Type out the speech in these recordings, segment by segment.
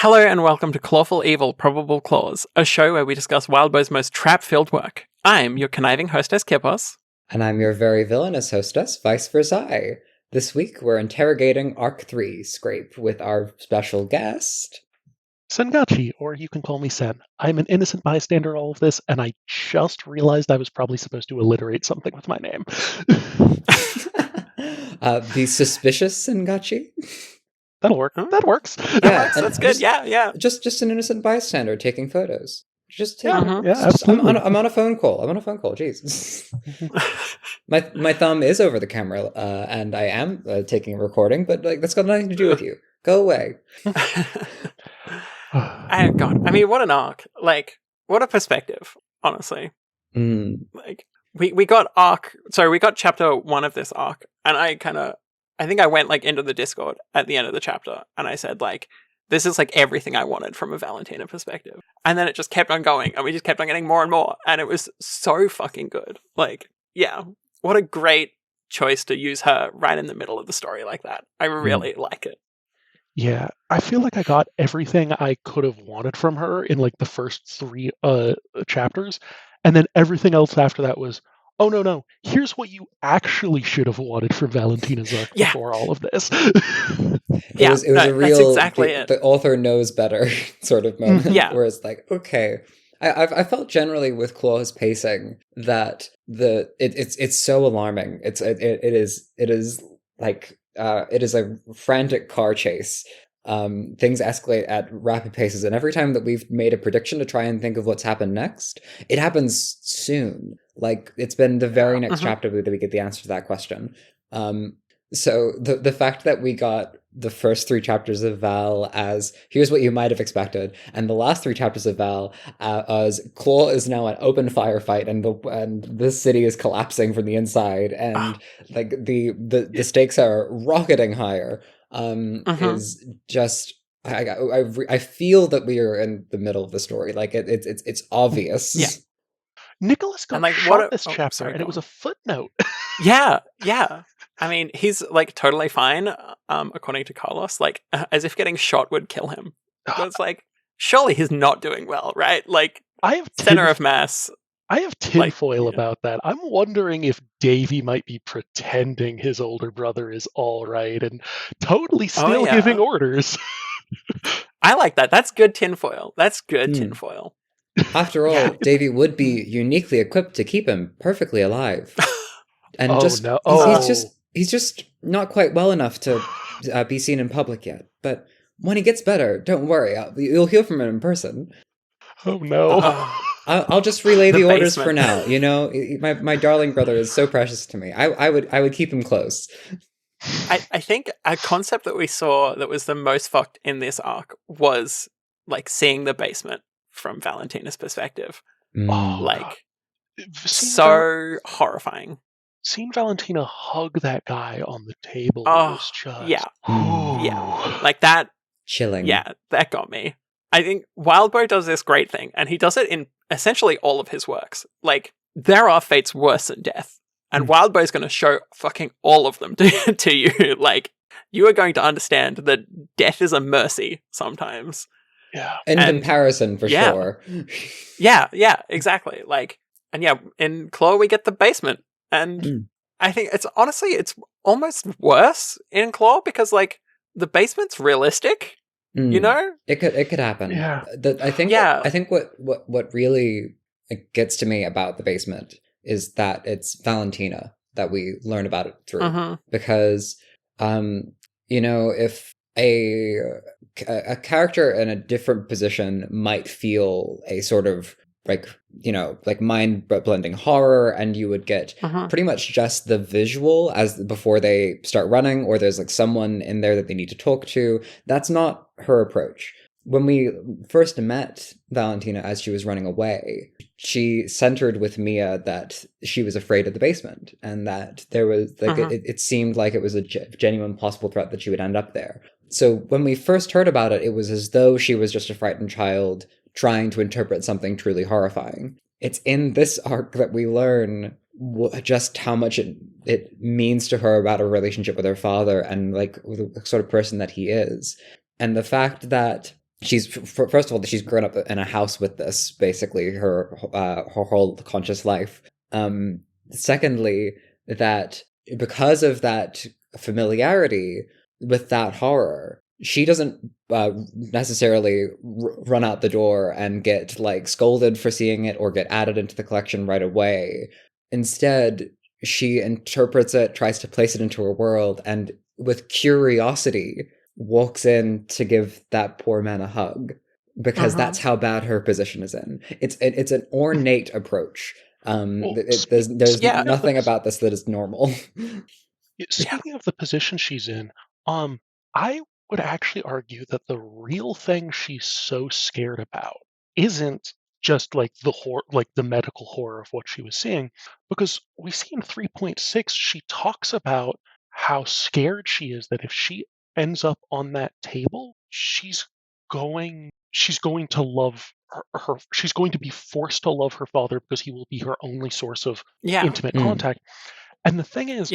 Hello and welcome to Clawful Evil, Probable Claws, a show where we discuss Wildbow's most trap-filled work. I'm your conniving hostess, Kippos. And I'm your very villainous hostess, Vice Versailles. This week, we're interrogating Arc 3 Scrape with our special guest... Sengachi, or you can call me Sen. I'm an innocent bystander in all of this, and I just realized I was probably supposed to alliterate something with my name. The suspicious Sengachi? That'll work. That works. Yeah, That's good. Yeah. Just an innocent bystander taking photos. Absolutely. I'm on a phone call. Jeez. my thumb is over the camera, and I am taking a recording, but that's got nothing to do with you. Go away. God, I mean, what an arc. What a perspective, honestly. We got chapter 1 of this arc, and I think I went into the Discord at the end of the chapter, and I said this is everything I wanted from a Valentina perspective. And then it just kept on going, and we just kept on getting more and more, and it was so fucking good. What a great choice to use her right in the middle of the story like that. I really like it. Yeah, I feel like I got everything I could have wanted from her in the first 3 chapters, and then everything else after that was, oh no, here's what you actually should have wanted from Valentina's arc before all of this. It was a real, that's exactly it. The author knows better sort of moment. Yeah. Where it's okay. I felt generally with Claw's pacing that it's so alarming. It is a frantic car chase. Things escalate at rapid paces, and every time that we've made a prediction to try and think of what's happened next, it happens soon. It's been the very next chapter that we get the answer to that question. So the fact that we got the first 3 chapters of Val as here's what you might have expected, and the last 3 chapters of Val as Claw is now an open firefight, and this city is collapsing from the inside, and the stakes are rocketing higher. Is just I feel that we are in the middle of the story. It's obvious. Yeah. Nicholas got shot this chapter, and it was a footnote. Yeah. I mean, he's totally fine, according to Carlos. As if getting shot would kill him. But it's surely he's not doing well, right? I have center of mass. I have tinfoil about that. I'm wondering if Davy might be pretending his older brother is all right and totally still giving orders. I like that. That's good tinfoil. Tinfoil. After all, Davy would be uniquely equipped to keep him perfectly alive. And he's just not quite well enough to be seen in public yet. But when he gets better, don't worry. You'll hear from him in person. Oh no. I'll just relay the orders for now. My darling brother is so precious to me. I would keep him close. I think a concept that we saw that was the most fucked in this arc was seeing the basement from Valentina's perspective. So horrifying. Seeing Valentina hug that guy on the table was just... Yeah. That... Chilling. Yeah, that got me. I think Wildbow does this great thing, and he does it in essentially all of his works. There are fates worse than death, and Wildbow's going to show fucking all of them to you. You are going to understand that death is a mercy sometimes. Yeah. In comparison, for sure. Yeah, exactly. In Claw, we get the basement, and I think it's almost worse in Claw, because, the basement's realistic. It could happen. Yeah. I think what really gets to me about the basement is that it's Valentina that we learn about it through. Because if a character in a different position might feel a sort of mind blending horror, and you would get pretty much just the visual as before they start running, or there's someone in there that they need to talk to. That's not her approach. When we first met Valentina as she was running away, she centered with Mia that she was afraid of the basement, and that there was it seemed like it was a genuine possible threat that she would end up there. So when we first heard about it, it was as though she was just a frightened child trying to interpret something truly horrifying. It's in this arc that we learn just how much it means to her about her relationship with her father, and the sort of person that he is. And the fact that first of all, she's grown up in a house with this basically her whole conscious life. Secondly, that because of that familiarity with that horror, she doesn't necessarily run out the door and get like scolded for seeing it or get added into the collection right away. Instead, she interprets it, tries to place it into her world, and with curiosity walks in to give that poor man a hug, because that's how bad her position is in. It's an ornate approach. There's nothing about this that is normal. Speaking of the position she's in, I would actually argue that the real thing she's so scared about isn't just like the medical horror of what she was seeing, because we see in 3.6 she talks about how scared she is that if she ends up on that table, she's going to love her she's going to be forced to love her father because he will be her only source of intimate contact. And the thing is,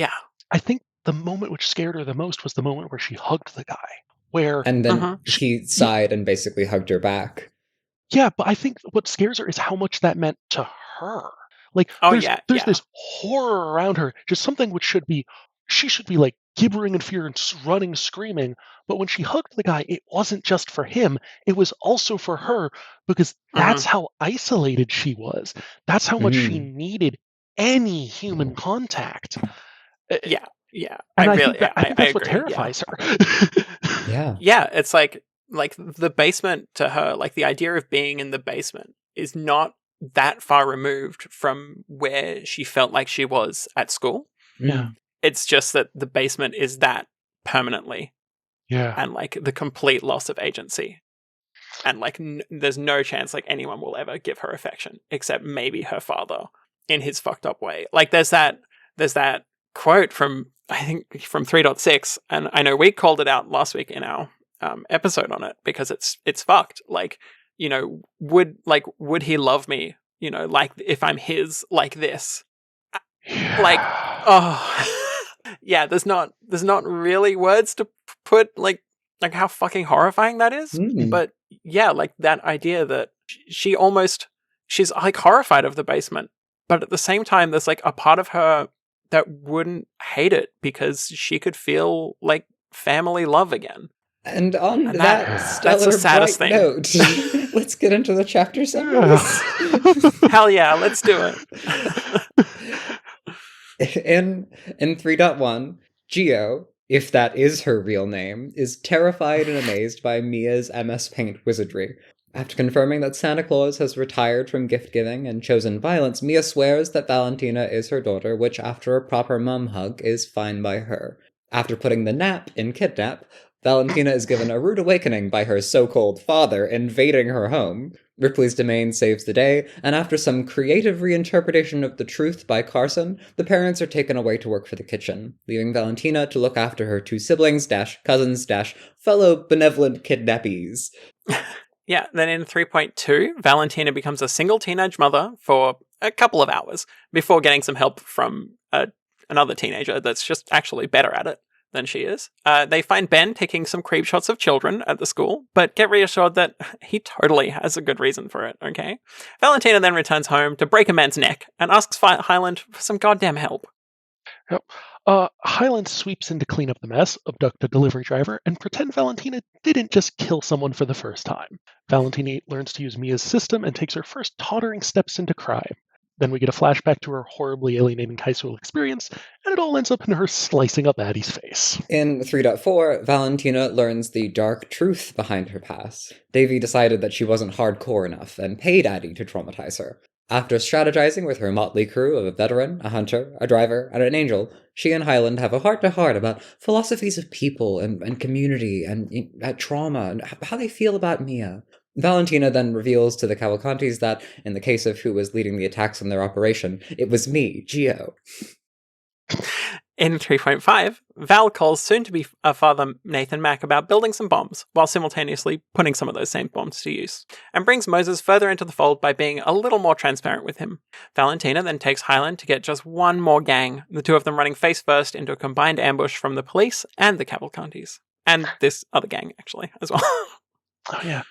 I think the moment which scared her the most was the moment where she hugged the guy, and then he sighed and basically hugged her back. Yeah, but I think what scares her is how much that meant to her. Like, there's this horror around her, just something which she should be like gibbering in fear and running, screaming. But when she hugged the guy, it wasn't just for him; it was also for her, because that's how isolated she was. That's how much she needed any human contact. Yeah. And I think that's what terrifies her. Yeah, it's like the basement to her, like the idea of being in the basement is not that far removed from where she felt like she was at school. Yeah. It's just that the basement is that permanently. Yeah. And like the complete loss of agency. And like there's no chance like anyone will ever give her affection except maybe her father in his fucked up way. Like there's that quote from, I think, from 3.6, and I know we called it out last week in our episode on it because it's fucked. Like, you know, would he love me, you know, like if I'm his, like this? Like, oh yeah, there's not really words to put like how fucking horrifying that is. But yeah, like that idea that she's like horrified of the basement, but at the same time there's like a part of her that wouldn't hate it because she could feel like family love again. And on that stellar, that's the saddest bright thing. Note, let's get into the chapter summaries. Hell yeah, let's do it. In 3.1, Geo, if that is her real name, is terrified and amazed by Mia's MS Paint wizardry. After confirming that Santa Claus has retired from gift-giving and chosen violence, Mia swears that Valentina is her daughter, which, after a proper mum hug, is fine by her. After putting the nap in kidnap, Valentina is given a rude awakening by her so-called father invading her home. Ripley's domain saves the day, and after some creative reinterpretation of the truth by Carson, the parents are taken away to work for the kitchen, leaving Valentina to look after her two siblings, cousins, fellow benevolent kidnappees. Yeah, then in 3.2, Valentina becomes a single teenage mother for a couple of hours before getting some help from another teenager that's just actually better at it than she is. They find Ben taking some creep shots of children at the school, but get reassured that he totally has a good reason for it, okay? Valentina then returns home to break a man's neck and asks Highland for some goddamn help. Yep. Highland sweeps in to clean up the mess, abduct a delivery driver, and pretend Valentina didn't just kill someone for the first time. Valentina learns to use Mia's system and takes her first tottering steps into crime. Then we get a flashback to her horribly alienating high school experience, and it all ends up in her slicing up Addie's face. In 3.4, Valentina learns the dark truth behind her past. Davy decided that she wasn't hardcore enough and paid Addie to traumatize her. After strategizing with her motley crew of a veteran, a hunter, a driver, and an angel, she and Highland have a heart-to-heart about philosophies of people and community and trauma and how they feel about Mia. Valentina then reveals to the Cavalcantis that, in the case of who was leading the attacks on their operation, it was me, Geo. In 3.5, Val calls soon-to-be father Nathan Mack about building some bombs, while simultaneously putting some of those same bombs to use, and brings Moses further into the fold by being a little more transparent with him. Valentina then takes Highland to get just one more gang, the two of them running face-first into a combined ambush from the police and the Cavalcantis. And this other gang, actually, as well. Oh, yeah.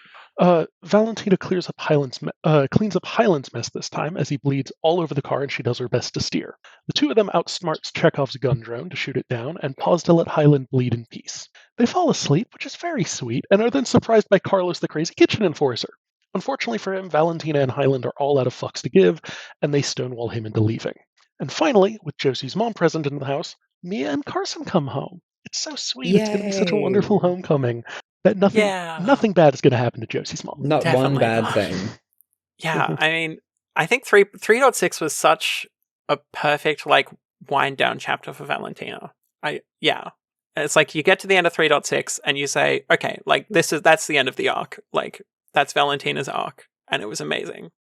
Valentina cleans up Hyland's mess this time as he bleeds all over the car and she does her best to steer. The two of them outsmarts Chekhov's gun drone to shoot it down and pause to let Hyland bleed in peace. They fall asleep, which is very sweet, and are then surprised by Carlos the crazy kitchen enforcer. Unfortunately for him, Valentina and Hyland are all out of fucks to give, and they stonewall him into leaving. And finally, with Josie's mom present in the house, Mia and Carson come home. It's so sweet. Yay. It's going to be such a wonderful homecoming that nothing bad is going to happen to Josie's mom. Not Definitely one bad not. thing. Yeah, I mean, I think 3.6 was such a perfect, like, wind down chapter for Valentina. It's like you get to the end of 3.6 and you say, okay, like that's the end of the arc. Like, that's Valentina's arc, and it was amazing.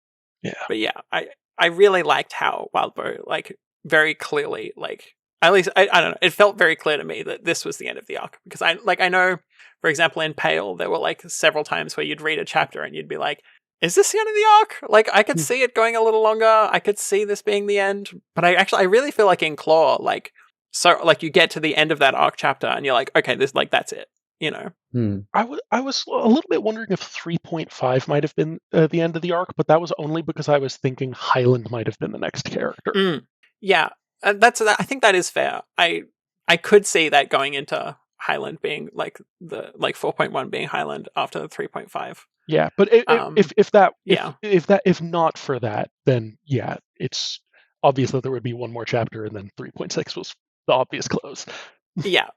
Yeah. But yeah, I really liked how Wildbow, like, very clearly, like, at least I don't know, it felt very clear to me that this was the end of the arc, because I know, for example, in Pale there were like several times where you'd read a chapter and you'd be like, is this the end of the arc? Like, I could see it going a little longer. I could see this being the end. But I really feel like in Claw, like, so, like, you get to the end of that arc chapter and you're like, okay, that's it, you know? I was a little bit wondering if 3.5 might have been the end of the arc, but that was only because I was thinking Hyland might have been the next character. Yeah, I think that is fair. I could see that going into Hyland being, like, 4.1 being Hyland after 3.5. Yeah, but if not for that, then yeah, it's obvious that there would be one more chapter, and then 3.6 was the obvious close. Mia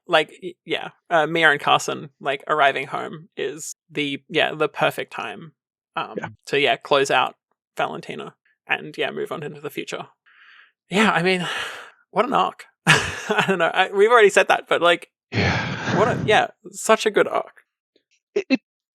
and Carson, like, arriving home is the perfect time to close out Valentina and move on into the future. Yeah, I mean, what an arc. I don't know. We've already said that, but, like, such a good arc.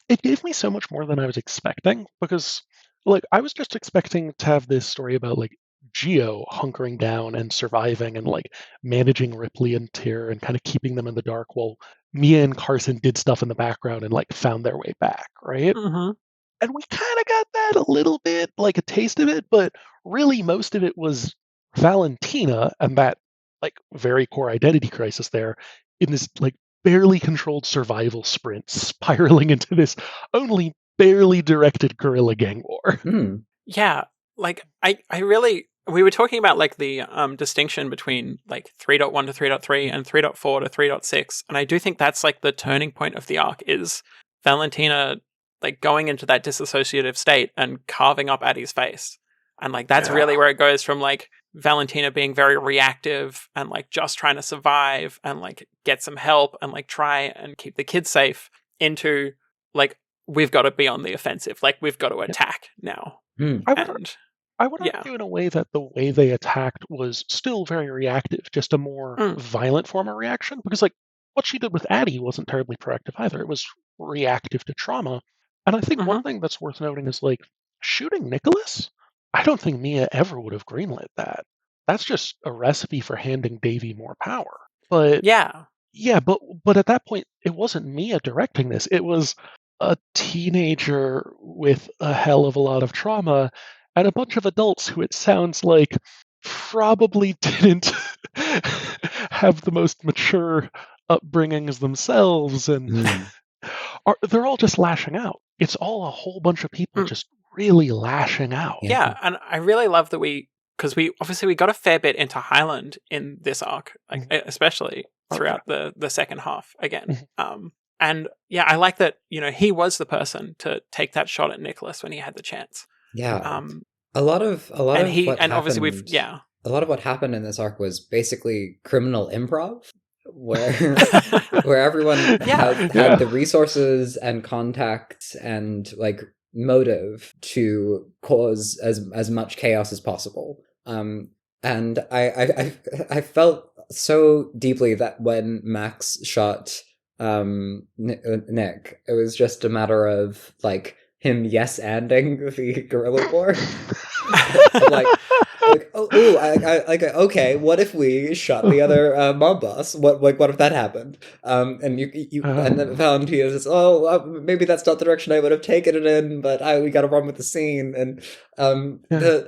It gave me so much more than I was expecting, because, like, I was just expecting to have this story about, like, Geo hunkering down and surviving and, like, managing Ripley and Tyr and kind of keeping them in the dark while Mia and Carson did stuff in the background and, like, found their way back, right? Mm-hmm. And we kind of got that a little bit, like a taste of it, but really most of it was Valentina and that, like, very core identity crisis there in this, like, barely controlled survival sprint spiraling into this only barely directed guerrilla gang war. Yeah, like, I really, we were talking about, like, the distinction between, like, 3.1 to 3.3 and 3.4 to 3.6, and I do think that's, like, the turning point of the arc is Valentina, like, going into that disassociative state and carving up Addie's face. And, like, that's really where it goes from, like, Valentina being very reactive and, like, just trying to survive and, like, get some help and, like, try and keep the kids safe into, like, we've got to be on the offensive. Like, we've got to attack now. I would argue in a way that the way they attacked was still very reactive, just a more violent form of reaction. Because, like, what she did with Addie wasn't terribly proactive either. It was reactive to trauma. And I think one thing that's worth noting is, like, shooting Nicholas? I don't think Mia ever would have greenlit that. That's just a recipe for handing Davy more power. But but at that point, it wasn't Mia directing this. It was a teenager with a hell of a lot of trauma and a bunch of adults who, it sounds like, probably didn't have the most mature upbringings themselves, and they're all just lashing out. It's all a whole bunch of people just really lashing out. Yeah, and I really love that because we got a fair bit into Hyland in this arc, like, especially throughout the second half again. And yeah, I like that, you know, he was the person to take that shot at Nicholas when he had the chance. Yeah. A lot of what happened in this arc was basically criminal improv, where everyone had the resources and contacts and, like, motive to cause as much chaos as possible. And I felt so deeply that when Max shot Nick, it was just a matter of, like, him yes-anding the guerrilla war. Okay, what if we shot the other mob boss? What if that happened? And then Valentina says, maybe that's not the direction I would have taken it in, but we got to run with the scene. And that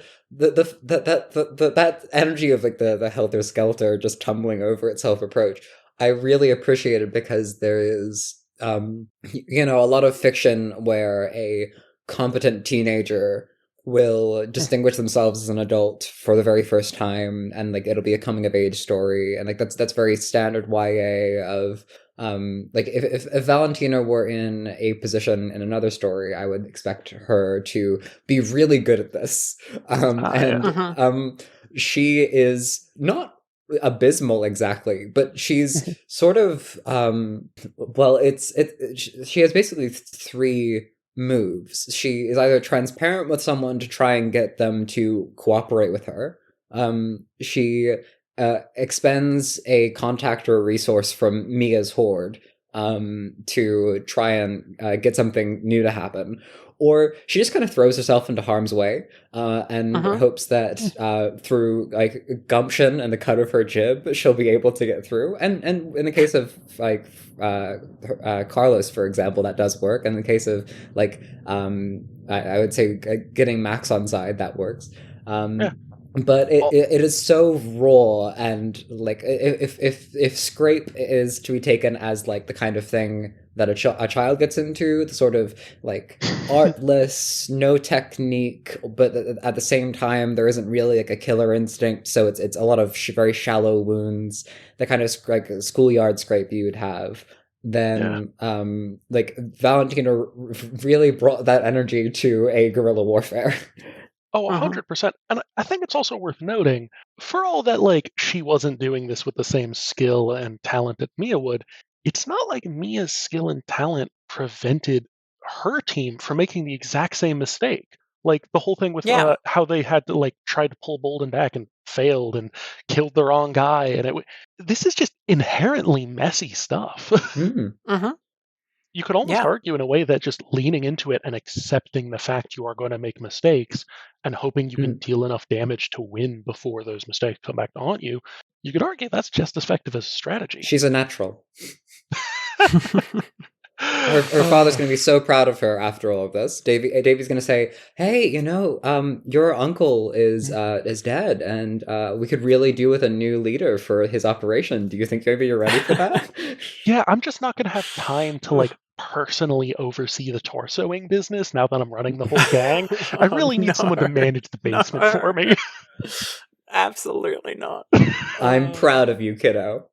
energy of, like, the helter-skelter just tumbling over itself approach, I really appreciated, because there is a lot of fiction where a competent teenager will distinguish themselves as an adult for the very first time, and like it'll be a coming of age story, and like that's very standard YA of like if Valentina were in a position in another story, I would expect her to be really good at this. She is not abysmal exactly, but she's sort of well, she has basically three moves. She is either transparent with someone to try and get them to cooperate with her. She expends a contact or a resource from Mia's horde to try and get something new to happen. Or she just kind of throws herself into harm's way and hopes that through like gumption and the cut of her jib, she'll be able to get through. And in the case of like Carlos, for example, that does work. In the case of like I would say getting Max on side, that works. But it is so raw, and like if Scrape is to be taken as like the kind of thing that a child gets into, the sort of like artless, no technique, but at the same time there isn't really like a killer instinct, so it's a lot of very shallow wounds, the kind of like schoolyard Scrape you would have. Then like Valentina really brought that energy to a guerrilla warfare. Oh, 100%. And I think it's also worth noting, for all that, like, she wasn't doing this with the same skill and talent that Mia would, it's not like Mia's skill and talent prevented her team from making the exact same mistake. Like, the whole thing with how they had to, like, try to pull Bolden back and failed and killed the wrong guy. And this is just inherently messy stuff. You could almost argue in a way that just leaning into it and accepting the fact you are going to make mistakes and hoping you can deal enough damage to win before those mistakes come back to haunt you, you could argue that's just as effective as a strategy. She's a natural. Her father's going to be so proud of her after all of this. Davey's going to say, "Hey, your uncle is dead, and we could really do with a new leader for his operation. Do you think maybe you're ready for that?" Yeah, I'm just not going to have time to like personally oversee the torsoing business now that I'm running the whole gang. I really need someone to manage the basement for me. Absolutely not. I'm proud of you, kiddo.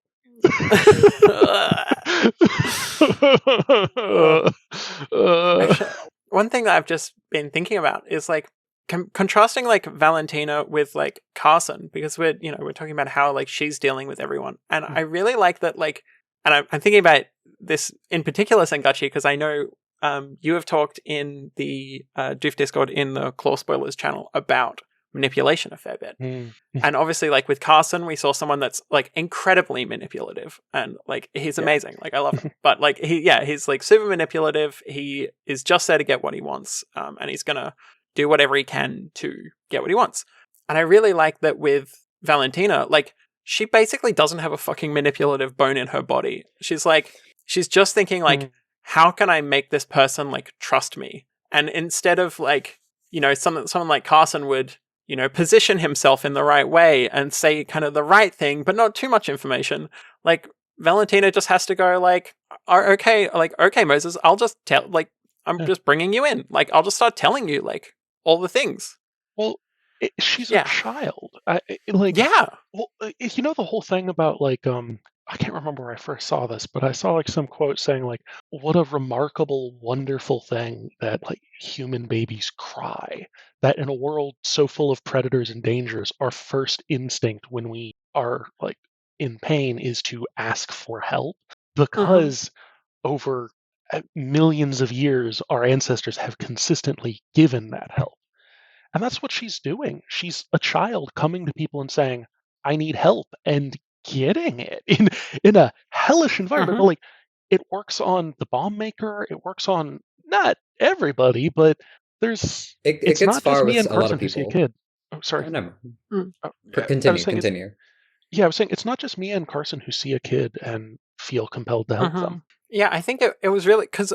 Actually, one thing that I've just been thinking about is like contrasting like Valentina with like Carson, because we're talking about how like she's dealing with everyone, and I really like that, like, and I'm thinking about this in particular, Sengachi, because I know you have talked in the Doof Discord in the Claw Spoilers channel about manipulation a fair bit. And obviously, like with Carson, we saw someone that's like incredibly manipulative, and like he's amazing. Like I love him, but like he's like super manipulative. He is just there to get what he wants, and he's gonna do whatever he can to get what he wants. And I really like that with Valentina, like she basically doesn't have a fucking manipulative bone in her body. She's just thinking like, how can I make this person like trust me? And instead of like, someone like Carson would, position himself in the right way and say kind of the right thing, but not too much information. Like Valentina just has to go like, okay, Moses, I'll just tell, like, I'm just bringing you in. Like, I'll just start telling you like all the things. Well, she's a child. Well, the whole thing about like, I can't remember where I first saw this, but I saw like some quote saying like, what a remarkable, wonderful thing that like human babies cry. That in a world so full of predators and dangers, our first instinct when we are like in pain is to ask for help, because over millions of years, our ancestors have consistently given that help. And that's what she's doing. She's a child coming to people and saying, I need help, and getting it in a hellish environment. But like, it works on the bomb maker, it works on not everybody, but it's gets not far just me with and a lot Carson of who see a people. kid. Oh, sorry. Continue. Yeah, I was saying it's not just me and Carson who see a kid and feel compelled to help them. Yeah, I think it was really, because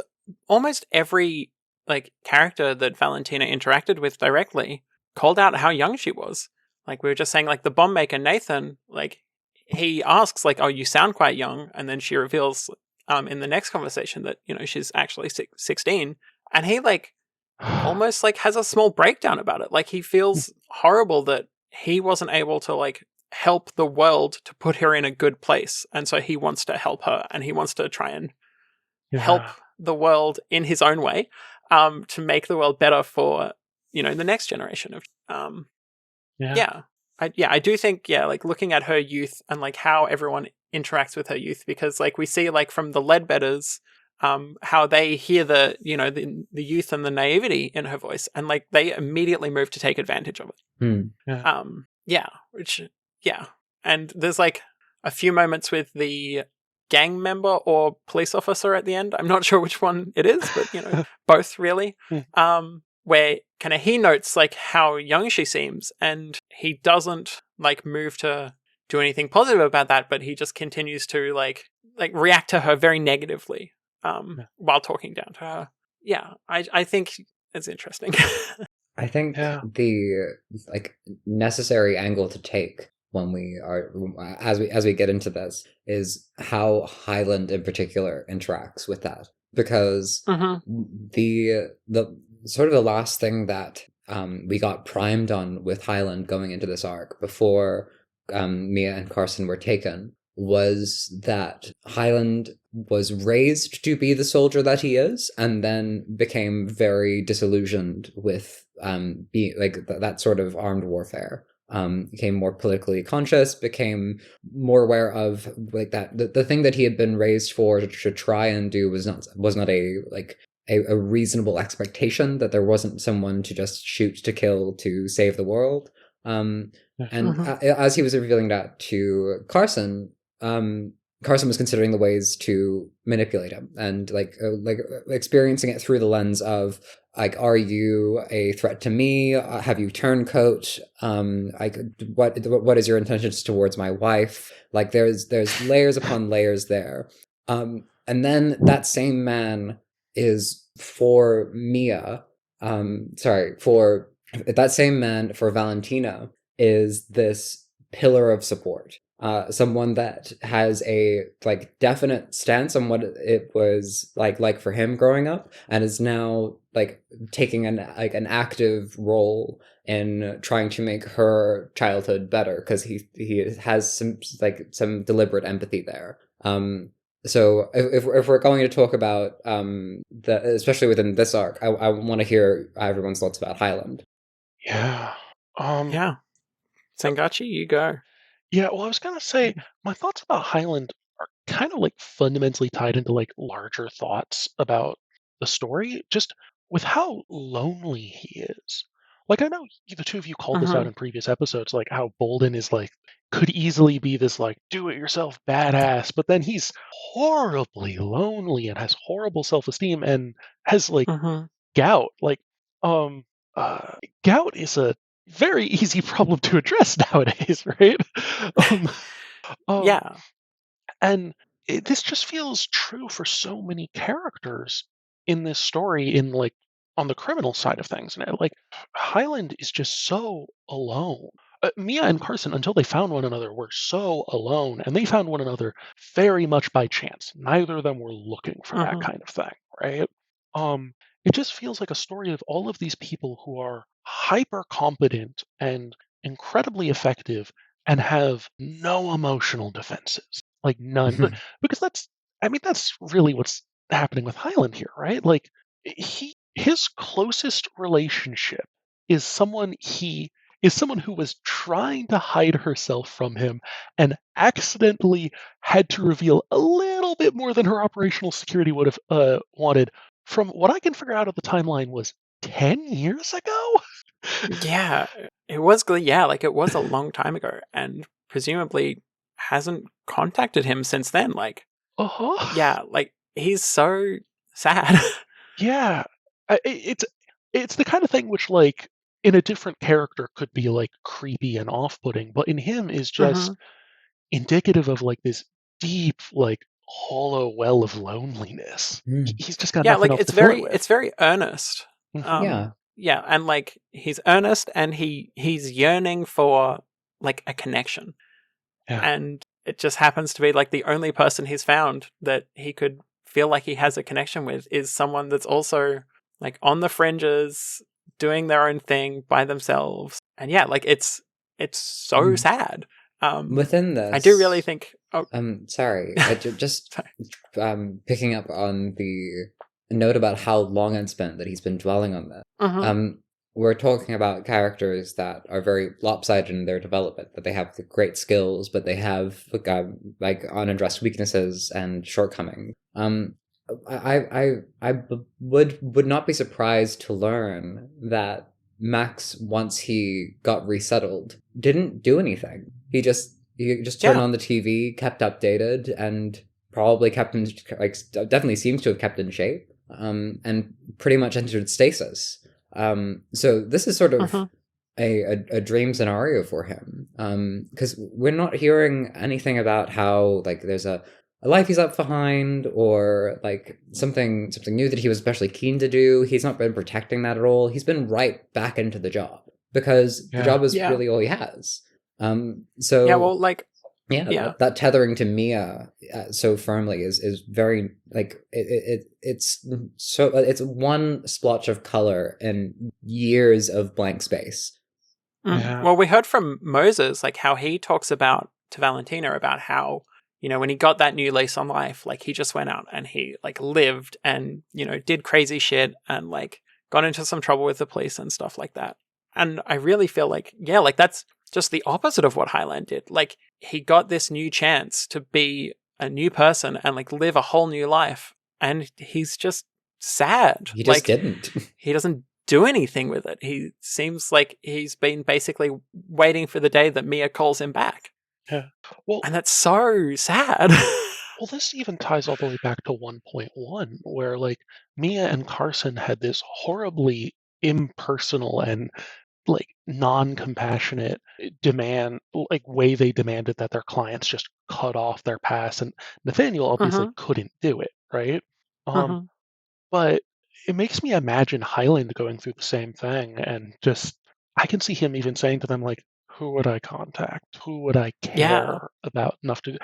almost every like character that Valentina interacted with directly called out how young she was. Like we were just saying, like the bomb maker Nathan, like he asks like, "Oh, you sound quite young," and then she reveals, in the next conversation that, she's actually 16, and he like almost like has a small breakdown about it. Like he feels horrible that he wasn't able to like help the world to put her in a good place, and so he wants to help her, and he wants to try and help the world in his own way, to make the world better for the next generation of I do think like looking at her youth and like how everyone interacts with her youth, because like we see like from the Ledbetters, how they hear the the youth and the naivety in her voice, and like they immediately move to take advantage of it. And there's like a few moments with the gang member or police officer at the end. I'm not sure which one it is, but both really. Where kind of he notes like how young she seems, and he doesn't like move to do anything positive about that, but he just continues to like react to her very negatively while talking down to her. I think it's interesting. I think the like necessary angle to take when we are as we get into this is how Highland in particular interacts with that, because the sort of the last thing that we got primed on with Highland going into this arc before Mia and Carson were taken was that Highland was raised to be the soldier that he is, and then became very disillusioned with being like that sort of armed warfare. Became more politically conscious, became more aware of like that the thing that he had been raised for to try and do was not a reasonable expectation, that there wasn't someone to just shoot to kill to save the world. As he was revealing that to Carson, Carson was considering the ways to manipulate him, and like experiencing it through the lens of like, are you a threat to me? Have you turncoat? What is your intentions towards my wife? Like there's layers upon layers there. And then that same man is for Mia. For that same man for Valentina is this pillar of support. Someone that has a like definite stance on what it was like for him growing up, and is now like taking an active role in trying to make her childhood better, because he has some deliberate empathy there. So if we're going to talk about especially within this arc, I want to hear everyone's thoughts about Highland. Sangachi, you go. Yeah, well, I was gonna say my thoughts about Highland are kind of like fundamentally tied into like larger thoughts about the story, just with how lonely he is. Like I know the two of you called this out in previous episodes, like how Bolden is like could easily be this like do-it-yourself badass, but then he's horribly lonely and has horrible self-esteem and has like gout. Like gout is a very easy problem to address nowadays, right? And this just feels true for so many characters in this story, in like on the criminal side of things. And like Highland is just so alone. Mia and Carson, until they found one another, were so alone, and they found one another very much by chance. Neither of them were looking for that kind of thing, right? It just feels like a story of all of these people who are hyper competent and incredibly effective and have no emotional defenses, like none. Because that's really what's happening with Highland here, right? Like his closest relationship is someone who was trying to hide herself from him and accidentally had to reveal a little bit more than her operational security would have wanted, from what I can figure out of the timeline was 10 years ago. It was it was a long time ago, and presumably hasn't contacted him since then. Like like he's so sad. It's the kind of thing which like in a different character could be like creepy and off-putting, but in him is just indicative of like this deep, like hollow well of loneliness. He's just got nothing else to fill it with. It's very earnest. And like he's earnest, and he's yearning for like a connection. And it just happens to be like the only person he's found that he could feel like he has a connection with is someone that's also like on the fringes, doing their own thing by themselves. And yeah, like it's so sad. Within this, I do really think. Sorry, I just picking up on the note about how long it's been that he's been dwelling on this. We're talking about characters that are very lopsided in their development, that they have great skills, but they have like unaddressed weaknesses and shortcomings. I would not be surprised to learn that Max, once he got resettled, didn't do anything. He just turned on the TV, kept updated, and probably kept in, like, definitely seems to have kept in shape, and pretty much entered stasis. So this is sort of a dream scenario for him, because we're not hearing anything about how, like, there's a life he's left behind, or like something new that he was especially keen to do. He's not been protecting that at all. He's been right back into the job, because the job is really all he has. So yeah, well, like, that tethering to Mia so firmly is very, like, it's one splotch of color in years of blank space. Well, we heard from Moses, like, how he talks about to Valentina about how, you know, when he got that new lease on life, like, he just went out and he, like, lived and, you know, did crazy shit and, like, got into some trouble with the police and stuff like that. And I really feel like, yeah, like, that's just the opposite of what Highland did. Like, he got this new chance to be a new person and, like, live a whole new life. And he's just sad. He just didn't. He doesn't do anything with it. He seems like he's been basically waiting for the day that Mia calls him back. Yeah. Well, and that's so sad. Well, this even ties all the way back to 1.1, where, like, Mia and Carson had this horribly impersonal and, like, non-compassionate demand, like, way they demanded that their clients just cut off their past, and Nathaniel obviously couldn't do it, right? But it makes me imagine Highland going through the same thing, and just, I can see him even saying to them, like, who would I contact? Who would I care about enough to do?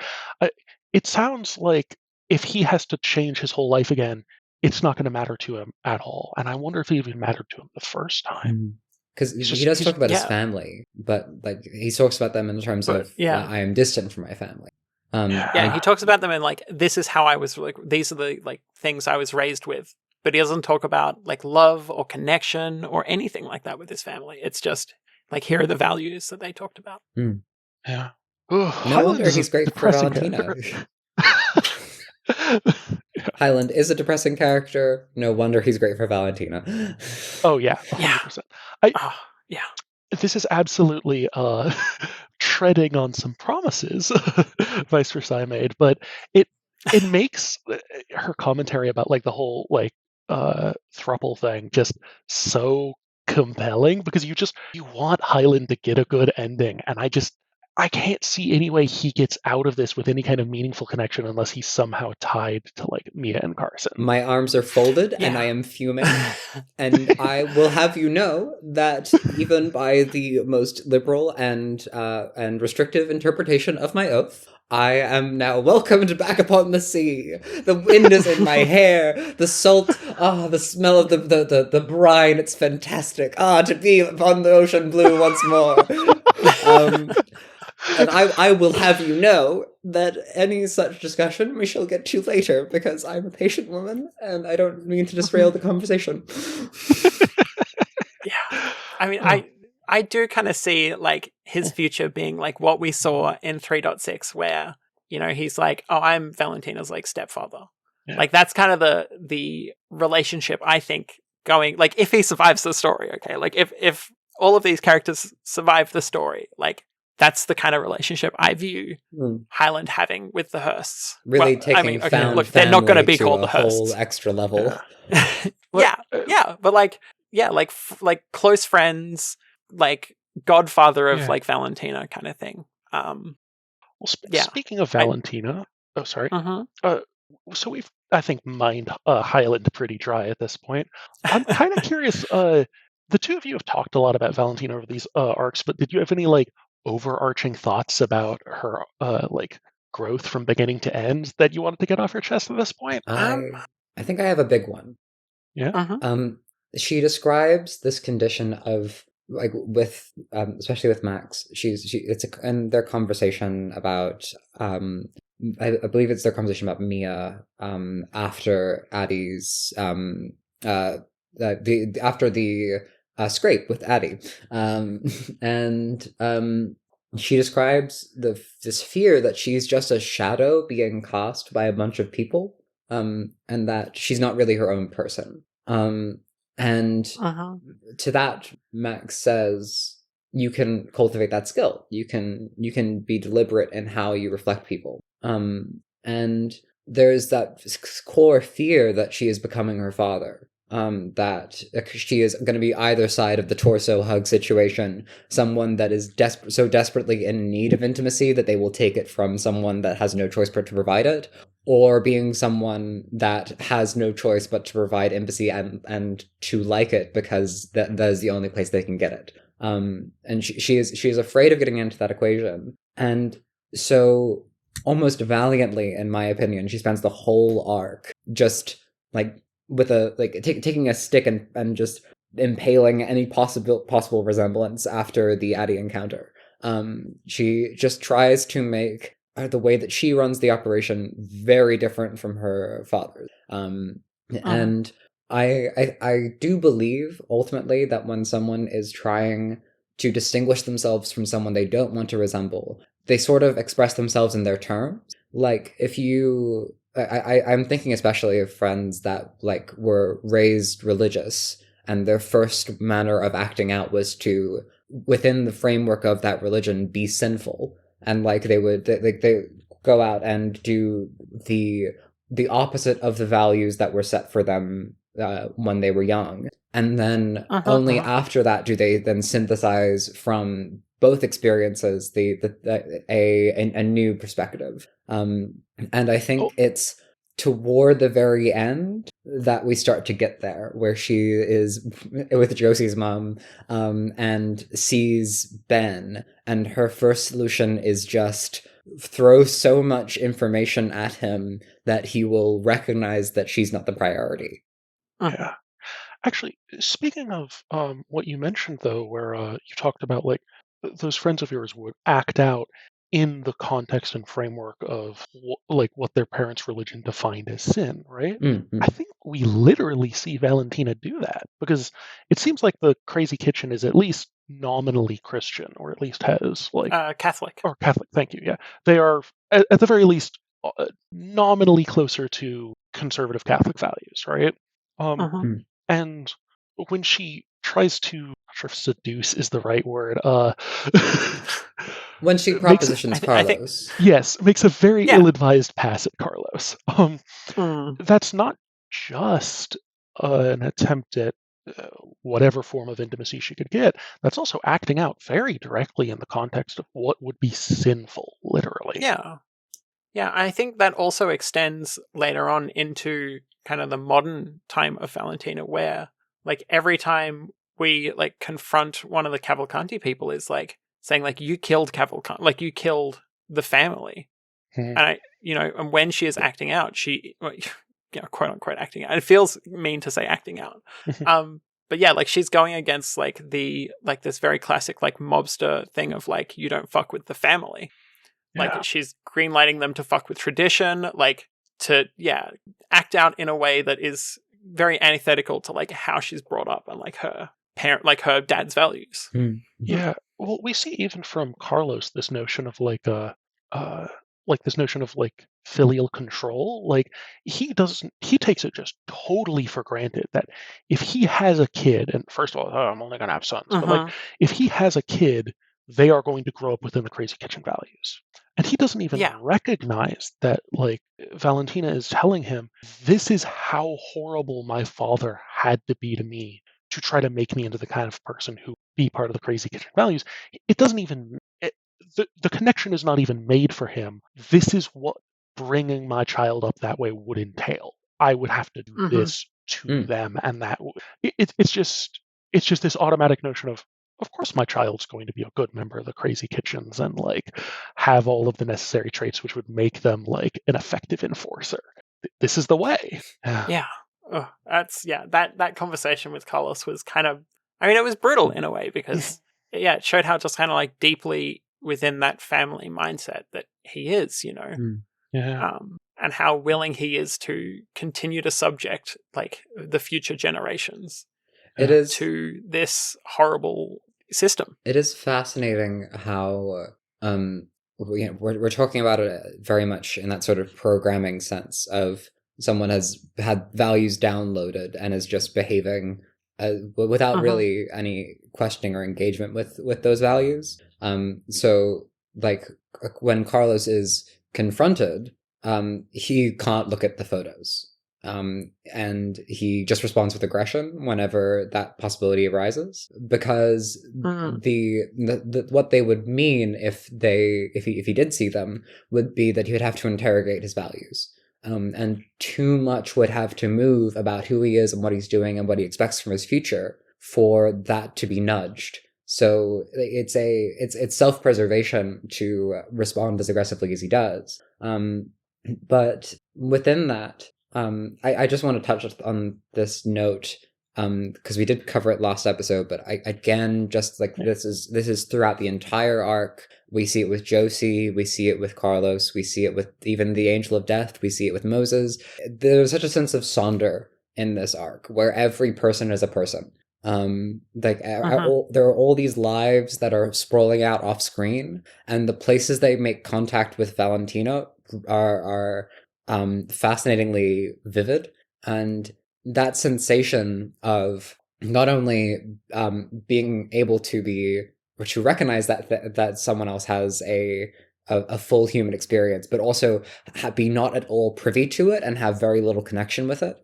It sounds like if he has to change his whole life again, it's not going to matter to him at all. And I wonder if it even mattered to him the first time. Because he does talk about his family, but, like, he talks about them in terms of, I am distant from my family. He talks about them in, like, this is how I was, like, these are the, like, things I was raised with. But he doesn't talk about, like, love or connection or anything like that with his family. It's just, like, here are the values that they talked about. Yeah. No wonder he's great for Valentina. Highland is a depressing character. No wonder he's great for Valentina. Oh, yeah. 100%. This is absolutely treading on some promises Vice Versailles made, but it makes her commentary about, like, the whole, like, throuple thing just so compelling, because you want Highland to get a good ending, and I can't see any way he gets out of this with any kind of meaningful connection unless he's somehow tied to, like, Mia and Carson. My arms are folded and I am fuming. And I will have you know that even by the most liberal and restrictive interpretation of my oath, I am now welcomed back upon the sea. The wind is in my hair. The salt, the smell of the brine. It's fantastic. To be upon the ocean blue once more. And I will have you know that any such discussion we shall get to later, because I'm a patient woman and I don't mean to disrail the conversation. I mean, I do kind of see, like, his future being like what we saw in 3.6, where, you know, he's like, oh, I'm Valentina's, like, stepfather. Yeah. Like, that's kind of the relationship, I think, going, like, if he survives the story, okay? Like, if all of these characters survive the story, like, that's the kind of relationship I view Highland having with the Hearsts. Really taking found look, they're not going to be called the Hearsts. Whole extra level. But like close friends, like godfather of like Valentina kind of thing. Speaking of Valentina, so we've, I think, mined Highland pretty dry at this point. I'm kind of curious. The two of you have talked a lot about Valentina over these arcs, but did you have any, like, overarching thoughts about her, like, growth from beginning to end that you wanted to get off your chest at this point? I think I have a big one. Yeah. Um, she describes this condition of like with especially with Max. It's in their conversation about I believe it's their conversation about Mia after Addie's after the scrape with Addie and she describes this fear that she's just a shadow being cast by a bunch of people and that she's not really her own person. And to that, Max says you can cultivate that skill. You can be deliberate in how you reflect people. And there's that core fear that she is becoming her father. That she is going to be either side of the torso hug situation, someone that is so desperately in need of intimacy that they will take it from someone that has no choice but to provide it, or being someone that has no choice but to provide empathy and to like it because that is the only place they can get it. And she is afraid of getting into that equation, and so almost valiantly, in my opinion, she spends the whole arc just like with taking a stick and just impaling any possible resemblance after the Addie encounter. She just tries to make the way that she runs the operation very different from her father. And I do believe ultimately that when someone is trying to distinguish themselves from someone they don't want to resemble, they sort of express themselves in their terms. Like if you I'm thinking especially of friends that like were raised religious and their first manner of acting out was to, within the framework of that religion, be sinful. And like they go out and do the opposite of the values that were set for them when they were young. And then only after that do they then synthesize from both experiences a new perspective. And I think it's toward the very end that we start to get there, where she is with Josie's mom and sees Ben, and her first solution is just throw so much information at him that he will recognize that she's not the priority. Yeah. Actually, speaking of what you mentioned, though, where you talked about like those friends of yours would act out in the context and framework of like what their parents' religion defined as sin, right? Mm-hmm. I think we literally see Valentina do that because it seems like the Crazy Kitchen is at least nominally Christian, or at least has like Catholic. or Catholic. Thank you. Yeah, they are at the very least nominally closer to conservative Catholic values, right? And when she tries to, I'm not sure if seduce is the right word, when she propositions Carlos. Yes, makes a very ill-advised pass at Carlos. That's not just an attempt at whatever form of intimacy she could get. That's also acting out very directly in the context of what would be sinful, literally. Yeah. Yeah, I think that also extends later on into kind of the modern time of Valentina, where like every time we like confront one of the Cavalcanti people is like saying like you killed Cavalcanti, like you killed the family. And and when she is acting out, she quote unquote acting out. It feels mean to say acting out. But yeah, like she's going against like this very classic like mobster thing of like you don't fuck with the family. Like she's greenlighting them to fuck with tradition, like to act out in a way that is very antithetical to like how she's brought up and like her parent, like her dad's values. Yeah, well, we see even from Carlos this notion of like this notion of like filial control. Like he takes it just totally for granted that if he has a kid, and first of all, I'm only gonna have sons, but like if he has a kid, they are going to grow up within the Crazy Kitchen values. And he doesn't even recognize that, like, Valentina is telling him, this is how horrible my father had to be to me to try to make me into the kind of person who be part of the Crazy Kitchen values. It doesn't even, the connection is not even made for him. This is what bringing my child up that way would entail. I would have to do this to them, and that it's just this automatic notion of of course my child's going to be a good member of the Crazy Kitchens and like have all of the necessary traits which would make them like an effective enforcer. This is the way. Yeah. That conversation with Carlos was kind of, I mean, it was brutal in a way because it showed how just kind of like deeply within that family mindset that he is, and how willing he is to continue to subject like the future generations to this horrible system. It is fascinating how we're talking about it very much in that sort of programming sense of someone has had values downloaded and is just behaving without really any questioning or engagement with those values. So like when Carlos is confronted, he can't look at the photos. And he just responds with aggression whenever that possibility arises, because the what they would mean if he did see them would be that he would have to interrogate his values. And too much would have to move about who he is and what he's doing and what he expects from his future for that to be nudged. So it's self-preservation to respond as aggressively as he does. But within that, I just want to touch on this note because we did cover it last episode, but this is throughout the entire arc. We see it with Josie, we see it with Carlos, we see it with even the Angel of Death, we see it with Moses. There's such a sense of Sonder in this arc where every person is a person. There are all these lives that are sprawling out off screen, and the places they make contact with Valentina are fascinatingly vivid, and that sensation of not only being able to recognize that someone else has a full human experience, but also be not at all privy to it and have very little connection with it,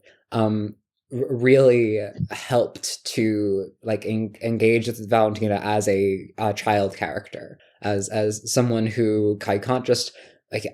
really helped to like engage with Valentina as a child character, as someone who can't just like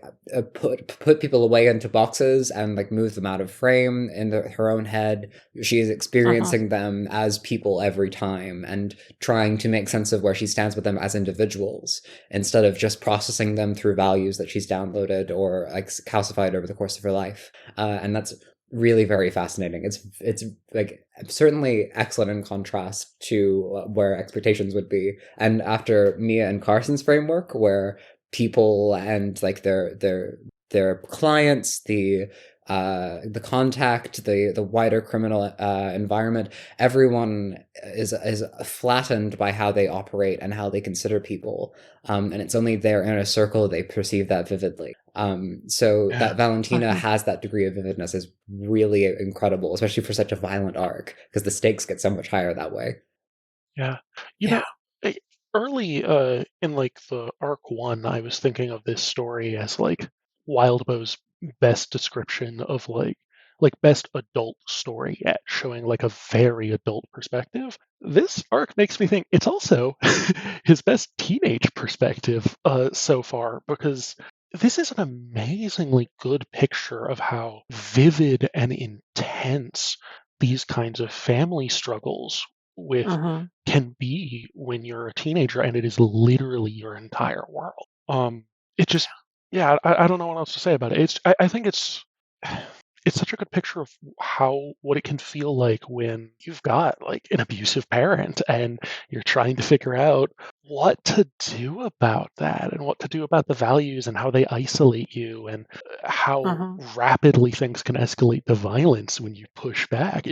put people away into boxes and like move them out of frame in her own head. She is experiencing them as people every time and trying to make sense of where she stands with them as individuals instead of just processing them through values that she's downloaded or like calcified over the course of her life. And that's really very fascinating. It's like certainly excellent in contrast to where expectations would be. And after Mia and Carson's framework, where people and like their clients, the contact, the wider criminal environment, everyone is flattened by how they operate and how they consider people, and it's only their inner circle they perceive that vividly. That Valentina has that degree of vividness is really incredible, especially for such a violent arc, because the stakes get so much higher that way. Yeah, you know, early in like the arc 1, I was thinking of this story as like Wildbow's best description of like best adult story at showing like a very adult perspective. This arc makes me think it's also his best teenage perspective so far, because this is an amazingly good picture of how vivid and intense these kinds of family struggles with can be when you're a teenager, and it is literally your entire world. It just, I don't know what else to say about it. I think it's such a good picture of what it can feel like when you've got like an abusive parent and you're trying to figure out what to do about that and what to do about the values and how they isolate you and how rapidly things can escalate to violence when you push back.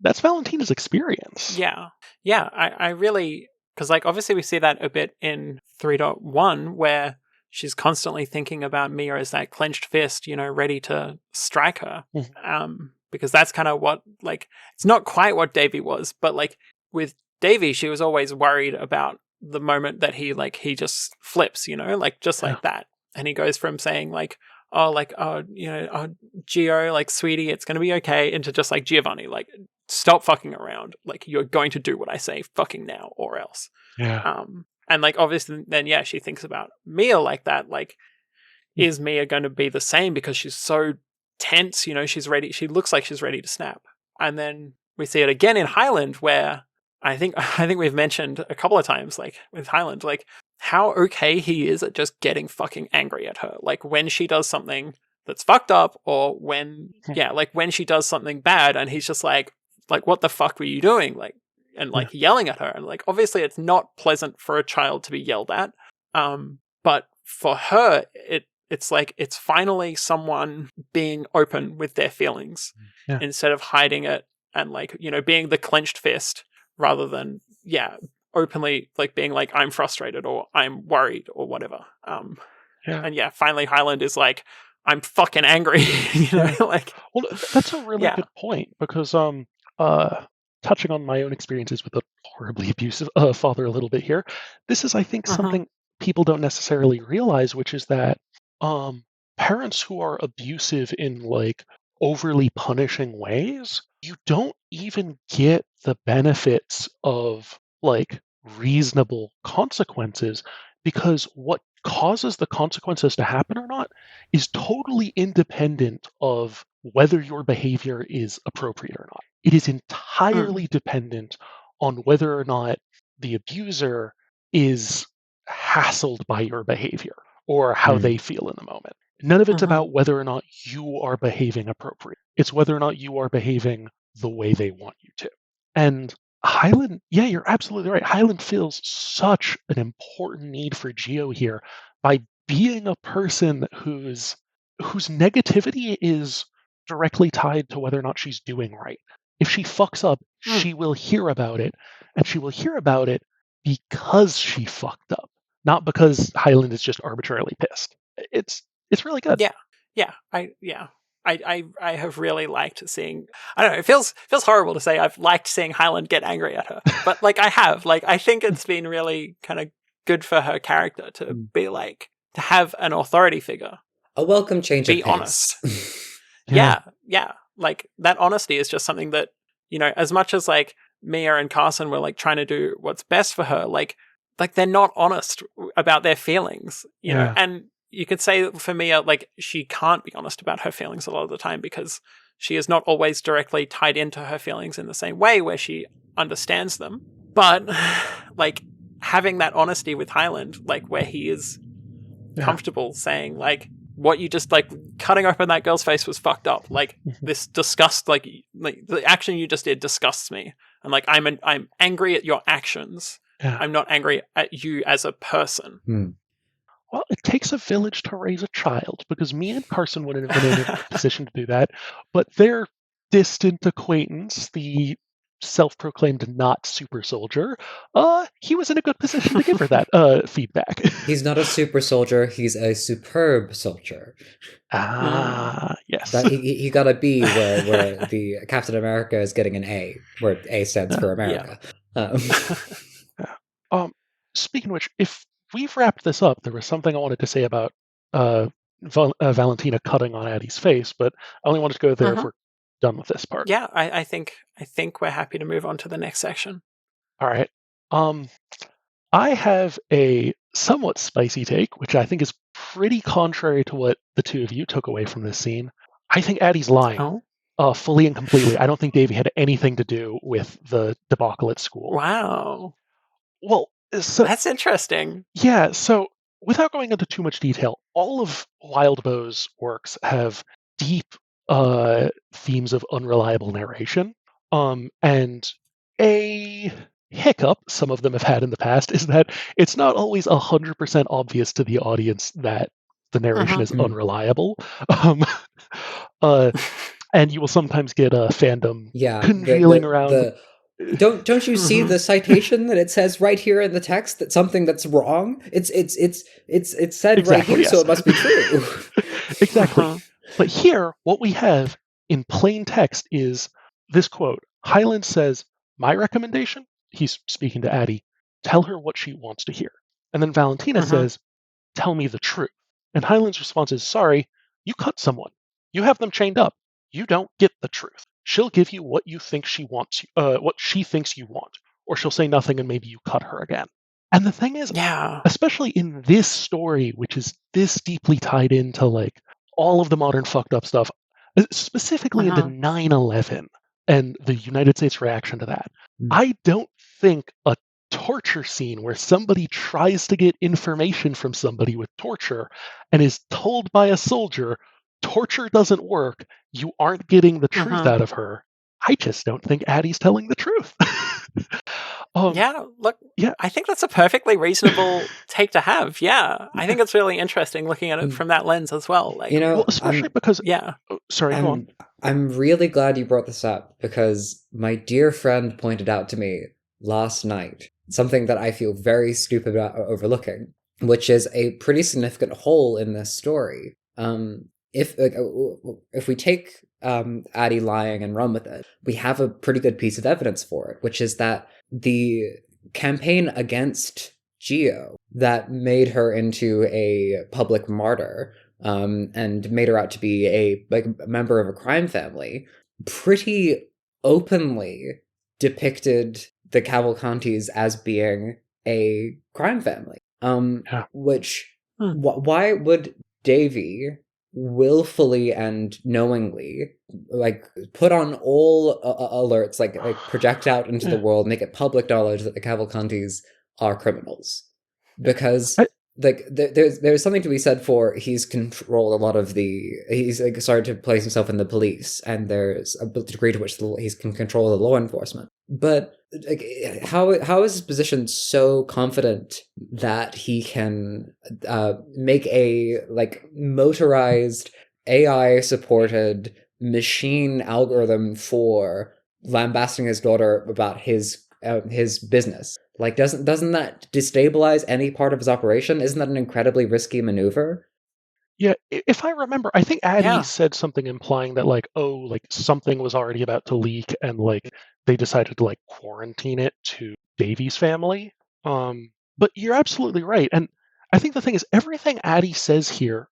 That's Valentina's experience. Yeah. I really, because like obviously we see that a bit in 3.1 where she's constantly thinking about Mia as that clenched fist, ready to strike her. Because that's kind of what, like, it's not quite what Davy was, but like with Davy, she was always worried about the moment that he just flips, like just like that. And he goes from saying like, Gio, like, sweetie, it's going to be okay, into just like, Giovanni, like, stop fucking around. Like, you're going to do what I say fucking now or else. Yeah. And like, obviously then, she thinks about Mia like that. Like, is Mia going to be the same because she's so tense, she's ready. She looks like she's ready to snap. And then we see it again in Highland where I think we've mentioned a couple of times, like with Highland, like how okay he is at just getting fucking angry at her. Like when she does something that's fucked up, or when like when she does something bad, and he's just like what the fuck were you doing? Like, and like yelling at her, and like obviously it's not pleasant for a child to be yelled at. But for her, it's like it's finally someone being open with their feelings instead of hiding it and like, you know, being the clenched fist rather than openly like being like I'm frustrated or I'm worried or whatever. And finally Highland is like I'm fucking angry, you know, like. Well, that's a really good point, because touching on my own experiences with a horribly abusive father a little bit here, this is, I think, something people don't necessarily realize, which is that parents who are abusive in like overly punishing ways, you don't even get the benefits of like reasonable consequences, because what causes the consequences to happen or not is totally independent of whether your behavior is appropriate or not. It is entirely dependent on whether or not the abuser is hassled by your behavior or how they feel in the moment. None of it's about whether or not you are behaving appropriate. It's whether or not you are behaving the way they want you to. And Highland, you're absolutely right. Highland feels such an important need for Geo here by being a person whose negativity is directly tied to whether or not she's doing right. If she fucks up, she will hear about it, and she will hear about it because she fucked up, not because Highland is just arbitrarily pissed. It's really good. I have really liked seeing. I don't know. It feels horrible to say I've liked seeing Highland get angry at her, but like I have. Like I think it's been really kind of good for her character to be like to have an authority figure. A welcome change of pace. Be honest. Yeah. Like that honesty is just something that, you know, as much as like Mia and Carson were like trying to do what's best for her, like they're not honest about their feelings, you know, and. You could say for Mia, like, she can't be honest about her feelings a lot of the time because she is not always directly tied into her feelings in the same way where she understands them. But, like, having that honesty with Highland, like, where he is comfortable saying, like, what you just, like, cutting open that girl's face was fucked up. Like, this disgust, like the action you just did disgusts me. And, like, I'm angry at your actions. I'm not angry at you as a person. Well, it takes a village to raise a child, because me and Carson wouldn't have been in a position to do that. But their distant acquaintance, the self-proclaimed not super soldier, he was in a good position to give her that feedback. He's not a super soldier, he's a superb soldier. Yes. That he got a B where the Captain America is getting an A, where A stands for America. Speaking of which, if we've wrapped this up, there was something I wanted to say about Valentina cutting on Addie's face, but I only wanted to go there if we're done with this part. Yeah, I think we're happy to move on to the next section. All right. I have a somewhat spicy take, which I think is pretty contrary to what the two of you took away from this scene. I think Addie's lying. Fully and completely. I don't think Davy had anything to do with the debacle at school. Wow. Well, so, that's interesting. Yeah, so without going into too much detail, all of Wildbow's works have deep themes of unreliable narration. And a hiccup some of them have had in the past is that it's not always 100% obvious to the audience that the narration is unreliable. And you will sometimes get a fandom congealing around. Don't you see the citation that it says right here in the text that something that's wrong? It's said right here, so it must be true. Exactly. But here, what we have in plain text is this quote. Highland says, "My recommendation," he's speaking to Addie, "tell her what she wants to hear." And then Valentina says, "Tell me the truth." And Highland's response is, "Sorry, you cut someone. You have them chained up. You don't get the truth. She'll give you what you think she wants, what she thinks you want, or she'll say nothing and maybe you cut her again." And the thing is, especially in this story, which is this deeply tied into like all of the modern fucked up stuff, specifically into 9/11 and the United States reaction to that, I don't think a torture scene where somebody tries to get information from somebody with torture and is told by a soldier, torture doesn't work, you aren't getting the truth out of her. I just don't think Addie's telling the truth. Yeah, look, yeah. I think that's a perfectly reasonable take to have. Yeah, I think it's really interesting looking at it from that lens as well. Like, well, especially because yeah. Sorry, go on. I'm really glad you brought this up because my dear friend pointed out to me last night something that I feel very stupid about overlooking, which is a pretty significant hole in this story. If we take Addie lying and run with it, we have a pretty good piece of evidence for it, which is that the campaign against Geo that made her into a public martyr and made her out to be a member of a crime family, pretty openly depicted the Cavalcantis as being a crime family. Which why would Davy willfully and knowingly put on all alerts, like project out into the world, make it public knowledge that the Cavalcantis are criminals? Because there's something to be said for he's controlled a lot of he's started to place himself in the police, and there's a degree to which he can control the law enforcement. But how is his position so confident that he can make a motorized AI supported machine algorithm for lambasting his daughter about his business? Doesn't that destabilize any part of his operation? Isn't that an incredibly risky maneuver? Yeah, if I remember, I think Addie said something implying that something was already about to leak, and they decided to quarantine it to Davy's family. But you're absolutely right, and I think the thing is, everything Addie says here.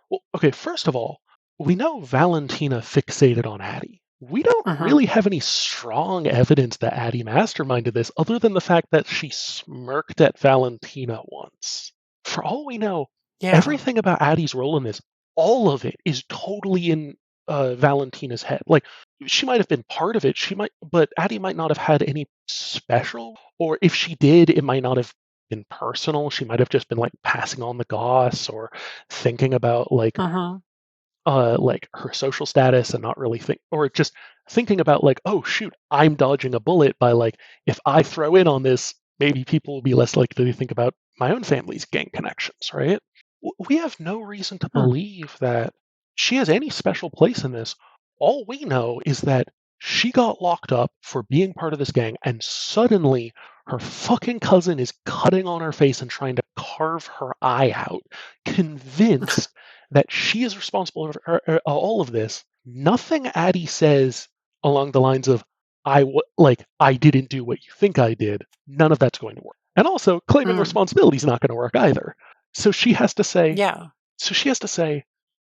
Well, okay, first of all, we know Valentina fixated on Addie. We don't really have any strong evidence that Addie masterminded this, other than the fact that she smirked at Valentina once. For all we know, everything about Addie's role in this, all of it, is totally in Valentina's head. She might have been part of it, but Addie might not have had any special, or if she did, it might not have been personal. She might have just been passing on the goss or thinking about her social status and not really or just thinking about oh shoot, I'm dodging a bullet by if I throw in on this, maybe people will be less likely to think about my own family's gang connections, right? We have no reason to believe that she has any special place in this. All we know is that she got locked up for being part of this gang, and suddenly her fucking cousin is cutting on her face and trying to carve her eye out, convinced that she is responsible for all of this. Nothing Addie says along the lines of, I didn't do what you think I did. None of that's going to work. And also, claiming responsibility is not going to work either. So she has to say,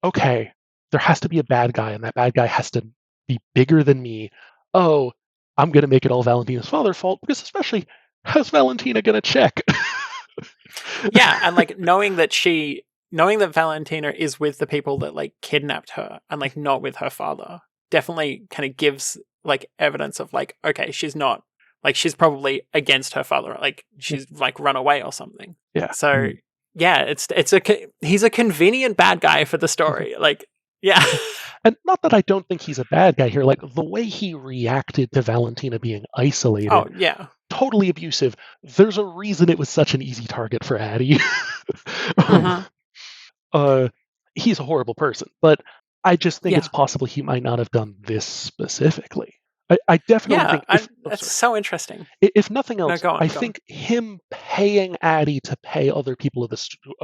okay, there has to be a bad guy, and that bad guy has to be bigger than me. Oh, I'm going to make it all Valentina's father's fault, because especially, how's Valentina going to check? Yeah, and knowing that Valentina is with the people that kidnapped her and not with her father definitely kind of gives evidence of okay, she's not she's probably against her father, she's run away or something. Yeah. So yeah, he's a convenient bad guy for the story. Yeah. And not that I don't think he's a bad guy here. The way he reacted to Valentina being isolated. Oh yeah. Totally abusive. There's a reason it was such an easy target for Addie. He's a horrible person, but I just think it's possible he might not have done this specifically. I definitely think... that's so interesting. If nothing else, I think him paying Addie to pay other people at the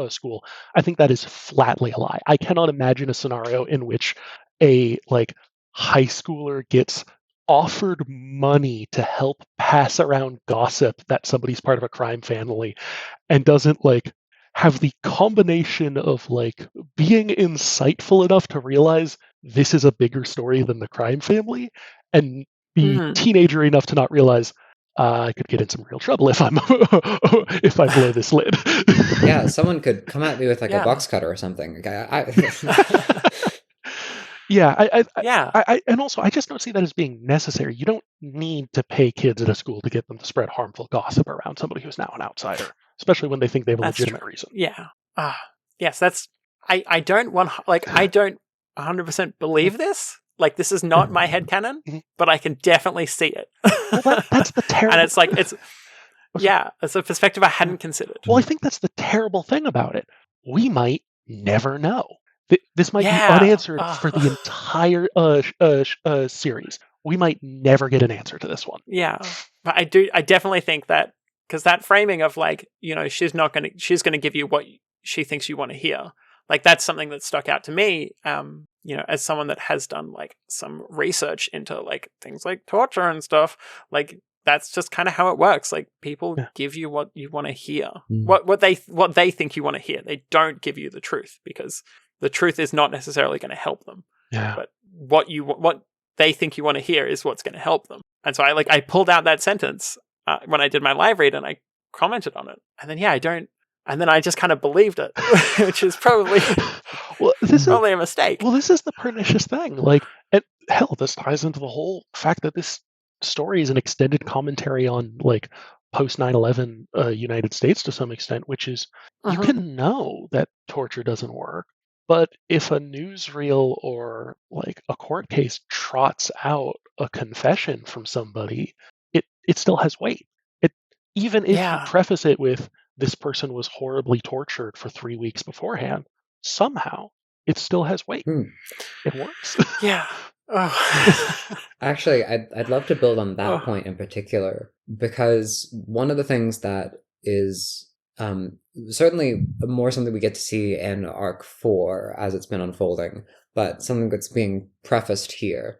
school, I think that is flatly a lie. I cannot imagine a scenario in which a high schooler gets offered money to help pass around gossip that somebody's part of a crime family and doesn't have the combination of being insightful enough to realize this is a bigger story than the crime family, and be teenager enough to not realize I could get in some real trouble if I blow this lid. Yeah, someone could come at me with a box cutter or something. Yeah, Yeah. and also I just don't see that as being necessary. You don't need to pay kids at a school to get them to spread harmful gossip around somebody who's now an outsider, especially when they think they have a That's legitimate true. reason. Yeah. Yes, that's I don't want like I don't 100% believe this. Like this is not my headcanon, Mhm. but I can definitely see it. Well, that's the And terrible. it's like it's a perspective I hadn't considered. Well, I think that's the terrible thing about it. We might never know. This might be Yeah. unanswered for the entire series. We might never get an answer to this one. Yeah. But I definitely think that because that framing of like, she's gonna give you what she thinks you want to hear. Like that's something that stuck out to me, as someone that has done like some research into like things like torture and stuff. Like that's just kind of how it works. Like people give you what you want to hear, what they think you want to hear. They don't give you the truth because the truth is not necessarily going to help them. Yeah. But what they think you want to hear is what's going to help them. And so I pulled out that sentence when I did my live read and I commented on it. And then and then I just kind of believed it, which is probably probably a mistake. Well, this is the pernicious thing. Like, and hell, this ties into the whole fact that this story is an extended commentary on like post 9/11 United States to some extent, which is you can know that torture doesn't work, but if a newsreel or like a court case trots out a confession from somebody, it still has weight. Even if you preface it with this person was horribly tortured for 3 weeks beforehand, somehow it still has weight. It works. Yeah. Actually, I'd love to build on that point in particular, because one of the things that is certainly more something we get to see in Arc 4 as it's been unfolding, but something that's being prefaced here,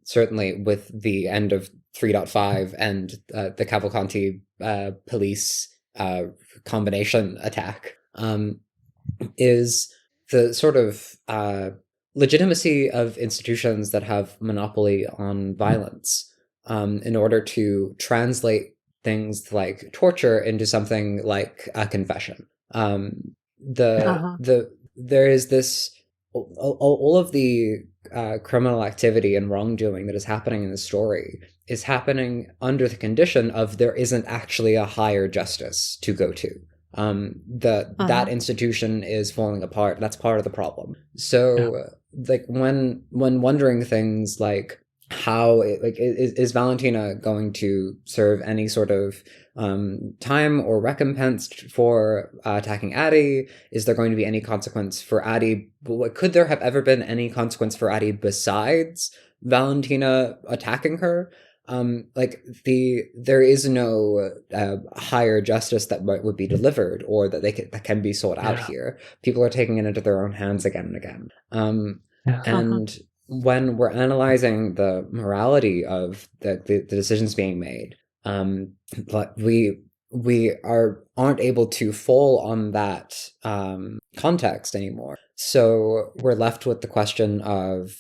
certainly with the end of 3.5 and the Cavalcanti police combination attack, is the sort of legitimacy of institutions that have monopoly on violence in order to translate things like torture into something like a confession. There is this all of the criminal activity and wrongdoing that is happening in the story is happening under the condition of there isn't actually a higher justice to go to. That institution is falling apart. That's part of the problem. So like when wondering things like how is Valentina going to serve any sort of time or recompense for attacking Addie? Is there going to be any consequence for Addie? Could there have ever been any consequence for Addie besides Valentina attacking her? There is no higher justice that would be delivered or that can be sought out here. People are taking it into their own hands again and again. And when we're analyzing the morality of the decisions being made, but we aren't able to fall on that context anymore. So we're left with the question of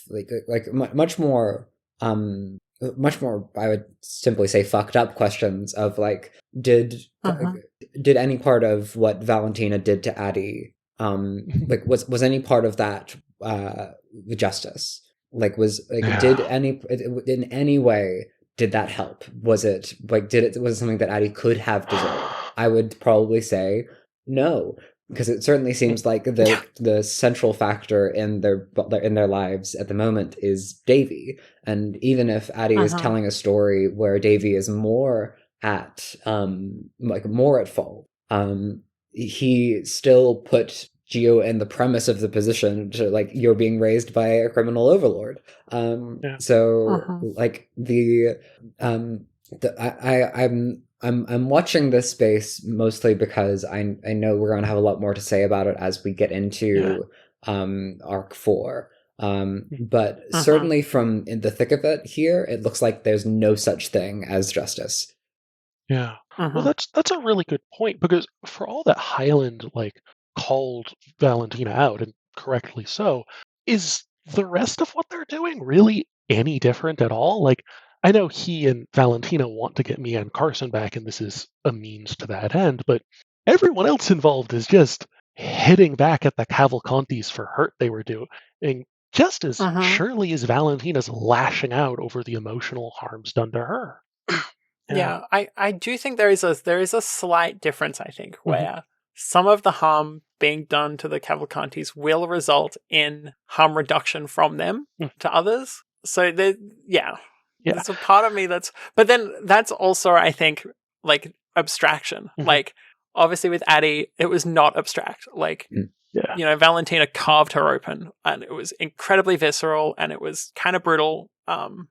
much more, I would simply say, fucked up questions of like, did any part of what Valentina did to Addie, was any part of that justice? Did in any way did that help? Was it something that Addie could have deserved? I would probably say no, because it certainly seems like the central factor in their lives at the moment is Davy. And even if Addie is telling a story where Davy is more at fault, he still put Geo in the premise of the position to like, you're being raised by a criminal overlord. I'm watching this space mostly because I know we're going to have a lot more to say about it as we get into Arc 4. But certainly from in the thick of it here, it looks like there's no such thing as justice. Yeah. Well, that's a really good point, because for all that Highland called Valentina out, and correctly so, is the rest of what they're doing really any different at all? Like, I know he and Valentina want to get Mia and Carson back, and this is a means to that end, but everyone else involved is just hitting back at the Cavalcantis for hurt they were doing just as surely as Valentina's lashing out over the emotional harms done to her. Yeah, I do think there is a slight difference, I think, where some of the harm being done to the Cavalcantis will result in harm reduction from them to others. So there's a part of me but then that's also, I think, like abstraction. Like, obviously with Addie, it was not abstract. Like, Valentina carved her open, and it was incredibly visceral, and it was kind of brutal. And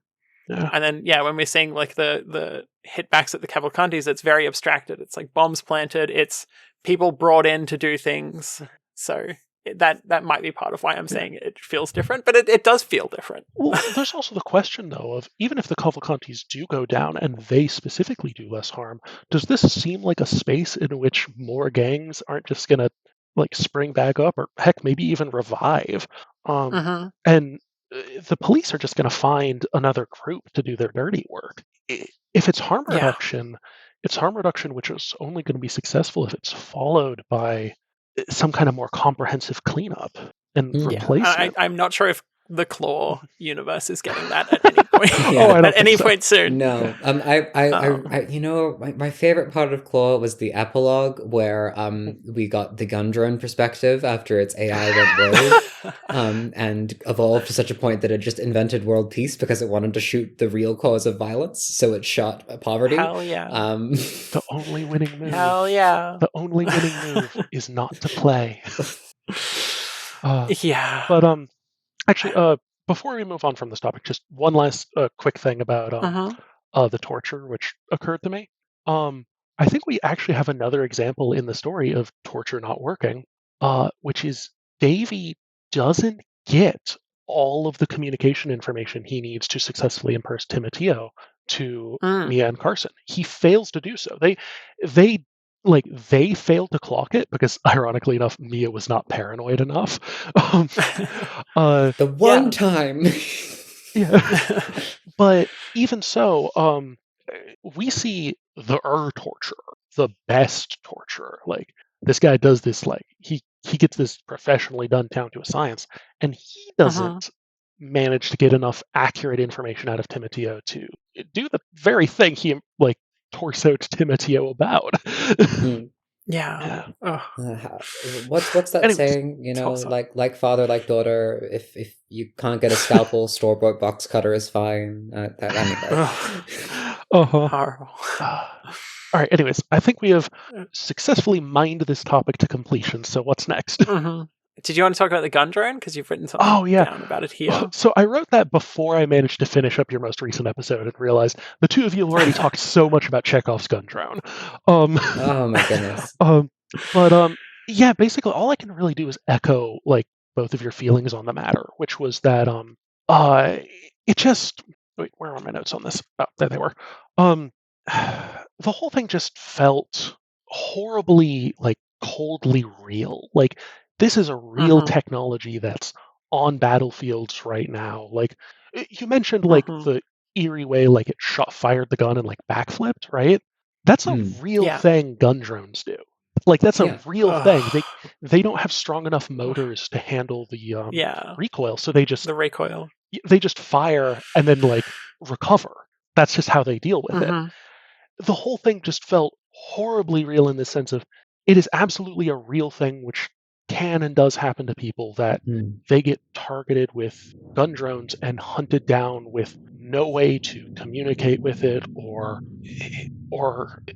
then, when we're seeing like the hitbacks at the Cavalcantis, it's very abstracted. It's like bombs planted. It's people brought in to do things. So that might be part of why I'm saying it feels different, but it does feel different. Well, there's also the question, though, of even if the Cavalcantis do go down and they specifically do less harm, does this seem like a space in which more gangs aren't just going to like spring back up, or heck, maybe even revive? And the police are just going to find another group to do their dirty work. If it's harm reduction, it's harm reduction which is only going to be successful if it's followed by some kind of more comprehensive cleanup and replacement. I'm not sure if the Claw universe is getting that at any point. At any point soon. No. I my favorite part of Claw was the epilogue where we got the gun drone perspective after its AI went rogue, and evolved to such a point that it just invented world peace because it wanted to shoot the real cause of violence, so it shot poverty. Hell yeah. The only winning move. Hell yeah. The only winning move is not to play. Yeah. But actually, before we move on from this topic, just one last quick thing about the torture which occurred to me. I think we actually have another example in the story of torture not working, which is Davy doesn't get all of the communication information he needs to successfully imperse Timoteo to Mia and Carson. He fails to do so. They failed to clock it because, ironically enough, Mia was not paranoid enough. The one time. But even so, we see the torture, the best torture. Like, this guy does this, like, he gets this professionally done down to a science, and he doesn't manage to get enough accurate information out of Timoteo to do the very thing he, like, torsoed Timoteo about. What's that saying? Like father, like daughter. If you can't get a scalpel, store-bought box cutter is fine. All right. Anyways, I think we have successfully mined this topic to completion. So what's next? Did you want to talk about the gun drone? Because you've written something down about it here. So I wrote that before I managed to finish up your most recent episode and realized the two of you have already talked so much about Chekhov's gun drone. Oh my goodness. Yeah, basically all I can really do is echo like both of your feelings on the matter, which was that it just wait, where are my notes on this? Oh, there they were. The whole thing just felt horribly, like, coldly real. Like, this is a real technology that's on battlefields right now. Like, you mentioned like the eerie way like it fired the gun and like backflipped, right? That's a real thing gun drones do. Like, that's a real thing. They don't have strong enough motors to handle the recoil, so they just fire and then like recover. That's just how they deal with it. The whole thing just felt horribly real in the sense of it is absolutely a real thing which can and does happen to people, that they get targeted with gun drones and hunted down with no way to communicate with it or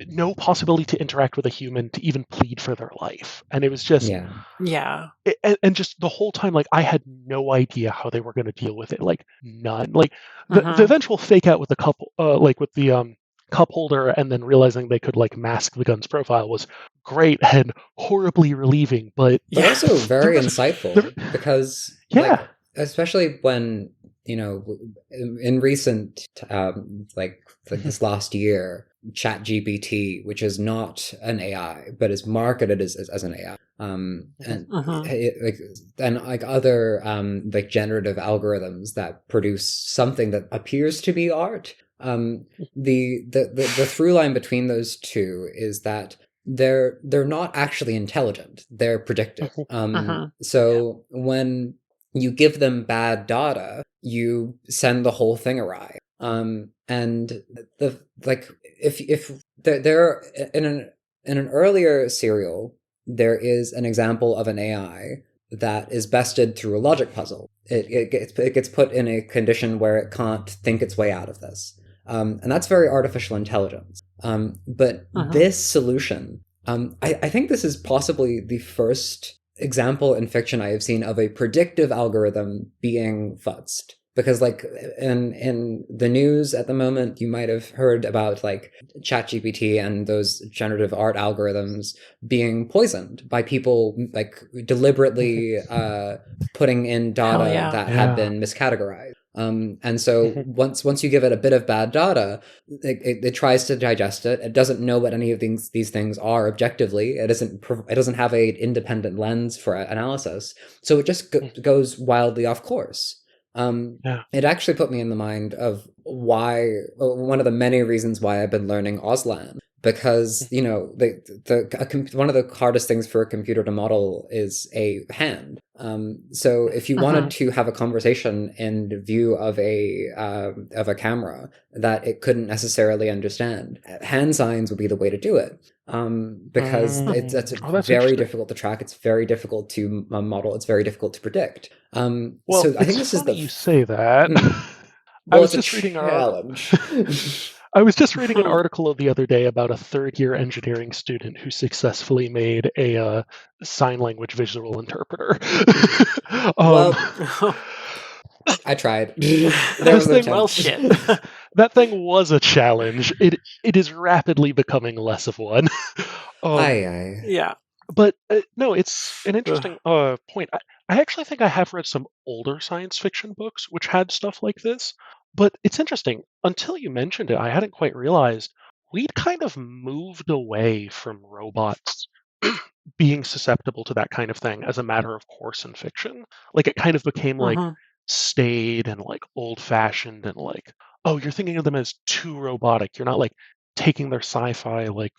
no possibility to interact with a human to even plead for their life. And it was just and just the whole time, like, I had no idea how they were going to deal with it. Like, none. Like the eventual fake out with the couple like with the cup holder and then realizing they could like mask the gun's profile was great and horribly relieving, but also very insightful because like, especially when in recent like this last year, ChatGPT, which is not an AI but is marketed as an AI, and other like generative algorithms that produce something that appears to be art. The through line between those two is that they're not actually intelligent, they're predictive. So when you give them bad data, you send the whole thing awry. And the like if there in an earlier serial there is an example of an AI that is bested through a logic puzzle. It gets put in a condition where it can't think its way out of this, and that's very artificial intelligence. But this solution, I think this is possibly the first example in fiction I have seen of a predictive algorithm being futzed. Because like in the news at the moment, you might have heard about like ChatGPT and those generative art algorithms being poisoned by people like deliberately putting in data that had been miscategorized. And so once you give it a bit of bad data, it tries to digest it. It doesn't know what any of these things are objectively. It doesn't have a independent lens for analysis. So it just goes wildly off course. It actually put me in the mind of why one of the many reasons why I've been learning Auslan. Because one of the hardest things for a computer to model is a hand. So if you wanted to have a conversation in view of a camera that it couldn't necessarily understand, hand signs would be the way to do it. Because that's very difficult to track. It's very difficult to model. It's very difficult to predict. Well, so I think this is you say that. Well, I was just reading challenge. I was just reading an article the other day about a third-year engineering student who successfully made a sign language visual interpreter. I tried. Well, shit. That thing was a challenge. It is rapidly becoming less of one. Yeah. But no, it's an interesting point. I actually think I have read some older science fiction books which had stuff like this. But it's interesting. Until you mentioned it, I hadn't quite realized we'd kind of moved away from robots being susceptible to that kind of thing as a matter of course in fiction. Like it kind of became like staid and like old-fashioned and like, oh, you're thinking of them as too robotic. You're not like taking their sci-fi like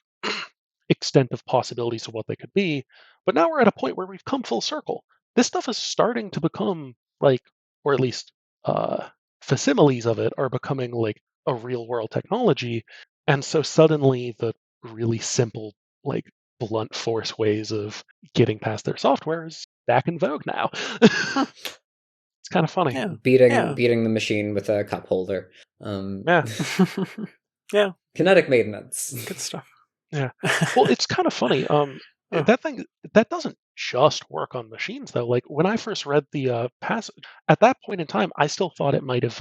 extent of possibilities of what they could be. But now we're at a point where we've come full circle. This stuff is starting to become like, or at least facsimiles of it are becoming like a real world technology. And so suddenly the really simple, like blunt force ways of getting past their software is back in vogue now. It's kind of funny. Yeah. Beating the machine with a cup holder. Yeah. Kinetic maintenance. Good stuff. Yeah. Well, it's kind of funny. That doesn't just work on machines though. Like when I first read the passage at that point in time, I still thought it might have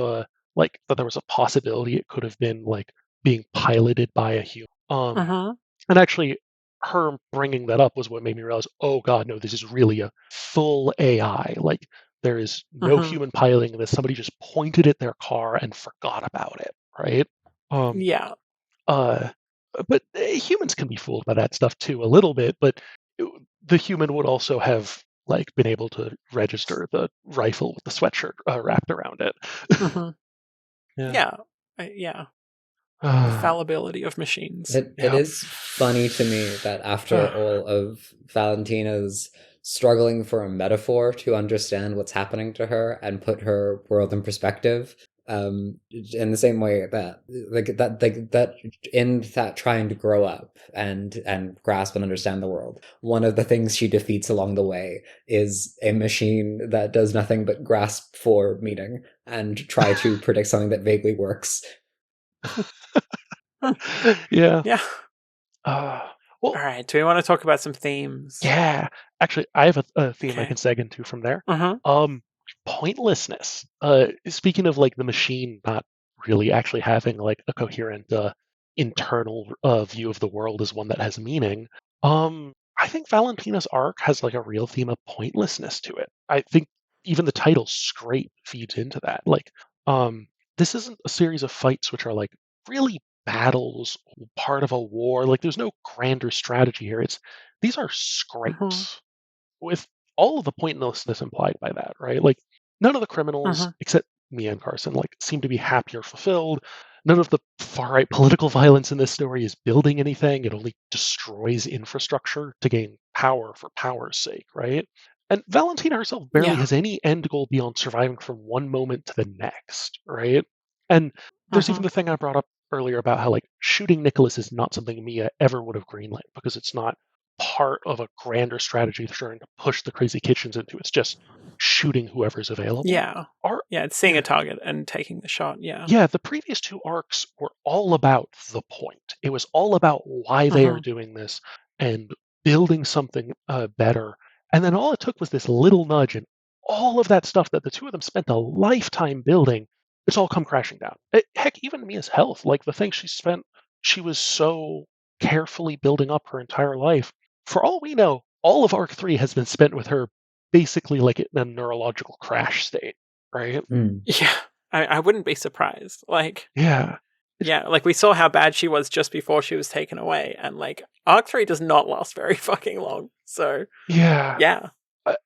like that there was a possibility it could have been like being piloted by a human. And actually, her bringing that up was what made me realize, oh God, no, this is really a full AI. Like there is no human piloting this. Somebody just pointed at their car and forgot about it, right? But humans can be fooled by that stuff too a little bit. But the human would also have like been able to register the rifle with the sweatshirt wrapped around it. The fallibility of machines. It is funny to me that after all of Valentina's struggling for a metaphor to understand what's happening to her and put her world in perspective, in the same way that in that trying to grow up and grasp and understand the world, one of the things she defeats along the way is a machine that does nothing but grasp for meaning and try to predict something that vaguely works. Yeah. Well, all right. Do we want to talk about some themes? Yeah. Actually, I have a theme I can seg into from there. Pointlessness. Speaking of like the machine not really actually having like a coherent internal view of the world as one that has meaning. I think Valentina's arc has like a real theme of pointlessness to it. I think even the title Scrape feeds into that. Like, this isn't a series of fights which are like really battles, part of a war. Like there's no grander strategy here. These are scrapes with all of the pointlessness implied by that, right? Like none of the criminals except Mia and Carson like seem to be happy or fulfilled. None of the far-right political violence in this story is building anything. It only destroys infrastructure to gain power for power's sake, right? And Valentina herself barely has any end goal beyond surviving from one moment to the next, right? And there's even the thing I brought up earlier about how, like, shooting Nicholas is not something Mia ever would have greenlit because it's not part of a grander strategy they're trying to push the Crazy Kitchens into. It's just shooting whoever's available. Yeah. It's seeing a target and taking the shot. Yeah, the previous 2 arcs were all about the point. It was all about why they are doing this and building something better. And then all it took was this little nudge, and all of that stuff that the 2 of them spent a lifetime building, it's all come crashing down. Heck, even Mia's health, like the thing she was so carefully building up her entire life. For all we know, all of Arc 3 has been spent with her basically like in a neurological crash state, right? Yeah. I wouldn't be surprised. Like, yeah, like we saw how bad she was just before she was taken away, and like Arc 3 does not last very fucking long. So yeah,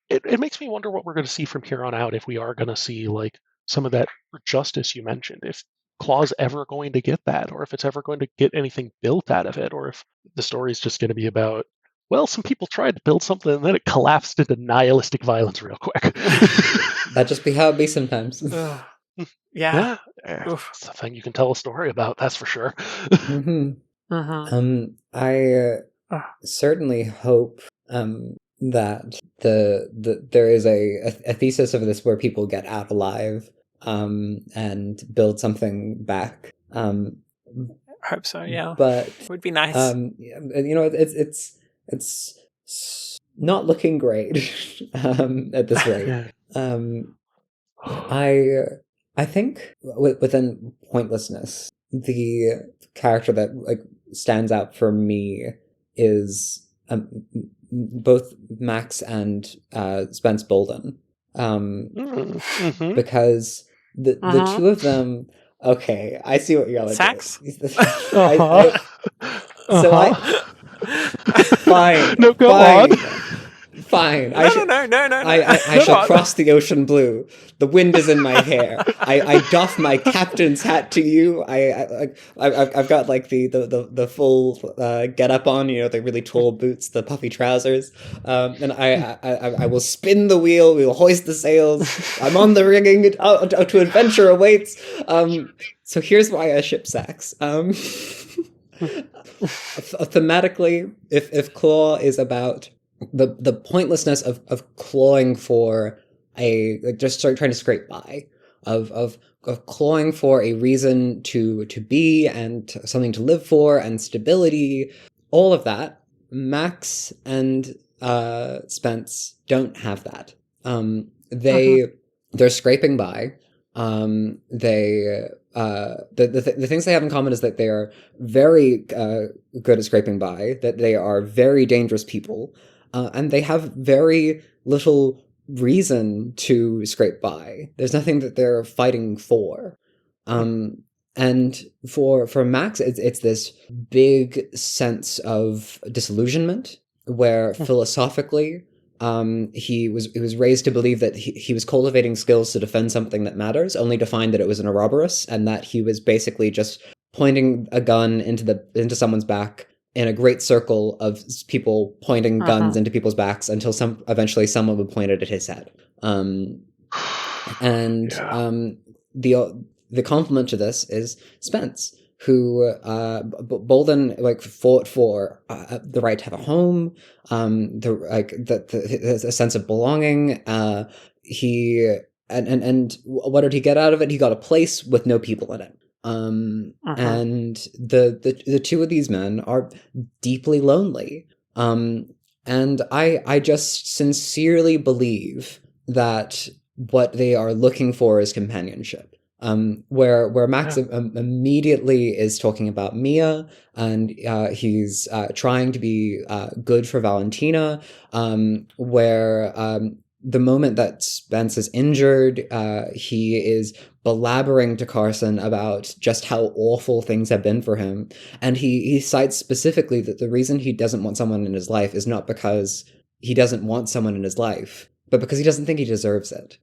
it makes me wonder what we're going to see from here on out. If we are going to see like some of that justice you mentioned, if Claw's ever going to get that, or if it's ever going to get anything built out of it, or if the story is just going to be about, well, some people tried to build something and then it collapsed into nihilistic violence real quick. That just be how it be sometimes. Yeah. It's a thing you can tell a story about, that's for sure. I certainly hope that there is a thesis of this where people get out alive and build something back. I hope so, yeah. But it would be nice. It's not looking great at this rate. I think within pointlessness, the character that like stands out for me is both Max and Spence Bolden, because the 2 of them. Okay, I see what you're like. Sax. Fine. No, go on. Fine. No. I shall cross the ocean blue. The wind is in my hair. I doff my captain's hat to you. I've got like the full get up on, the really tall boots, the puffy trousers, and I will spin the wheel. We will hoist the sails. I'm on the rigging. To adventure awaits. So here's why I ship Sax. Thematically, if Claw is about the pointlessness of clawing for just trying to scrape by, of clawing for a reason to be and something to live for and stability, all of that, Max and Spence don't have that. They're scraping by. The things they have in common is that they are very good at scraping by, that they are very dangerous people, and they have very little reason to scrape by. There's nothing that they're fighting for. And for Max, it's this big sense of disillusionment, where philosophically, he was raised to believe that he was cultivating skills to defend something that matters, only to find that it was an Ouroboros, and that he was basically just pointing a gun into someone's back in a great circle of people pointing guns into people's backs until eventually someone would point it at his head. The complement to this is Spence, who Bolden fought for the right to have a home, a sense of belonging. He and what did he get out of it? He got a place with no people in it. And the 2 of these men are deeply lonely. And I just sincerely believe that what they are looking for is companionship. Where Max immediately is talking about Mia, and he's trying to be good for Valentina, where the moment that Spence is injured, he is belaboring to Carson about just how awful things have been for him. And he cites specifically that the reason he doesn't want someone in his life is not because he doesn't want someone in his life, but because he doesn't think he deserves it.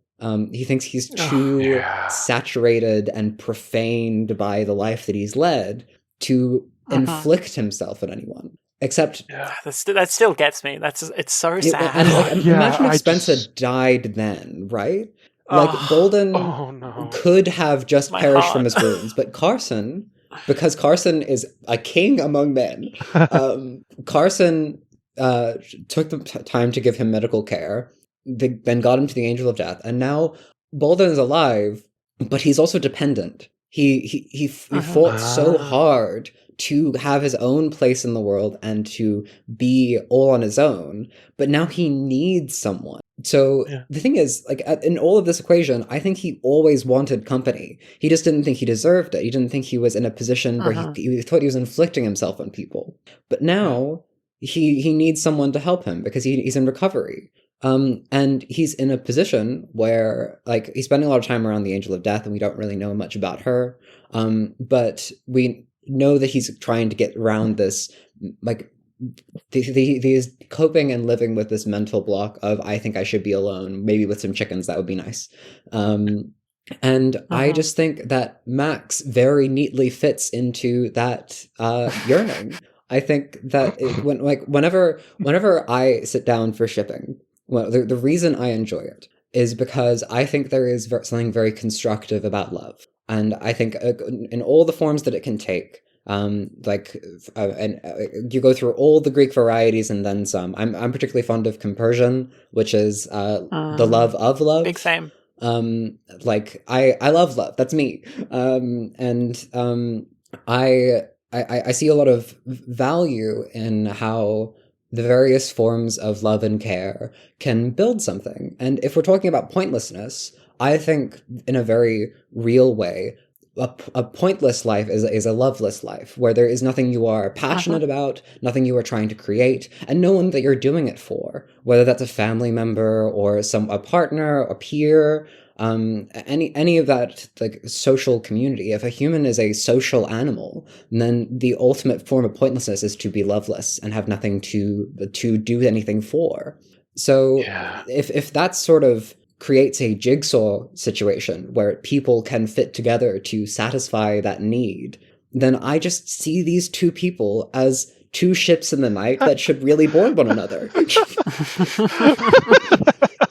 He thinks he's too saturated and profaned by the life that he's led to inflict himself on anyone. Except That still gets me. It's so sad. and like imagine if I Spencer just died then, right? Like Oh, Bolden oh no. could have just my perished from heart. his wounds, but Carson, because Carson is a king among men, Carson took the time to give him medical care, then got him to the Angel of Death, and now Bolden is alive, but he's also dependent. He fought so Ah, hard to have his own place in the world and to be all on his own, but now he needs someone. So yeah. the thing is, like in all of this equation, I think he always wanted company. He just didn't think he deserved it. He didn't think he was in a position where he thought he was inflicting himself on people. But Yeah. now he needs someone to help him because he's in recovery. And he's in a position where like he's spending a lot of time around the Angel of Death, and we don't really know much about her. But we know that he's trying to get around this like he's coping and living with this mental block of I think I should be alone, maybe with some chickens, that would be nice. And I just think that Max very neatly fits into that yearning. I think that whenever I sit down for shipping, well, the reason I enjoy it is because I think there is something very constructive about love, and I think in all the forms that it can take. And you go through all the Greek varieties and then some. I'm particularly fond of compersion, which is the love of love. Big same. Like I love love. That's me. I see a lot of value in how the various forms of love and care can build something. And if we're talking about pointlessness, I think in a very real way, a pointless life is a loveless life, where there is nothing you are passionate about, nothing you are trying to create, and no one that you're doing it for, whether that's a family member or a partner, a peer, any of that like social community. If a human is a social animal, then the ultimate form of pointlessness is to be loveless and have nothing to do anything for. So Yeah. if that's sort of creates a jigsaw situation where people can fit together to satisfy that need, then I just see these two people as two ships in the night that should really board one another.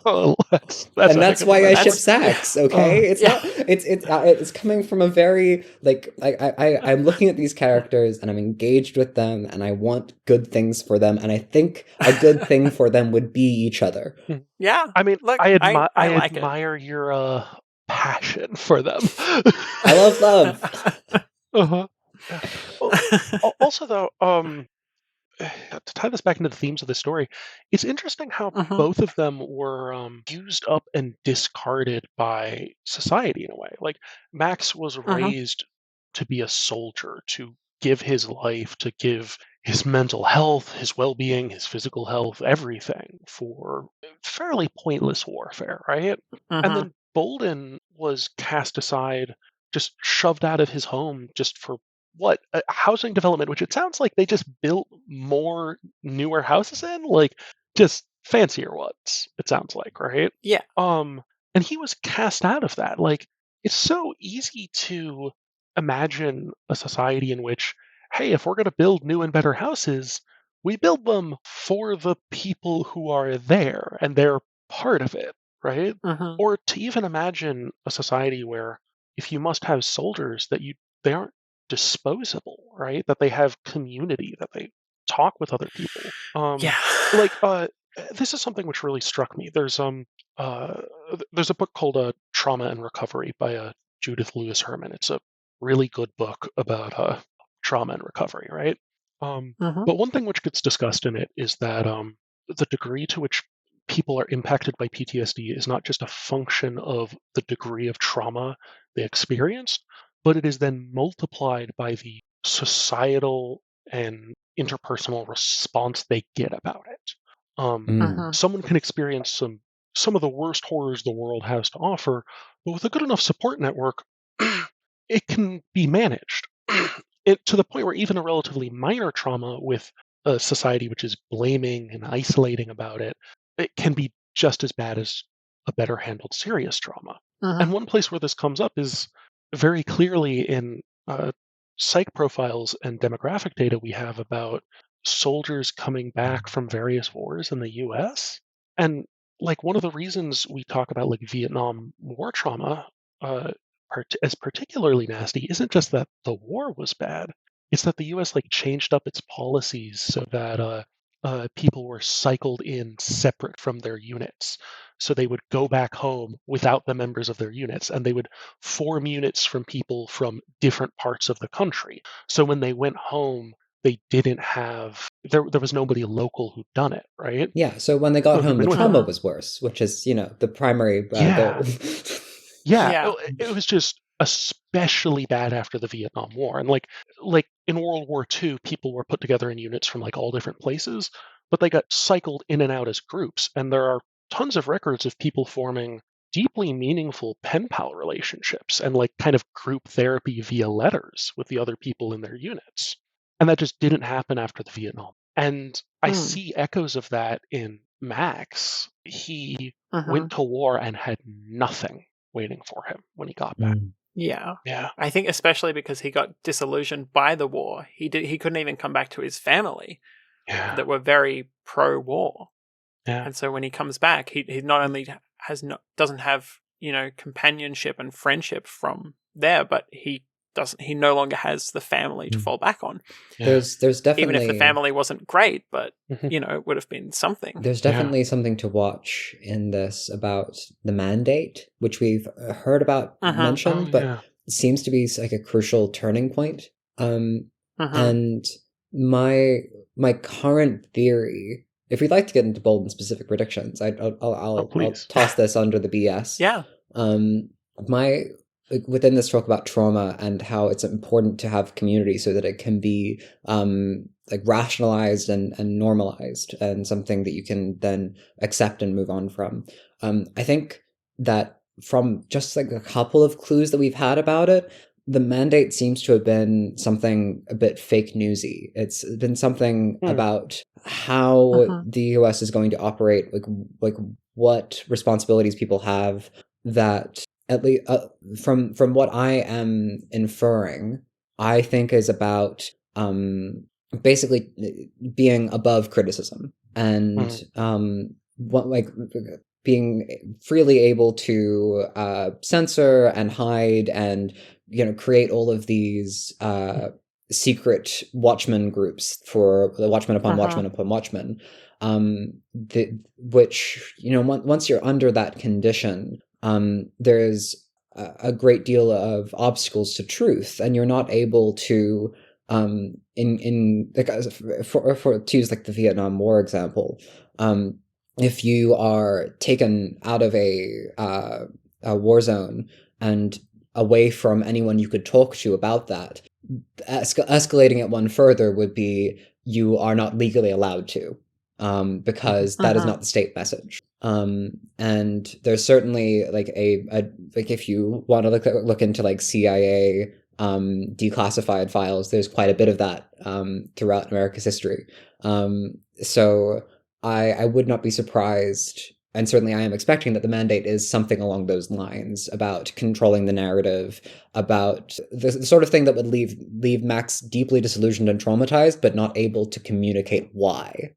Oh, that's And that's why I ship That's Sax. Okay, it's not. It's coming from a very like I'm looking at these characters and I'm engaged with them and I want good things for them, and I think a good thing for them would be each other. yeah. I mean, Look, I I like it. admire your passion for them. I love love. Uh-huh. Yeah. Also, though, to tie this back into the themes of the story, it's interesting how both of them were used up and discarded by society in a way. Like Max was raised to be a soldier, to give his life, to give his mental health, his well-being, his physical health, everything for fairly pointless warfare, right? And then Bolden was cast aside, just shoved out of his home just for what housing development, which it sounds like they just built more newer houses in, like just fancier ones, it sounds like, right? Yeah. And he was cast out of that. Like it's so easy to imagine a society in which, hey, if we're going to build new and better houses, we build them for the people who are there and they're part of it, right? Or to even imagine a society where if you must have soldiers, that they aren't disposable, right? That they have community, that they talk with other people. Yeah. Like this is something which really struck me. Uh there's a book called Trauma and Recovery by Judith Lewis Herman. It's a really good book about trauma and recovery, right? But one thing which gets discussed in it is that the degree to which people are impacted by PTSD is not just a function of the degree of trauma they experienced, but it is then multiplied by the societal and interpersonal response they get about it. Someone can experience some of the worst horrors the world has to offer, but with a good enough support network, it can be managed. To the point where even a relatively minor trauma with a society which is blaming and isolating about it, it can be just as bad as a better handled serious trauma. And one place where this comes up is very clearly in psych profiles and demographic data we have about soldiers coming back from various wars in the US. And like one of the reasons we talk about like Vietnam War trauma uh, as particularly nasty isn't just that the war was bad. It's that the U.S. like changed up its policies so that people were cycled in separate from their units. So they would go back home without the members of their units, and they would form units from people from different parts of the country. So when they went home, they didn't have there was nobody local who'd done it, right? Yeah, so when they got Who'd home, the been with trauma them. was worse, which is, the primary Yeah, goal. yeah. Yeah. It was just especially bad after the Vietnam War, and like in World War II, people were put together in units from like all different places, but they got cycled in and out as groups, and there are tons of records of people forming deeply meaningful pen pal relationships and like kind of group therapy via letters with the other people in their units. And that just didn't happen after the Vietnam. And I Mm. see echoes of that in Max. He Mm-hmm. went to war and had nothing waiting for him when he got back. Mm. Yeah. Yeah. I think especially because he got disillusioned by the war. He couldn't even come back to his family Yeah. that were very pro-war. Yeah. And so when he comes back, he not only doesn't have, companionship and friendship from there, but he no longer has the family to Mm. fall back on. Yeah. There's Even if the definitely family wasn't great, but Mhm. it would have been something. there's Yeah. definitely something to watch in this about the mandate, which we've heard about Mhm. mentioned, Oh, but yeah. it seems to be like a crucial turning point. Mhm. And my current theory, if we'd like to get into bold and specific predictions, I'll Please. toss this under the BS. Yeah. My within this talk about trauma and how it's important to have community so that it can be like rationalized and normalized and something that you can then accept and move on from. I think that from just like a couple of clues that we've had about it, the mandate seems to have been something a bit fake newsy. It's been something about how Mhm. the US is going to operate, like what responsibilities people have that at least from what I am inferring, I think is about basically being above criticism and what like being freely able to censor and hide and create all of these secret watchmen groups for the watchmen upon watchmen Mhm. upon watchmen, which once you're under that condition, there's a great deal of obstacles to truth, and you're not able to in like for to use like the Vietnam War example, if you are taken out of a war zone and away from anyone you could talk to about that, escalating it one further would be you are not legally allowed to, because that is not the state message. And there's certainly like like if you want to look into like CIA declassified files, there's quite a bit of that throughout America's history. So I would not be surprised, and certainly I am expecting that the mandate is something along those lines about controlling the narrative, about the sort of thing that would leave Max deeply disillusioned and traumatized, but not able to communicate why.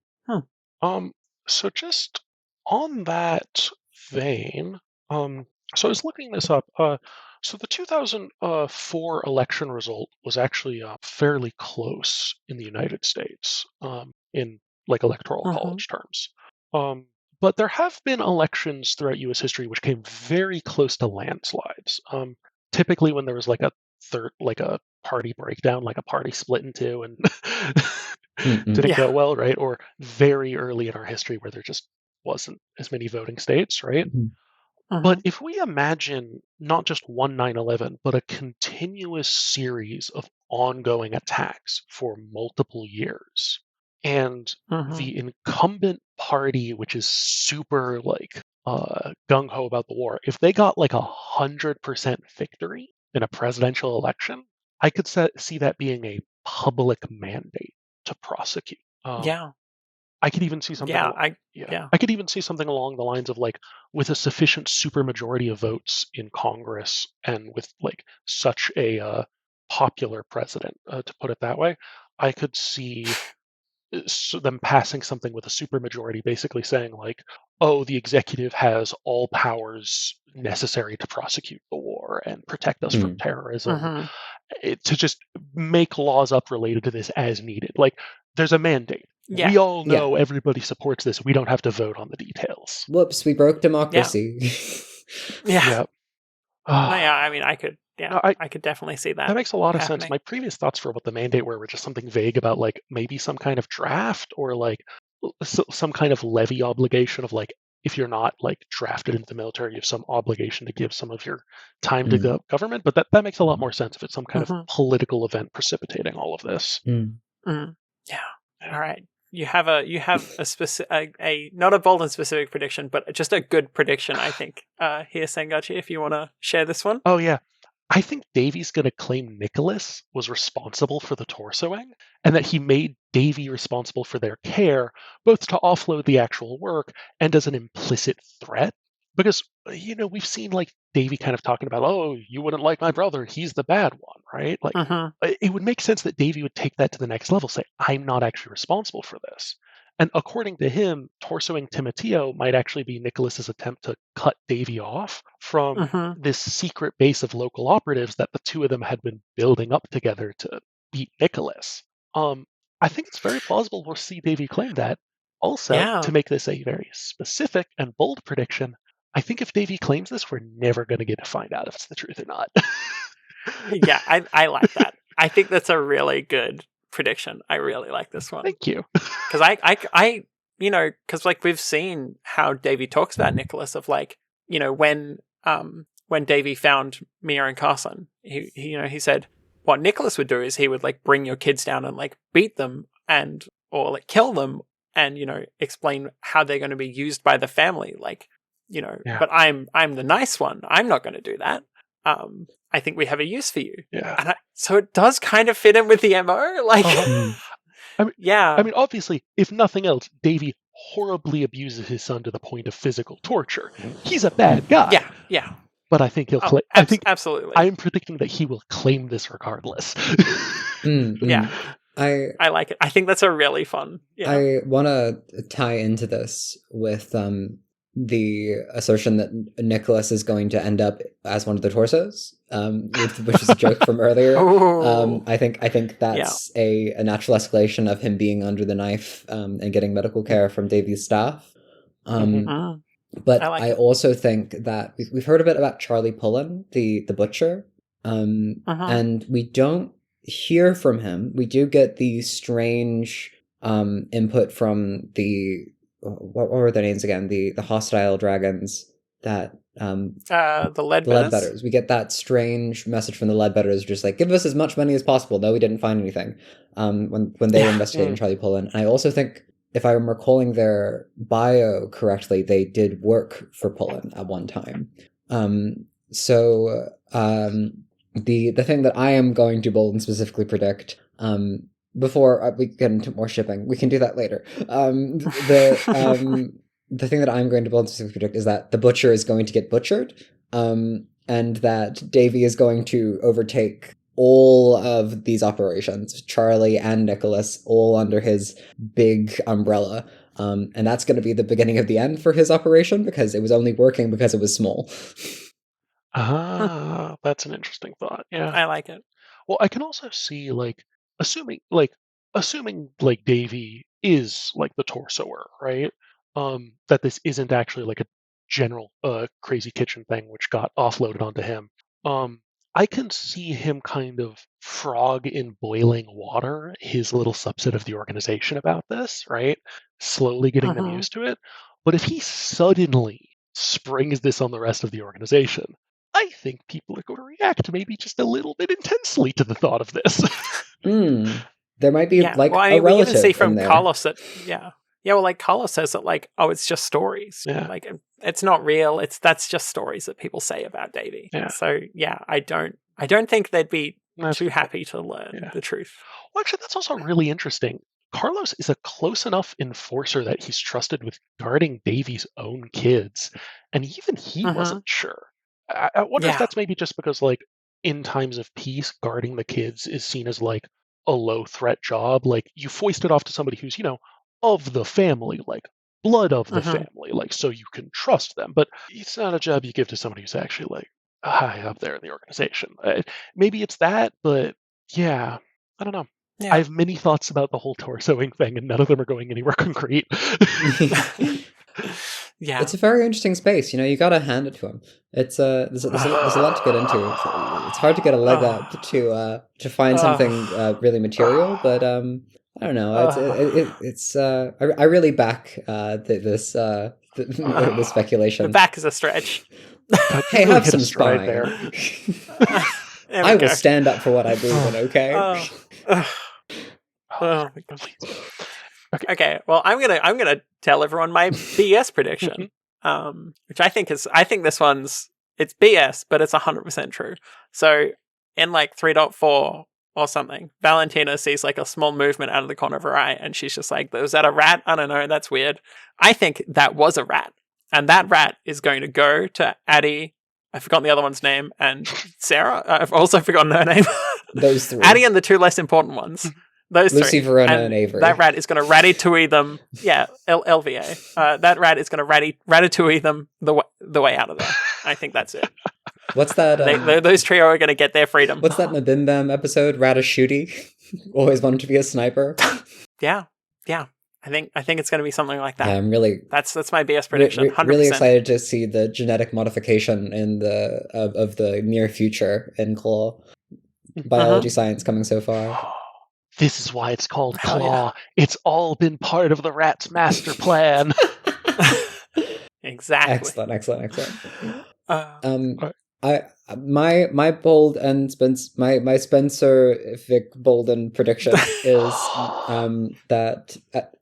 Um, so just on that vein, so I was looking this up. So the 2004 election result was actually fairly close in the United States, in like electoral Mhm. college terms. Um, but there have been elections throughout U.S. history which came very close to landslides. Typically, when there was like a party breakdown, like a party split in two, and Mm-mm. didn't Yeah. go well, right? Or very early in our history where there just wasn't as many voting states, right? Mhm. But Mhm. if we imagine not just one 9/11, but a continuous series of ongoing attacks for multiple years, and Mhm. the incumbent party, which is super like gung ho about the war, if they got like 100% victory in a presidential election, I could see that being a public mandate to prosecute. Yeah. I could even see something. Yeah. Yeah. I could even see something along the lines of like, with a sufficient supermajority of votes in Congress and with like such a popular president, to put it that way, I could see them passing something with a supermajority, basically saying like, "Oh, the executive has all powers necessary to prosecute the war and protect us from terrorism," to just make laws up related to this as needed. Like, there's a mandate. Yeah. We all know everybody supports this. We don't have to vote on the details. Whoops, we broke democracy. Yeah. No, yeah, I mean, I could definitely see that. That makes a lot of happening. sense. My previous thoughts for what the mandate were just something vague about like maybe some kind of draft or like some kind of levy obligation of like, if you're not like drafted into the military, you have some obligation to give some of your time to government. But that makes a lot more sense if it's some kind of political event precipitating all of this. Yeah. All right. You have a specific not a bold and specific prediction, but just a good prediction, I think. Here, Sengachi, if you want to share this one. Oh yeah, I think Davy's going to claim Nicholas was responsible for the torsoing, and that he made Davy responsible for their care, both to offload the actual work and as an implicit threat. Because we've seen like Davy kind of talking about, "Oh, you wouldn't like my brother; he's the bad one," right? Like, it would make sense that Davy would take that to the next level, say, "I'm not actually responsible for this." And according to him, torsoing Timoteo might actually be Nicholas's attempt to cut Davy off from this secret base of local operatives that the two of them had been building up together to beat Nicholas. I think it's very plausible we'll see Davy claim that. Also, to make this a very specific and bold prediction, I think if Davy claims this, we're never going to get to find out if it's the truth or not. Yeah, I like that. I think that's a really good prediction. I really like this one. Thank you. Because I because like we've seen how Davy talks about Nicholas of like, when Davy found Mia and Carson, he said what Nicholas would do is he would like bring your kids down and like beat them or like kill them and explain how they're going to be used by the family, like but I'm the nice one. I'm not going to do that. I think we have a use for you. Yeah. And so it does kind of fit in with the MO. Like, I mean, obviously, if nothing else, Davy horribly abuses his son to the point of physical torture. He's a bad guy. Yeah. But I think he'll claim. Absolutely. I'm predicting that he will claim this regardless. Yeah. I like it. I think that's a really fun. Yeah. I want to tie into this with the assertion that Nicholas is going to end up as one of the torsos, which is a joke from earlier. I think that's a natural escalation of him being under the knife and getting medical care from Davy's staff. But I also think that we've heard a bit about Charlie Pullen, the butcher, and we don't hear from him. We do get the strange input from the what were their names again? The hostile dragons that the Leadbetters. We get that strange message from the Leadbetters, just like, give us as much money as possible. No, we didn't find anything. When they were investigating Charlie Pullen. And I also think, if I'm recalling their bio correctly, they did work for Pullen at one time. So the thing that I am going to bold and specifically predict, before we get into more shipping, we can do that later. The thing that I'm going to bold and specifically predict is that the butcher is going to get butchered, and that Davy is going to overtake all of these operations, Charlie and Nicholas, all under his big umbrella. And that's going to be the beginning of the end for his operation, because it was only working because it was small. That's an interesting thought. Yeah, I like it. Well, I can also see assuming Davy is like the torsoer, right? That this isn't actually like a general crazy kitchen thing which got offloaded onto him. I can see him kind of frog in boiling water his little subset of the organization about this, right? Slowly getting them used to it. But if he suddenly springs this on the rest of the organization, I think people are going to react maybe just a little bit intensely to the thought of this. There might be a relative we even see from in there. Carlos that like Carlos says that like, oh, it's just stories. Like, it's not real. That's just stories that people say about Davy. So I don't think they'd be too happy to learn the truth. Well, actually, that's also really interesting. Carlos is a close enough enforcer that he's trusted with guarding Davy's own kids, and even he wasn't sure. I wonder if that's maybe just because, like, in times of peace, guarding the kids is seen as like a low threat job. Like, you foist it off to somebody who's, of the family, like blood of the family, like, so you can trust them. But it's not a job you give to somebody who's actually like high up there in the organization. Maybe it's that, but yeah, I don't know. Yeah. I have many thoughts about the whole torsoing thing, and none of them are going anywhere concrete. Yeah, it's a very interesting space. You gotta hand it to him. It's there's a lot to get into. It's hard to get a leg up to find something really material, but I don't know. I really back this speculation. The back is a stretch. God, Hey, really have hit a some stride spine. there. I will stand up for what I believe in. Okay. Oh my God. Okay. Well, I'm gonna tell everyone my BS prediction, which I think this one's it's BS, but it's 100% true. So in like 3.4 or something, Valentina sees like a small movement out of the corner of her eye, and she's just like, "Was that a rat? I don't know. That's weird." I think that was a rat, and that rat is going to go to Addie. I've forgotten the other one's name, and Sarah. I've also forgotten her name. Those three. Addie and the two less important ones. Those Lucy, three. Verona, and Avery. That rat is going to ratatouille them. Yeah, LVA. That rat is going to ratatouille them the way out of there. I think that's it. What's that? Those trio are going to get their freedom. What's that Mabim Bam episode? Ratatouille. Always wanted to be a sniper. Yeah. I think it's going to be something like that. Yeah, I'm really. That's my BS prediction. 100%. Really excited to see the genetic modification of the near future in Claw. Biology science coming so far. This is why it's called Claw. Yeah. It's all been part of the rat's master plan. Exactly. Excellent. My bold and my Spencer-fic bolden prediction is that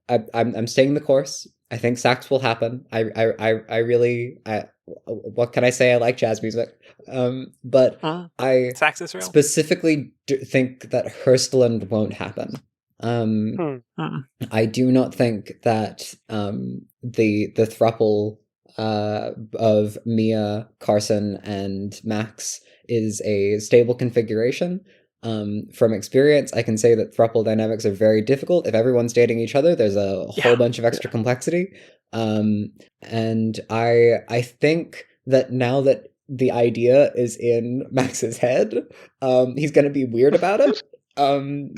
I'm staying the course. I think sax will happen. I really what can I say? I like jazz music, but I sax is real. Specifically think that Hurstland won't happen. I do not think that the throuple of Mia, Carson, and Max is a stable configuration. From experience, I can say that throuple dynamics are very difficult. If everyone's dating each other, there's a whole bunch of extra complexity. And I think that now that the idea is in Max's head, he's going to be weird about it. Not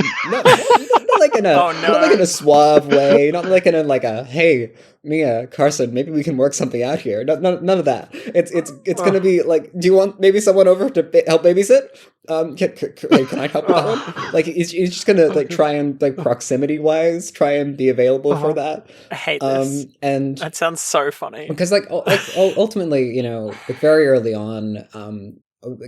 like in a suave way, not like in a hey, Mia, Carson, maybe we can work something out here. None of that. It's gonna be like, do you want maybe someone over to help babysit? Can I help with that one? Like he's just gonna like try and like proximity wise try and be available for that. I hate this. And that sounds so funny because like ultimately, like very early on,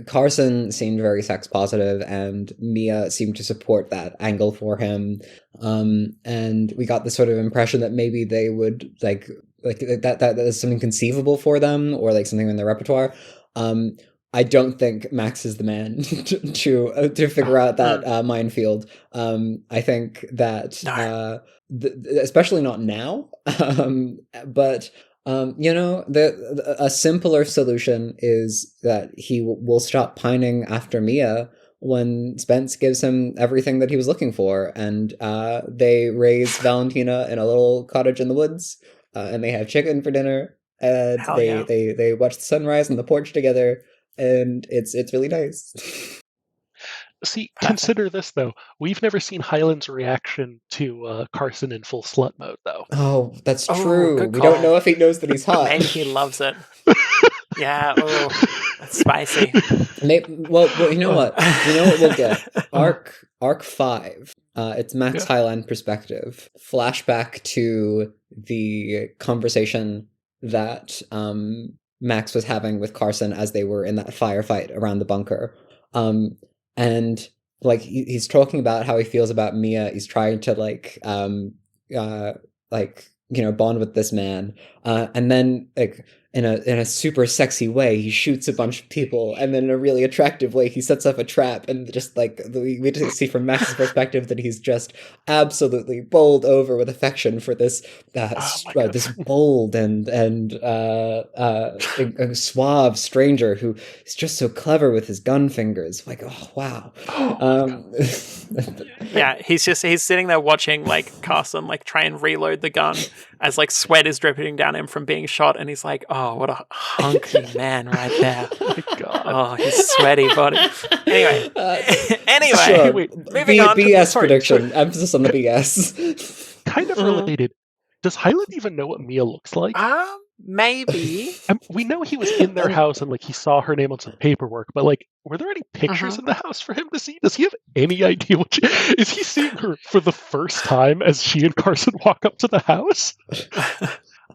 Carson seemed very sex positive, and Mia seemed to support that angle for him. And we got the sort of impression that maybe they would like that is something conceivable for them, or like something in their repertoire. I don't think Max is the man to figure out that minefield. I think that especially not now, but. A simpler solution is that he will stop pining after Mia when Spence gives him everything that he was looking for, and they raise Valentina in a little cottage in the woods, and they have chicken for dinner, and they watch the sunrise on the porch together, and it's really nice. See, consider this, though. We've never seen Hyland's reaction to Carson in full slut mode, though. Oh, that's true. We don't know if he knows that he's hot. Maybe he loves it. Yeah, that's spicy. Well, you know what? You know what we'll get? Arc 5. It's Max Hyland perspective. Flashback to the conversation that Max was having with Carson as they were in that firefight around the bunker. And like he's talking about how he feels about Mia. He's trying to bond with this man. And then like in a super sexy way, he shoots a bunch of people, and then in a really attractive way, he sets up a trap, and just like we just see from Max's perspective that he's just absolutely bowled over with affection for this this bold and suave stranger who is just so clever with his gun fingers. Like, oh wow. Yeah, he's sitting there watching like Carson like try and reload the gun as like sweat is dripping down him from being shot, and he's like, oh, what a hunky man right there. Oh my God. Oh, his sweaty body. Anyway, sure. moving on. BS prediction. Emphasis on the BS. Kind of related. Does Hyland even know what Mia looks like? Maybe. We know he was in their house and like he saw her name on some paperwork, but like, were there any pictures in the house for him to see? Does he have any idea is he seeing her for the first time as she and Carson walk up to the house?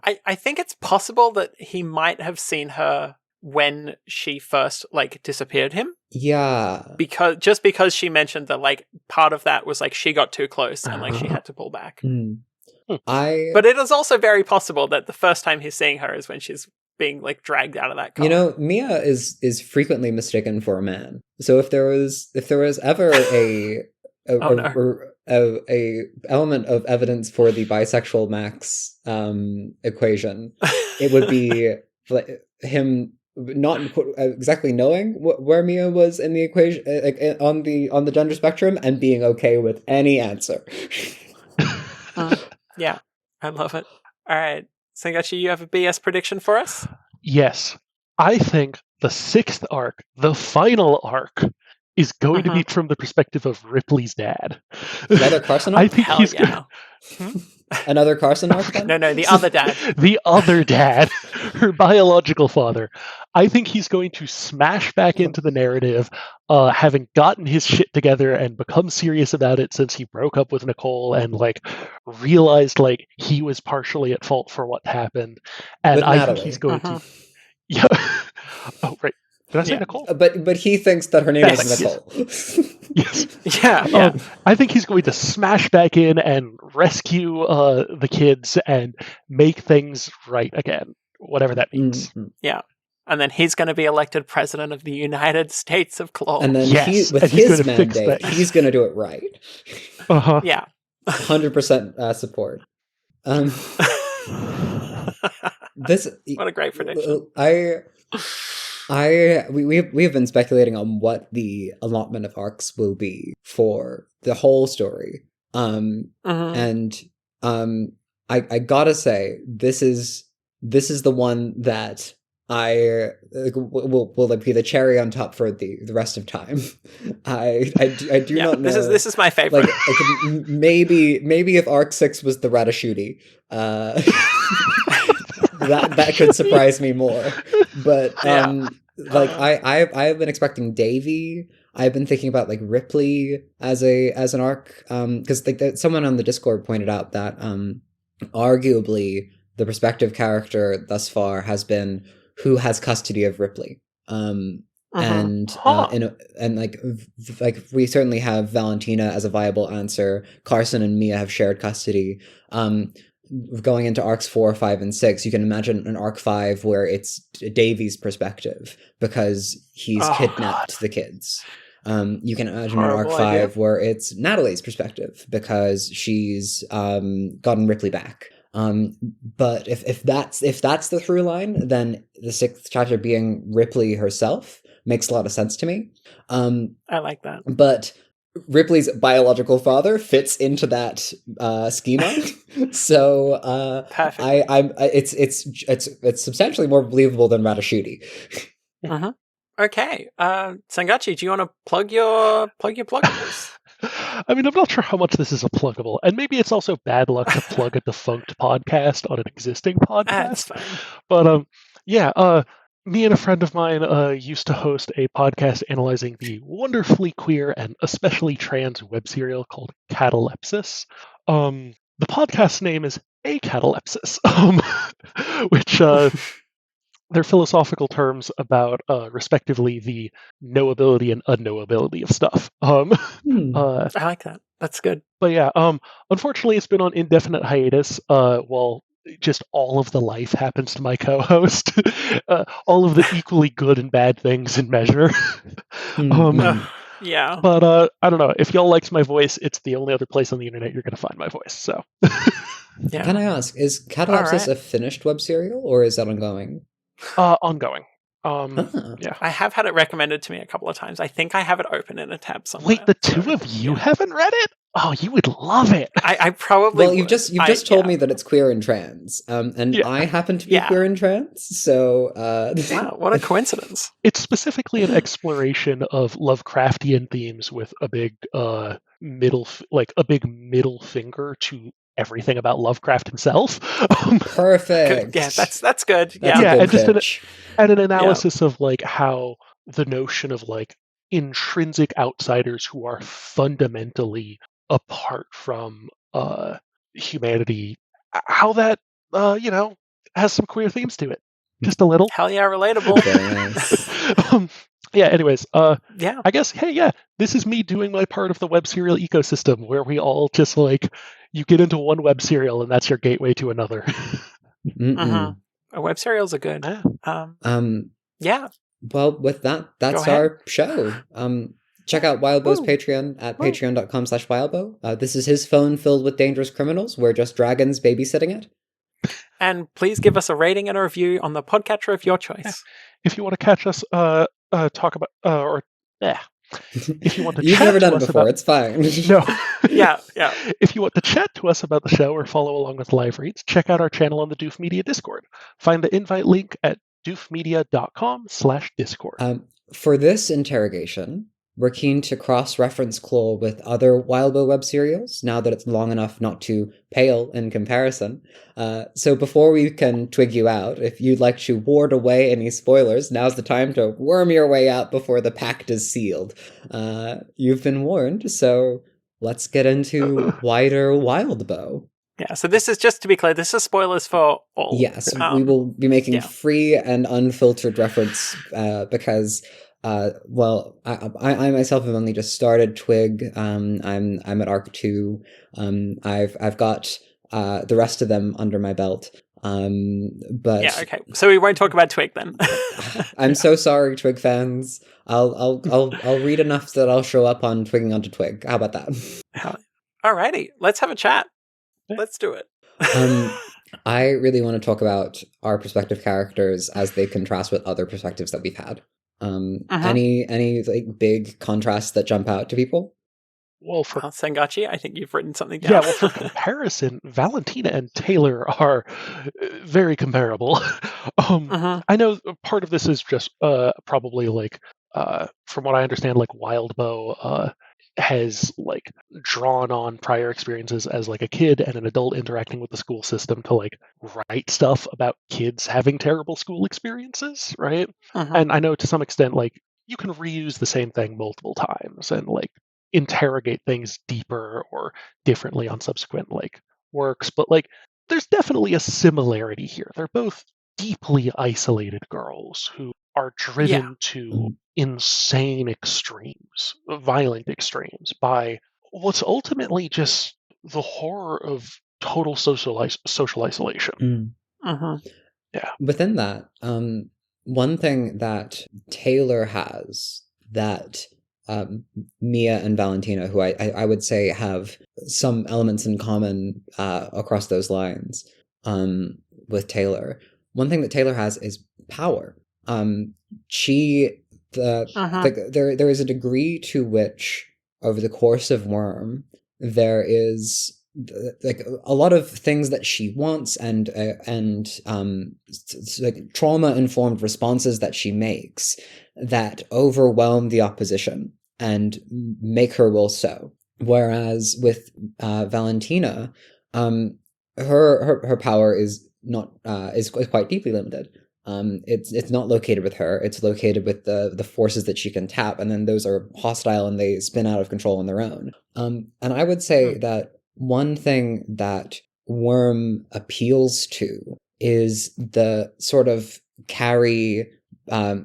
I think it's possible that he might have seen her when she first like disappeared him. Yeah. Because she mentioned that like part of that was like she got too close and like she had to pull back. But it is also very possible that the first time he's seeing her is when she's being like dragged out of that car. You know, Mia is frequently mistaken for a man. So if there was ever a element of evidence for the bisexual Max equation, it would be him not exactly knowing where Mia was in the equation, on the gender spectrum, and being okay with any answer. Yeah, I love it. All right, Sangachi, you have a BS prediction for us? Yes. I think the 6th arc, the final arc, is going to be from the perspective of Ripley's dad. Another Carson arc? I think he's Another Carson arc? Then? No, the other dad. The other dad, her biological father. I think he's going to smash back into the narrative, having gotten his shit together and become serious about it since he broke up with Nicole and like realized like he was partially at fault for what happened. And I think he's going to. Yeah. Oh, right. Did I say Nicole? But he thinks that her name is Nicole. Yes. Yeah. I think he's going to smash back in and rescue the kids and make things right again, whatever that means. Mm-hmm. Yeah. And then he's going to be elected president of the United States of Claw. And then with his mandate, he's going to do it right. Yeah. 100% support. What a great prediction. We have been speculating on what the allotment of arcs will be for the whole story. And I gotta say, this is the one that will be the cherry on top for the rest of time. I do not know. This is my favorite. Like maybe if arc 6 was the Ratashuti, that could surprise me more. But I have been expecting Davy. I've been thinking about like Ripley as an arc, because like someone on the Discord pointed out that arguably the perspective character thus far has been who has custody of Ripley. And like we certainly have Valentina as a viable answer. Carson and Mia have shared custody. Going into arcs 4, 5, and 6, you can imagine an arc 5 where it's Davy's perspective because he's kidnapped the kids. You can imagine an arc 5 where it's Natalie's perspective because she's gotten Ripley back. But if that's the through line, then the 6th chapter being Ripley herself makes a lot of sense to me. I like that. But Ripley's biological father fits into that schema, so it's substantially more believable than Ratashuti. Okay, Sangachi, do you want to plug your pluggables? I mean, I'm not sure how much this is a pluggable, and maybe it's also bad luck to plug a defunct podcast on an existing podcast. That's fine. But me and a friend of mine used to host a podcast analyzing the wonderfully queer and especially trans web serial called Catalepsis. The podcast name is A Catalepsis, which they're philosophical terms about, respectively, the knowability and unknowability of stuff. I like that. That's good. But yeah, unfortunately, it's been on indefinite hiatus while just all of the life happens to my co-host. All of the equally good and bad things in measure. Yeah. But I don't know. If y'all likes my voice, it's the only other place on the internet you're going to find my voice. So, Yeah. Can I ask, is Catalepsis a finished web serial, or is that ongoing? Ongoing. Yeah. I have had it recommended to me a couple of times. I think I have it open in a tab somewhere. Wait, the two of you haven't read it? Oh, you would love it. I probably Well, would. you've just told me that it's queer and trans, and I happen to be queer and trans, so wow, what a coincidence! It's specifically an exploration of Lovecraftian themes with a big middle finger to everything about Lovecraft himself. Perfect. Yeah, that's good. That's yeah, a good and an analysis of like how the notion of like intrinsic outsiders who are fundamentally apart from humanity, how that has some queer themes to it, just a little. Hell yeah, relatable. Very nice. Yeah, anyways, yeah, I guess, hey, yeah, this is me doing my part of the web serial ecosystem where we all just like, you get into one web serial and that's your gateway to another. Web serials are good. Yeah. Well, with that, that's our show. Check out Wildbow's Patreon at patreon.com/Wildbow. This is his phone filled with dangerous criminals. We're just dragons babysitting it. And please give us a rating and a review on the podcatcher of your choice. Yeah. If you want to catch us, talk about, if you want to You've chat never done to it us before, about, it's fine. No. yeah. If you want to chat to us about the show or follow along with live reads, check out our channel on the Doof Media Discord. Find the invite link at doofmedia.com/Discord. For this interrogation, we're keen to cross-reference Claw with other Wildbow web serials, now that it's long enough not to pale in comparison. So before we can twig you out, if you'd like to ward away any spoilers, now's the time to worm your way out before the pact is sealed. You've been warned, so let's get into wider Wildbow. Yeah, so this is, just to be clear, this is spoilers for all. Yes, we will be making free and unfiltered reference because... well, I myself have only just started Twig. I'm at Arc 2. I've got the rest of them under my belt. But yeah, okay. So we won't talk about Twig then. I'm so sorry, Twig fans. I'll read enough that I'll show up on Twigging onto Twig. How about that? Alrighty, let's have a chat. Let's do it. I really want to talk about our perspective characters as they contrast with other perspectives that we've had. Any like big contrasts that jump out to people? Well, for Sengachi, I think you've written something down. Yeah, well, for comparison, Valentina and Taylor are very comparable. I know part of this is just probably like from what I understand, like Wildbow has like drawn on prior experiences as like a kid and an adult interacting with the school system to like write stuff about kids having terrible school experiences, right? And I know to some extent like you can reuse the same thing multiple times and like interrogate things deeper or differently on subsequent like works, but like there's definitely a similarity here. They're both deeply isolated girls who are driven to insane extremes, violent extremes, by what's ultimately just the horror of total social isolation. Yeah. Within that, one thing that Taylor has that Mia and Valentina, who I would say have some elements in common across those lines with Taylor. One thing that Taylor has is power. There is a degree to which over the course of Worm there is like a lot of things that she wants and like trauma informed responses that she makes that overwhelm the opposition and make her will so. Whereas with Valentina, her power is not is quite deeply limited. It's not located with her. It's located with the forces that she can tap, and then those are hostile and they spin out of control on their own. And I would say that one thing that Worm appeals to is the sort of carry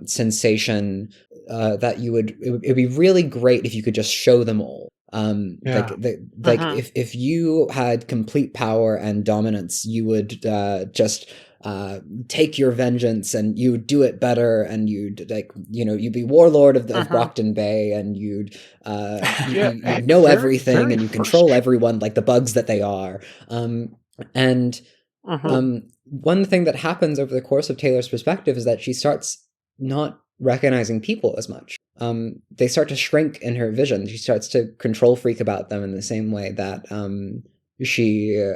sensation that it would be really great if you could just show them all. Like if you had complete power and dominance, you would just take your vengeance and you would do it better, and you'd you'd be warlord of Brockton Bay, and you'd you know everything, and you control everyone like the bugs that they are. One thing that happens over the course of Taylor's perspective is that she starts not recognizing people as much. They start to shrink in her vision. She starts to control freak about them in the same way that she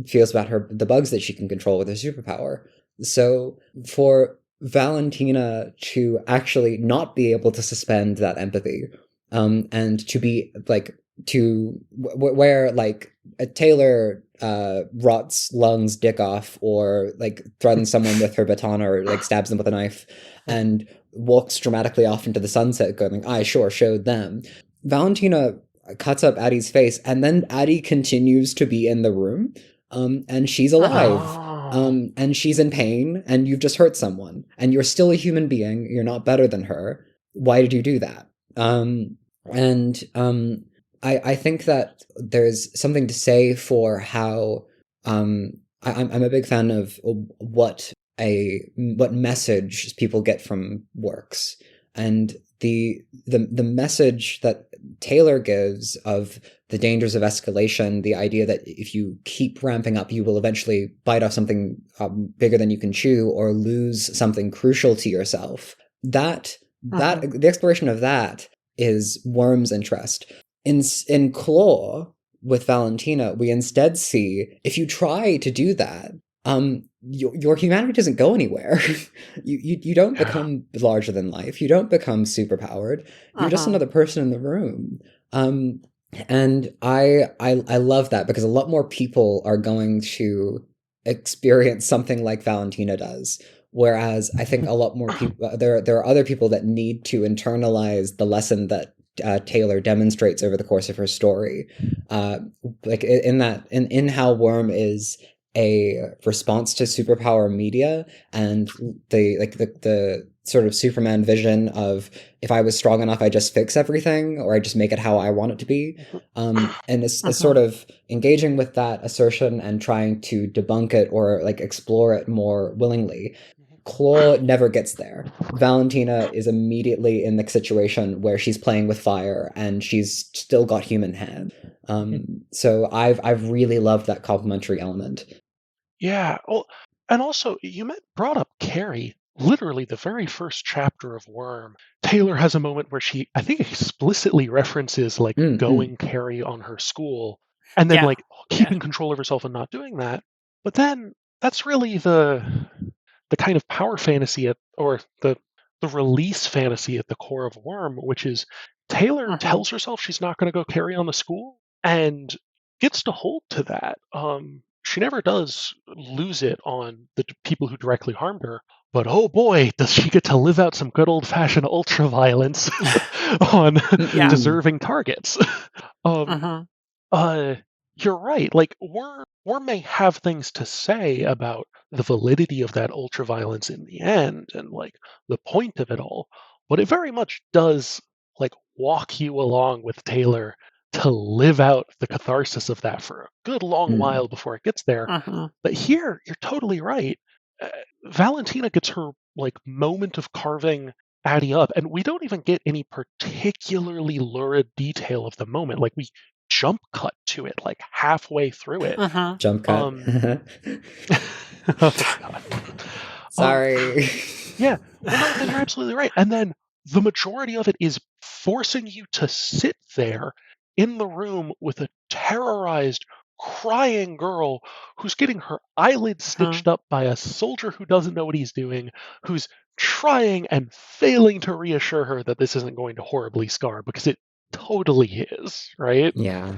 feels about the bugs that she can control with her superpower. So for Valentina to actually not be able to suspend that empathy, and to be like where like a Taylor rots lungs dick off, or like threatens someone with her baton, or like stabs them with a knife, and walks dramatically off into the sunset going, I sure showed them. Valentina cuts up Addie's face, and then Addie continues to be in the room, and she's alive. And she's in pain, and you've just hurt someone, and you're still a human being. You're not better than her. Why did you do that? I think that there's something to say for how I'm a big fan of what message people get from works, and the message that Taylor gives of the dangers of escalation, the idea that if you keep ramping up, you will eventually bite off something bigger than you can chew, or lose something crucial to yourself. That the exploration of that is Worm's interest. In Claw with Valentina, we instead see if you try to do that, your humanity doesn't go anywhere. you don't become larger than life. You don't become superpowered. You're just another person in the room. And I love that, because a lot more people are going to experience something like Valentina does. Whereas I think a lot more people, there are other people that need to internalize the lesson that Taylor demonstrates over the course of her story, like in how Worm is a response to superpower media, and the sort of Superman vision of, if I was strong enough, I just fix everything, or I just make it how I want it to be, and is sort of engaging with that assertion and trying to debunk it, or like explore it more willingly. Claw never gets there. Valentina is immediately in the situation where she's playing with fire, and she's still got human hand. So I've really loved that complementary element. Yeah. Well, and also you brought up Carrie. Literally, the very first chapter of Worm, Taylor has a moment where she, I think, explicitly references like going Carrie on her school, and then like keeping control of herself and not doing that. But then that's really the kind of power fantasy or the release fantasy at the core of Worm, which is Taylor tells herself she's not going to go carry on the school and gets to hold to that. She never does lose it on the people who directly harmed her, but oh boy, does she get to live out some good old-fashioned ultra-violence on deserving targets. You're right. Like, Worm may have things to say about the validity of that ultraviolence in the end, and like the point of it all, but it very much does like walk you along with Taylor to live out the catharsis of that for a good long while before it gets there. But here, you're totally right. Valentina gets her like moment of carving Addie up, and we don't even get any particularly lurid detail of the moment. Like, we jump cut to it like halfway through it. Jump cut. Oh, God. Sorry. Yeah, well, no, you're absolutely right. And then the majority of it is forcing you to sit there in the room with a terrorized, crying girl who's getting her eyelids stitched up by a soldier who doesn't know what he's doing, who's trying and failing to reassure her that this isn't going to horribly scar, because it totally is, right? Yeah.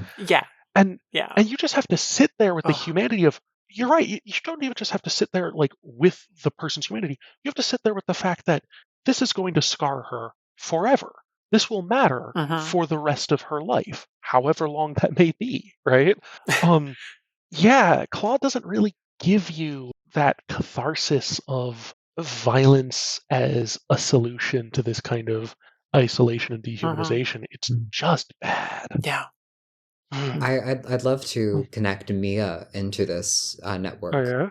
And you just have to sit there with the humanity of, you're right, you don't even just have to sit there like with the person's humanity. You have to sit there with the fact that this is going to scar her forever. This will matter for the rest of her life, however long that may be, right? Claude doesn't really give you that catharsis of violence as a solution to this kind of isolation and dehumanization. It's just bad. Yeah. I'd love to connect Mia into this network. Oh, yeah?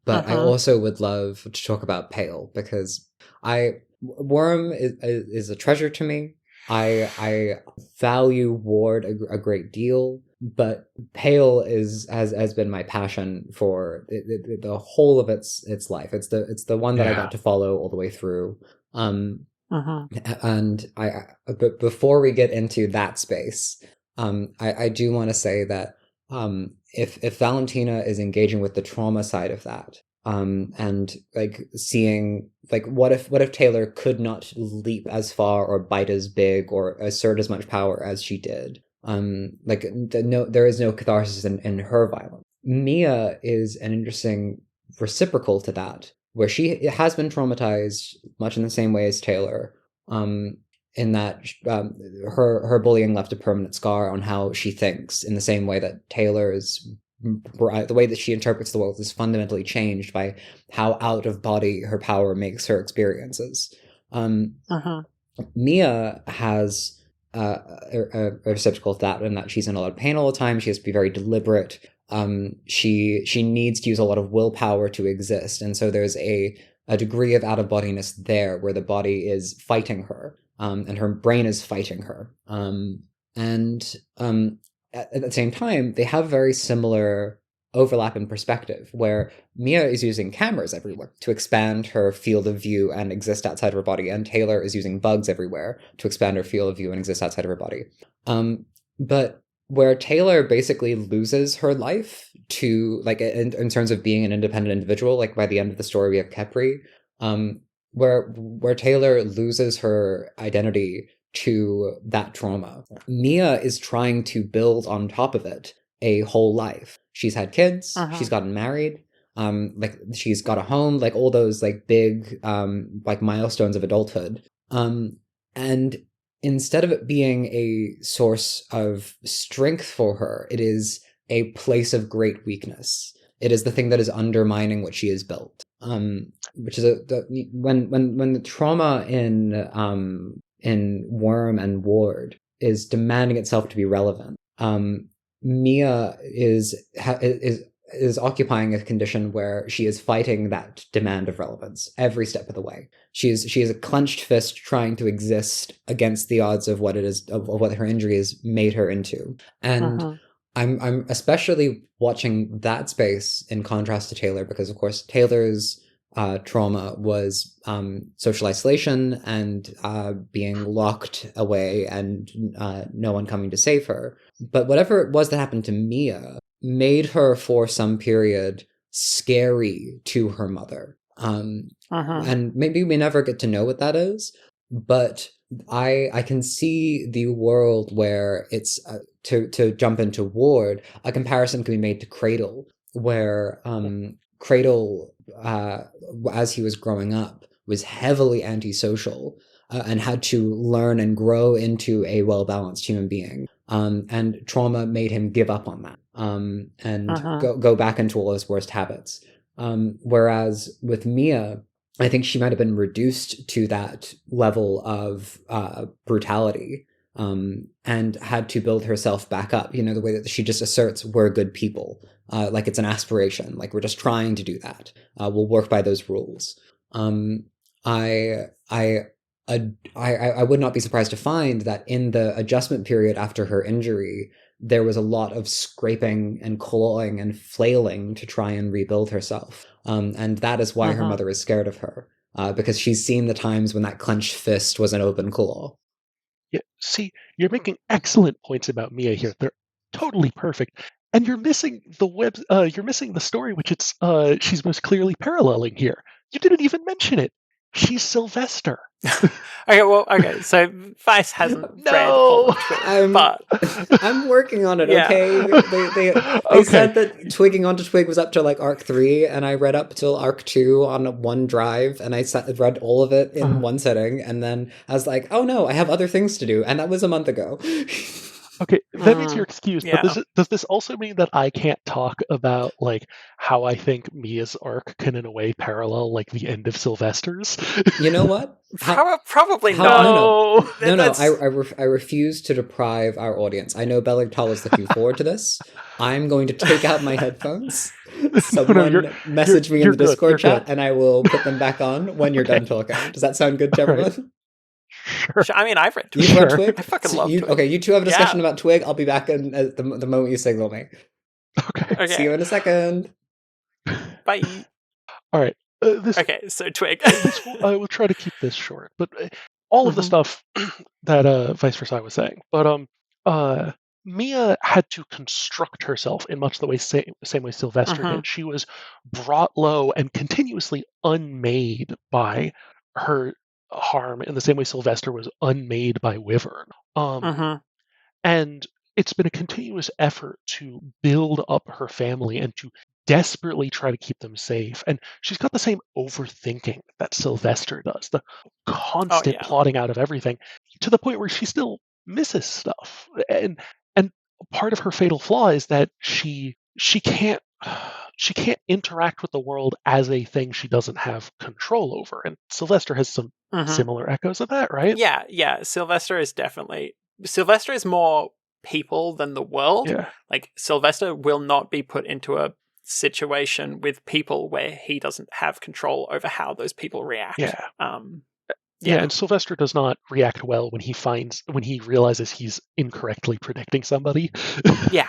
But I also would love to talk about Pale, because Worm is a treasure to me. I value Ward a great deal, but Pale has been my passion for the whole of its life. It's the one that I got to follow all the way through. And but before we get into that space, I do want to say that if Valentina is engaging with the trauma side of that, and like seeing like what if Taylor could not leap as far or bite as big or assert as much power as she did, there is no catharsis in her violence. Mia is an interesting reciprocal to that, where she has been traumatized much in the same way as Taylor, in that her bullying left a permanent scar on how she thinks, in the same way that Taylor's the way that she interprets the world is fundamentally changed by how out of body her power makes her experiences. Mia has a receptacle of that, in that she's in a lot of pain all the time. She has to be very deliberate. She needs to use a lot of willpower to exist, and so there's a degree of out of bodiness there, where the body is fighting her, and her brain is fighting her. At the same time, they have very similar overlap in perspective, where Mia is using cameras everywhere to expand her field of view and exist outside of her body, and Taylor is using bugs everywhere to expand her field of view and exist outside of her body. But where Taylor basically loses her life to, like, in terms of being an independent individual, like by the end of the story we have Kepri, where Taylor loses her identity to that trauma, Mia is trying to build on top of it a whole life. She's had kids, she's gotten married, like she's got a home, like all those like big like milestones of adulthood. And instead of it being a source of strength for her, it is a place of great weakness. It is the thing that is undermining what she has built. Which is when the trauma in Worm and Ward is demanding itself to be relevant, Mia is occupying a condition where she is fighting that demand of relevance every step of the way. She is a clenched fist trying to exist against the odds of what her injury has made her into. And I'm especially watching that space in contrast to Taylor, because of course Taylor's trauma was social isolation and being locked away and no one coming to save her. But whatever it was that happened to Mia made her, for some period, scary to her mother. And maybe we never get to know what that is, but I can see the world where it's, to jump into Ward, a comparison can be made to Cradle, where Cradle, as he was growing up, was heavily antisocial and had to learn and grow into a well-balanced human being. And trauma made him give up on that and go back into all his worst habits. Whereas with Mia, I think she might have been reduced to that level of brutality, and had to build herself back up. You know, the way that she just asserts, we're good people. Like it's an aspiration, like we're just trying to do that. We'll work by those rules. I would not be surprised to find that in the adjustment period after her injury, there was a lot of scraping and clawing and flailing to try and rebuild herself. And that is why her mother is scared of her, because she's seen the times when that clenched fist was an open claw. Yeah, see, you're making excellent points about Mia here. They're totally perfect. And you're missing you're missing the story which she's most clearly paralleling here. You didn't even mention it. She's Sylvester. Okay, so Vice hasn't read all of Twig, but I'm working on it, okay? They said that Twigging onto Twig was up to like arc 3, and I read up till arc 2 on one drive, and I read all of it in one sitting, and then I was like, oh no, I have other things to do, and that was a month ago. Okay, that means you're excused, but does this also mean that I can't talk about, like, how I think Mia's arc can in a way parallel, like, the end of Sylvester's? You know what? Probably how, not. No. I refuse to deprive our audience. I know Bellital is looking forward to this. I'm going to take out my headphones. Someone message me in the Discord chat, and I will put them back on when you're done talking. Does that sound good to everyone? Right. Sure. I mean, I've read Twig. You've read Twig? I fucking love Twig. Okay, you two have a discussion about Twig. I'll be back in the moment you signal me. Okay. See you in a second. Bye. All right. So Twig. I will try to keep this short, but all of the stuff that Vice Versa was saying. But Mia had to construct herself in much the same way Sylvester did. She was brought low and continuously unmade by her harm in the same way Sylvester was unmade by Wyvern. And it's been a continuous effort to build up her family and to desperately try to keep them safe. And she's got the same overthinking that Sylvester does, the constant plotting out of everything, to the point where she still misses stuff. And part of her fatal flaw is that she can't interact with the world as a thing she doesn't have control over. And Sylvester has some similar echoes of that, right? Yeah. Sylvester is more people than the world. Yeah. Like, Sylvester will not be put into a situation with people where he doesn't have control over how those people react. Yeah. And Sylvester does not react well when he realizes he's incorrectly predicting somebody. Yeah.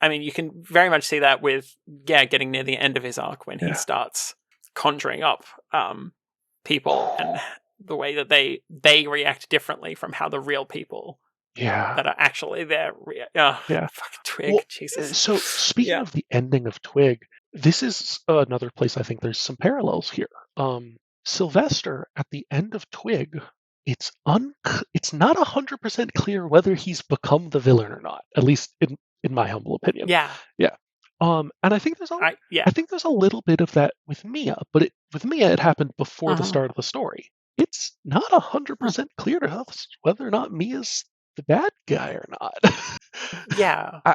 I mean, you can very much see that with getting near the end of his arc when he starts conjuring up people and the way that they react differently from how the real people that are actually there. Fucking Twig, Jesus. So speaking of the ending of Twig, this is another place I think there's some parallels here. Sylvester at the end of Twig, it's not 100% clear whether he's become the villain or not. At least in my humble opinion. Yeah. And I think there's a little bit of that with Mia, but with Mia it happened before the start of the story. It's not 100% clear to us whether or not Mia's the bad guy or not.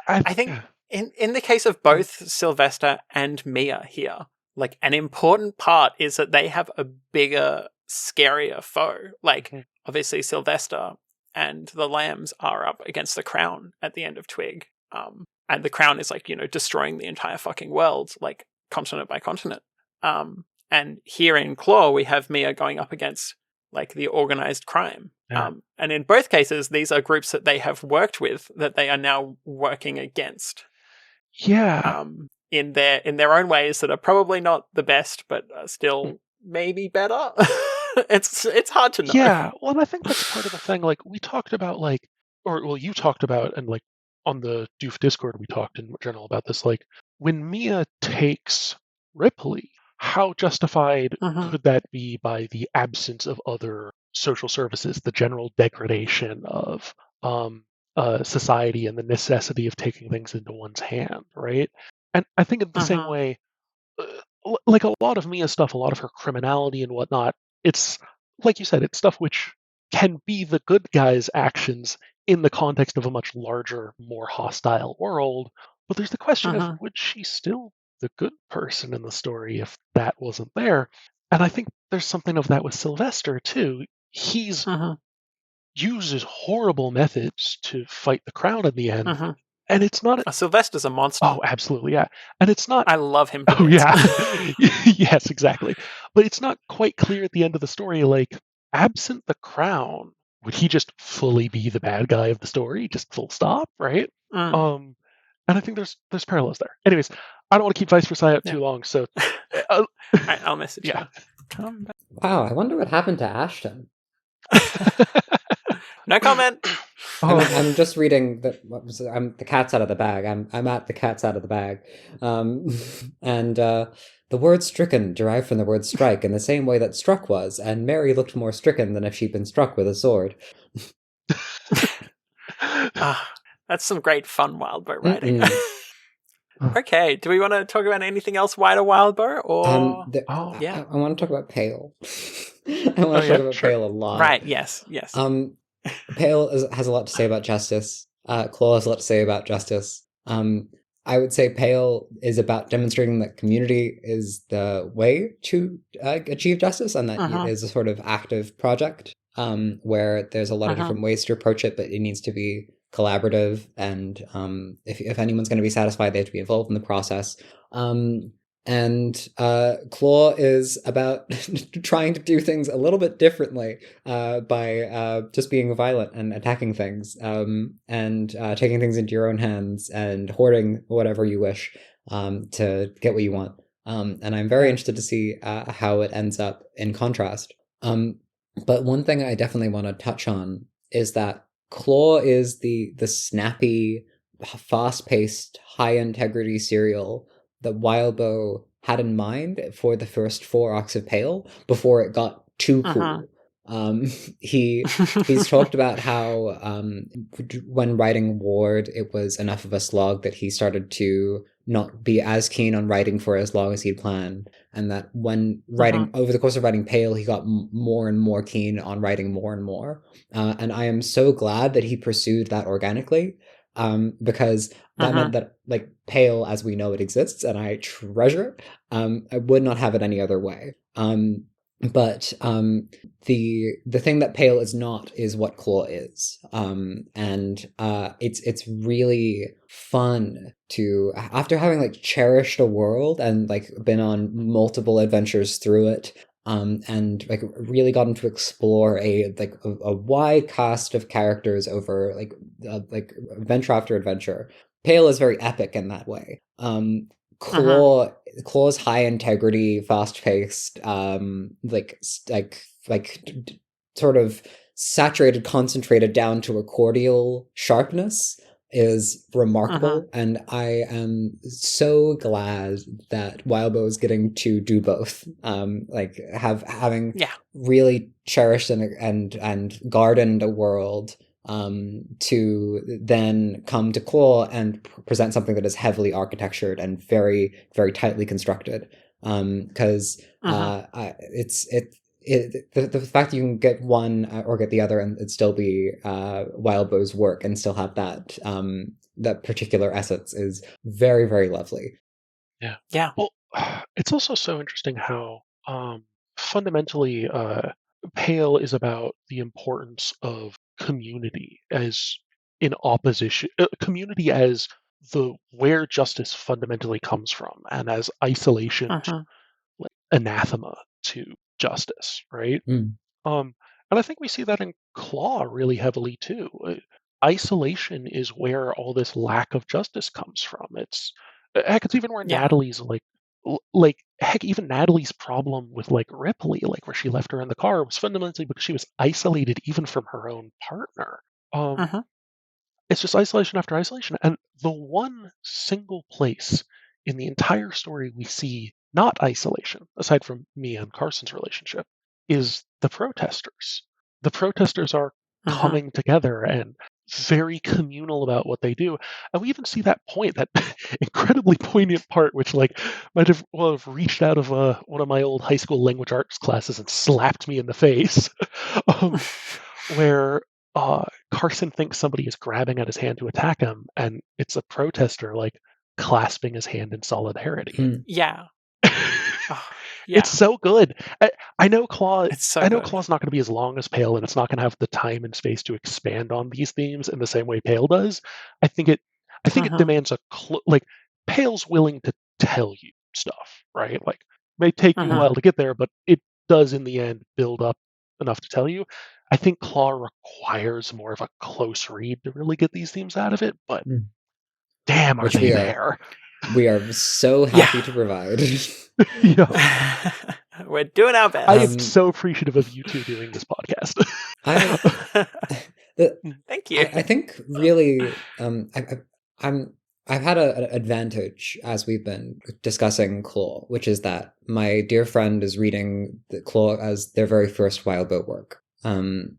I think in the case of both Sylvester and Mia here, like, an important part is that they have a bigger, scarier foe. Like, obviously Sylvester and the Lambs are up against the Crown at the end of Twig. And the Crown is, like, destroying the entire fucking world, like, continent by continent. And here in Claw, we have Mia going up against, like, the organized crime. And in both cases, these are groups that they have worked with that they are now working against. In their own ways that are probably not the best, but are still maybe better. It's hard to know. Yeah, well, and I think that's part of the thing. Like, we talked about, you talked about, and like on the Doof Discord, we talked in general about this. Like, when Mia takes Ripley, how justified could that be by the absence of other social services, the general degradation of society, and the necessity of taking things into one's hand, right? And I think in the same way, like a lot of Mia's stuff, a lot of her criminality and whatnot, it's, like you said, it's stuff which can be the good guy's actions in the context of a much larger, more hostile world. But there's the question of, would she still the good person in the story if that wasn't there? And I think there's something of that with Sylvester, too. He's uses horrible methods to fight the Crown in the end. And it's not... Sylvester's a monster. Oh, absolutely, yeah. And it's not... I love him. Yes, exactly. But it's not quite clear at the end of the story, like, absent the Crown, would he just fully be the bad guy of the story? Just full stop, right? And I think there's parallels there. Anyways, I don't want to keep Vice Versa out too long, so... I'll message you. Come back. Wow, I wonder what happened to Ashton. No comment. I'm just reading I'm the cat's out of the bag. I'm at the cat's out of the bag, and the word stricken derived from the word strike in the same way that struck was, and Mary looked more stricken than if she'd been struck with a sword. That's some great fun Wildbow writing. Okay, do we want to talk about anything else wider Wildbow, or I want to talk about Pale. I want to talk about Pale a lot. Right? Yes. Pale has a lot to say about justice. Claw has a lot to say about justice. I would say Pale is about demonstrating that community is the way to achieve justice, and that it is a sort of active project where there's a lot of different ways to approach it, but it needs to be collaborative. And if anyone's going to be satisfied, they have to be involved in the process. And Claw is about trying to do things a little bit differently by just being violent and attacking things and taking things into your own hands and hoarding whatever you wish to get what you want. And I'm very interested to see how it ends up in contrast. But one thing I definitely want to touch on is that Claw is the snappy, fast-paced, high-integrity serial that Wildbow had in mind for the first 4 arcs of Pale before it got too cool. He's talked about how when writing Ward, it was enough of a slog that he started to not be as keen on writing for as long as he'd planned, and that when writing over the course of writing Pale, he got more and more keen on writing more and more. And I am so glad that he pursued that organically. Because that meant that, like, Pale as we know it exists, and I treasure it. I would not have it any other way. But the thing that Pale is not is what Claw is. And it's really fun to, after having like cherished a world and like been on multiple adventures through it, and like really gotten to explore a wide cast of characters over like adventure after adventure. Pale is very epic in that way. Claw's high integrity, fast paced, sort of saturated, concentrated down to a cordial sharpness is remarkable, and I am so glad that Wildbow is getting to do both. Having really cherished and gardened a world, to then come to Claw and present something that is heavily architectured and very, very tightly constructed. Because the fact that you can get one or get the other and it'd still be Wildbow's work and still have that that particular essence is very, very lovely. Yeah. Well, it's also so interesting how fundamentally Pale is about the importance of community as in opposition, community as the where justice fundamentally comes from, and as isolation, like anathema to justice, right? And I think we see that in Claw really heavily too. Isolation is where all this lack of justice comes from. It's even where Natalie's heck, even Natalie's problem with like Ripley, like where she left her in the car, was fundamentally because she was isolated even from her own partner. It's just isolation after isolation. And the one single place in the entire story we see not isolation, aside from Mia and Carson's relationship, is the protesters. The protesters are coming together and very communal about what they do. And we even see that point, that incredibly poignant part, which like might have reached out of one of my old high school language arts classes and slapped me in the face, where Carson thinks somebody is grabbing at his hand to attack him, and it's a protester like clasping his hand in solidarity. It's so good. I know Claw. Claw's not going to be as long as Pale, and it's not going to have the time and space to expand on these themes in the same way Pale does. I think it demands like Pale's willing to tell you stuff, right? Like may take you a while to get there, but it does in the end build up enough to tell you. I think Claw requires more of a close read to really get these themes out of it, but damn, are they there? We are so happy to provide. We're doing our best. I am so appreciative of you two doing this podcast. Thank you. I think really, I've had an advantage as we've been discussing Claw, which is that my dear friend is reading the Claw as their very first Wildbow work, and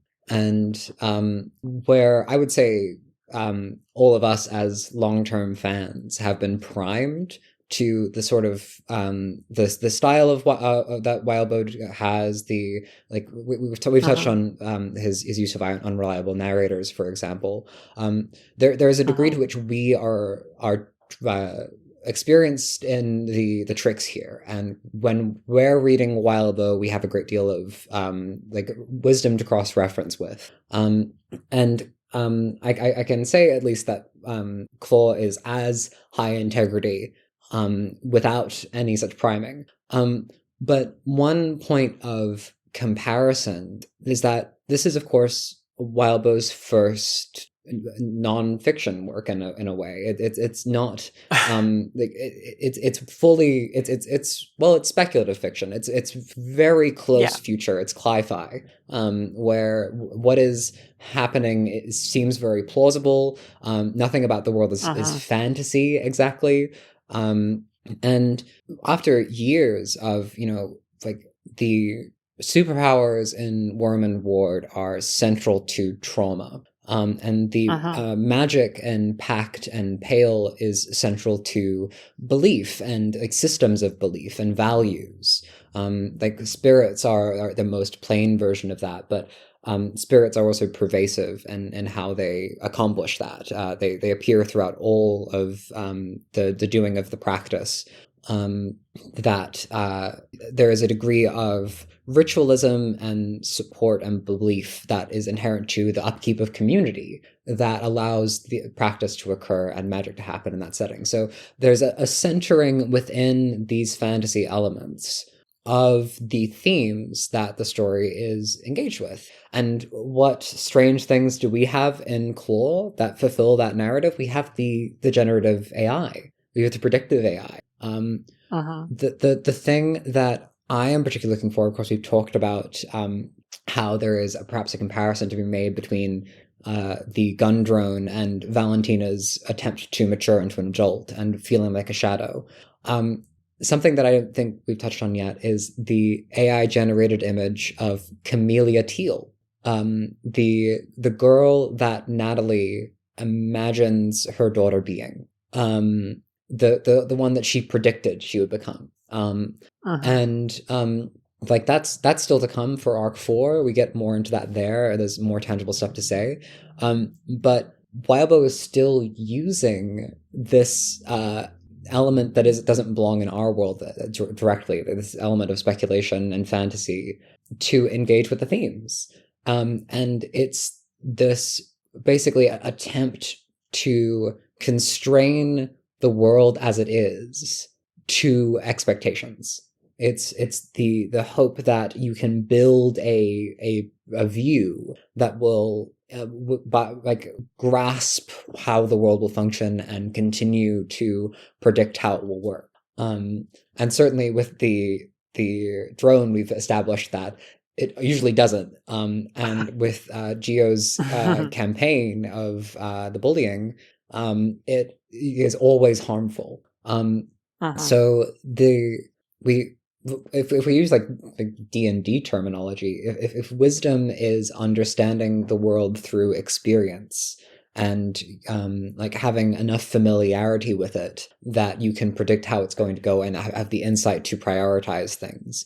where I would say all of us as long-term fans have been primed to the sort of the style of that Wildbow has. The like we've touched on his use of unreliable narrators, for example. There is a degree to which we are experienced in the tricks here, and when we're reading Wildbow, we have a great deal of like wisdom to cross reference with, and I can say at least that Claw is as high integrity without any such priming. But one point of comparison is that this is, of course, Wildbow's first non-fiction work in a way. It's not like it's fully it's speculative fiction. It's very close future. It's cli-fi, where what is happening seems very plausible. Nothing about the world is fantasy exactly. And after years of, like, the superpowers in Worm and Ward are central to trauma. And the magic and pact and pale is central to belief and like systems of belief and values. Like spirits are the most plain version of that, but spirits are also pervasive in how they accomplish that. They appear throughout all of the doing of the practice. That there is a degree of ritualism and support and belief that is inherent to the upkeep of community that allows the practice to occur and magic to happen in that setting. So there's a centering within these fantasy elements of the themes that the story is engaged with. And what strange things do we have in Claw that fulfill that narrative? We have the generative AI. We have the predictive AI. The thing that I am particularly looking for, of course, we've talked about how there is perhaps a comparison to be made between the gun drone and Valentina's attempt to mature into an adult and feeling like a shadow. Something that I don't think we've touched on yet is the AI-generated image of Camellia Teal, the girl that Natalie imagines her daughter being, the one that she predicted she would become. And like that's still to come for Arc 4. We get more into that there. There's more tangible stuff to say. But Wildbow is still using this element that doesn't belong in our world directly, this element of speculation and fantasy, to engage with the themes. And it's this basically attempt to constrain the world as it is to expectations. It's the hope that you can build a view that will grasp how the world will function and continue to predict how it will work. And certainly with the drone, we've established that it usually doesn't. And with Geo's campaign of the bullying, it is always harmful. So if we use like D&D terminology, if wisdom is understanding the world through experience and like having enough familiarity with it that you can predict how it's going to go and have the insight to prioritize things,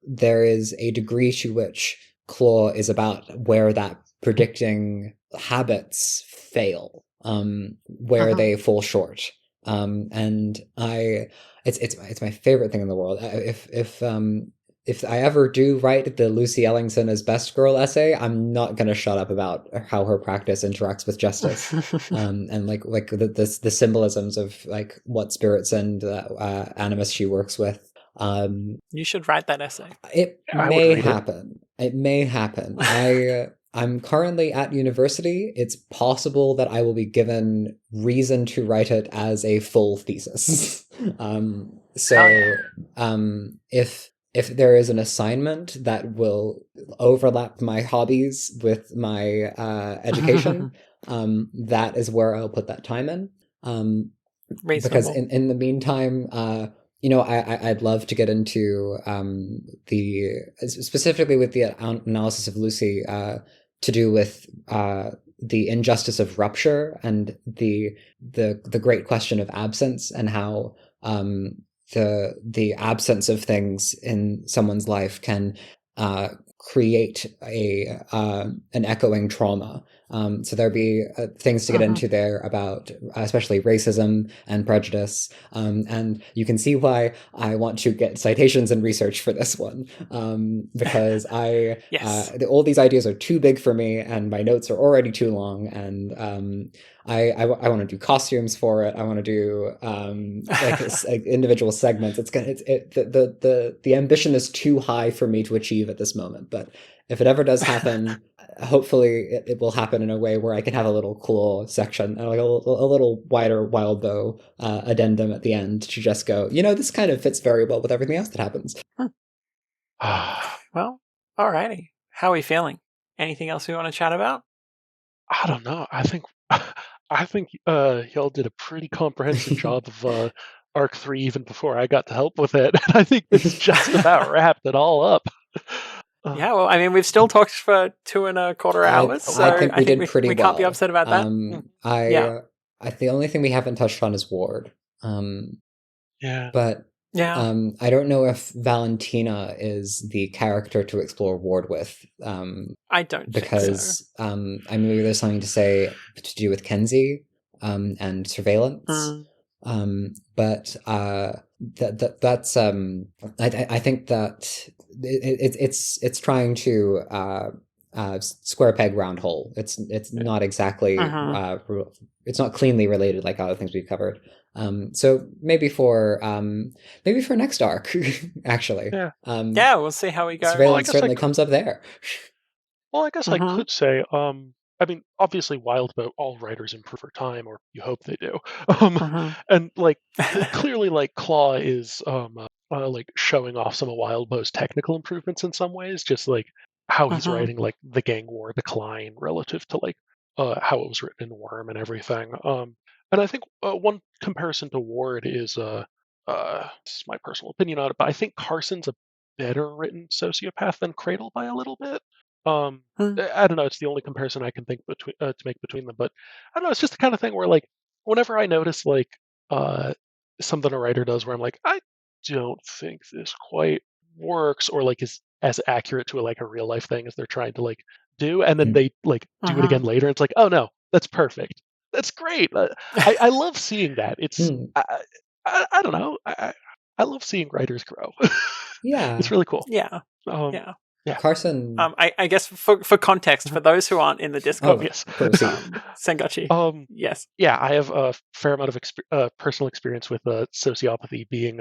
there is a degree to which Claw is about where that predicting habits fail, where they fall short. And it's my favorite thing in the world. If I ever do write the Lucy Ellingson as best girl essay, I'm not gonna shut up about how her practice interacts with justice, and like the symbolisms of like what spirits and animus she works with. You should write that essay. It may happen. It may happen. I'm currently at university. It's possible that I will be given reason to write it as a full thesis. If there is an assignment that will overlap my hobbies with my education, that is where I'll put that time in. Because in the meantime, I'd love to get into specifically with the analysis of Lucy, to do with the injustice of rupture and the great question of absence, and how the absence of things in someone's life can create an echoing trauma, So there'll be things to get into there about especially racism and prejudice. And you can see why I want to get citations and research for this one, because Yes. all these ideas are too big for me, and my notes are already too long, and I want to do costumes for it. I want to do like individual segments. The ambition is too high for me to achieve at this moment. But if it ever does happen, hopefully it will happen in a way where I can have a little cool section, like a little wider wild bow addendum at the end to just go, this kind of fits very well with everything else that happens. Well, alrighty. How are we feeling? Anything else we want to chat about? I don't know. I think y'all did a pretty comprehensive job of Arc 3 even before I got to help with it. And I think this just about wrapped it all up. Yeah, well, I mean, we've still talked for 2.25 hours, so I think we did pretty well. We can't be upset about that. The only thing we haven't touched on is Ward. Yeah. But yeah. I don't know if Valentina is the character to explore Ward with. I don't because think so. Maybe there's something to say to do with Kenzie and surveillance. But that's I think that it's trying to square peg round hole. It's not exactly it's not cleanly related like other things we've covered. So maybe for next arc, actually. Yeah, we'll see how we go. Surveillance certainly comes up there. Well, I guess I could say, I mean, obviously, Wildbow, all writers improve over time, or you hope they do. And like clearly, like Claw is like showing off some of Wildbow's technical improvements in some ways, just like how he's writing like the Gang War Decline relative to like how it was written in Worm and everything. And I think one comparison to Ward is this is my personal opinion on it, but I think Carson's a better written sociopath than Cradle by a little bit. I don't know. It's the only comparison I can think to make between them. But I don't know. It's just the kind of thing where, like, whenever I notice like something a writer does, where I'm like, I don't think this quite works, or like is as accurate to a real life thing as they're trying to like do, and then they like do it again later. And it's like, oh no, that's perfect. That's great. I love seeing that. It's I don't know. I love seeing writers grow. Yeah, it's really cool. Yeah. Yeah. Carson. I guess for context, for those who aren't in the Discord, yes, Sengachi. Yes. Yeah, I have a fair amount of personal experience with sociopathy being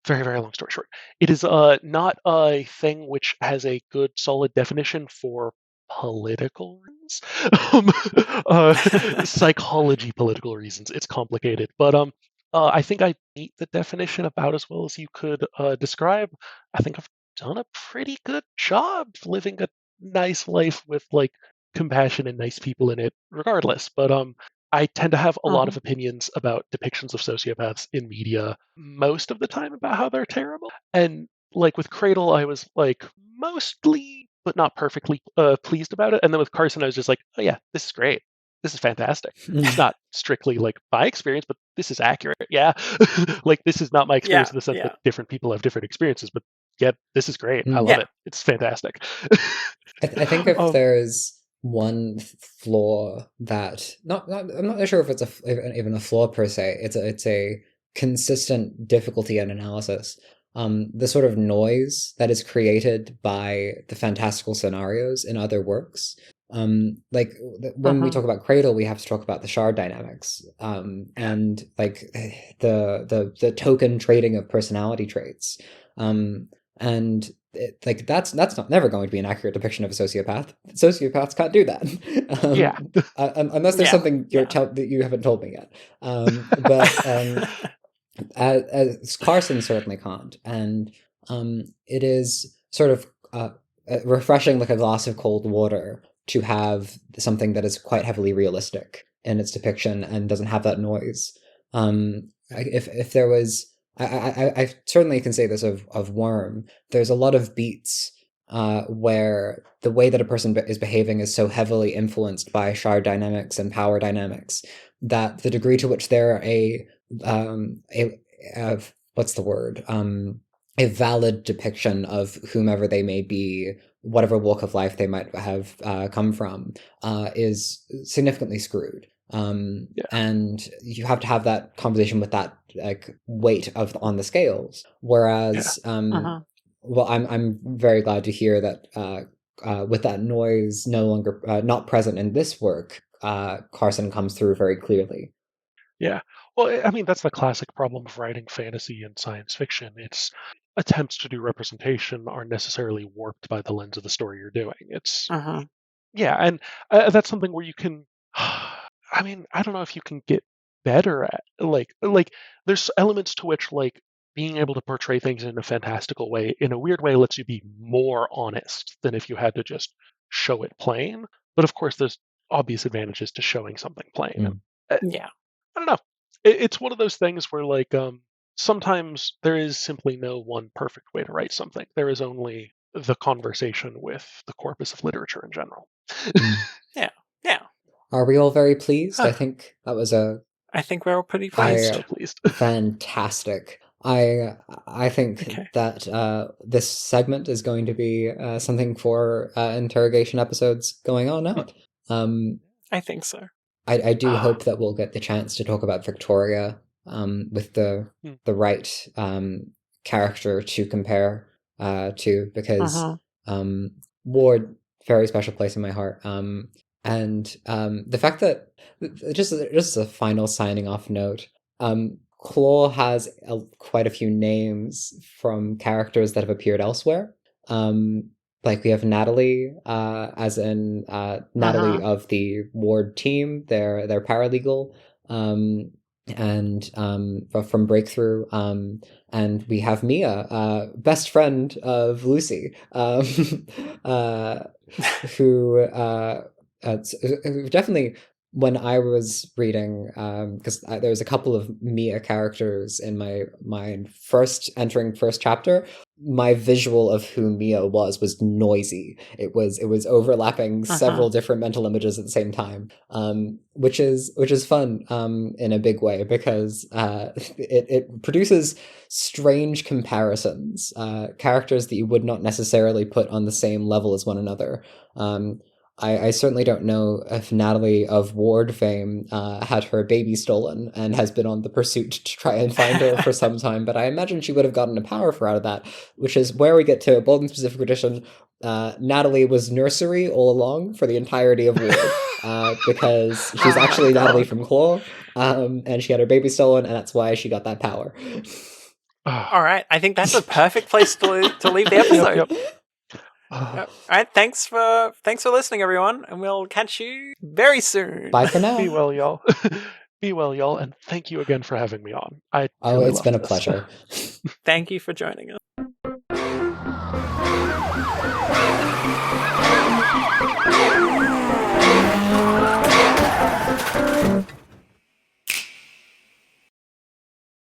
very, very long story short. It is not a thing which has a good, solid definition for political reasons, psychology political reasons. It's complicated, but I think I meet the definition about as well as you could describe. I think I've done a pretty good job living a nice life with like compassion and nice people in it regardless. But I tend to have a lot of opinions about depictions of sociopaths in media most of the time about how they're terrible. And like with Cradle, I was like mostly but not perfectly pleased about it. And then with Carson, I was just like, oh yeah, this is great. This is fantastic. It's not strictly like my experience, but this is accurate. Yeah. Like this is not my experience in the sense that different people have different experiences, but yeah, this is great. I love it. It's fantastic. I think if there's one flaw that I'm not sure if it's even a flaw per se. It's a consistent difficulty in analysis. The sort of noise that is created by the fantastical scenarios in other works. Like when we talk about Cradle, we have to talk about the shard dynamics, and like the token trading of personality traits. And that's not never going to be an accurate depiction of a sociopath. Sociopaths can't do that. Unless there's something that you haven't told me yet. As Carson certainly can't, and it is sort of refreshing, like a glass of cold water, to have something that is quite heavily realistic in its depiction and doesn't have that noise. If there was, I certainly can say this of Worm. There's a lot of beats where the way that a person is behaving is so heavily influenced by shard dynamics and power dynamics that the degree to which they're what's the word? a valid depiction of whomever they may be, whatever walk of life they might have come from, is significantly screwed. And you have to have that conversation with that like weight of on the scales. Whereas, well, I'm very glad to hear that with that noise no longer not present in this work, Carson comes through very clearly. Yeah. Well, I mean, that's the classic problem of writing fantasy and science fiction. It's attempts to do representation are necessarily warped by the lens of the story you're doing. It's, yeah, and that's something where you can, I mean, I don't know if you can get better at, like, there's elements to which, like, being able to portray things in a fantastical way, in a weird way, lets you be more honest than if you had to just show it plain. But of course, there's obvious advantages to showing something plain. Yeah. I don't know. It's one of those things where, like, sometimes there is simply no one perfect way to write something. There is only the conversation with the corpus of literature in general. Yeah. Yeah. Are we all very pleased? I think that was I think we're all pretty pleased. Fantastic. I think that this segment is going to be something for interrogation episodes going on out. I think so. I do hope that we'll get the chance to talk about Victoria with the right character to compare to, because Ward, very special place in my heart. And the fact that, just as a final signing off note, Claw has quite a few names from characters that have appeared elsewhere. Like we have Natalie, as in Natalie of the Ward team, their paralegal, and from Breakthrough, and we have Mia, best friend of Lucy, who definitely, when I was reading, because there was a couple of Mia characters in my mind entering first chapter, my visual of who Mia was noisy. It was overlapping several different mental images at the same time, which is fun in a big way, because it produces strange comparisons, characters that you would not necessarily put on the same level as one another. I certainly don't know if Natalie of Ward fame had her baby stolen and has been on the pursuit to try and find her for some time, but I imagine she would have gotten a power out of that, which is where we get to Bolden Specific Edition. Natalie was nursery all along for the entirety of Ward, because she's actually Natalie from Claw, and she had her baby stolen, and that's why she got that power. All right, I think that's a perfect place to leave the episode. Yep. All right, thanks for listening, everyone, and we'll catch you very soon. Bye for now. Be well, y'all. Be well, y'all, and thank you again for having me on. It's been a pleasure. Thank you for joining us.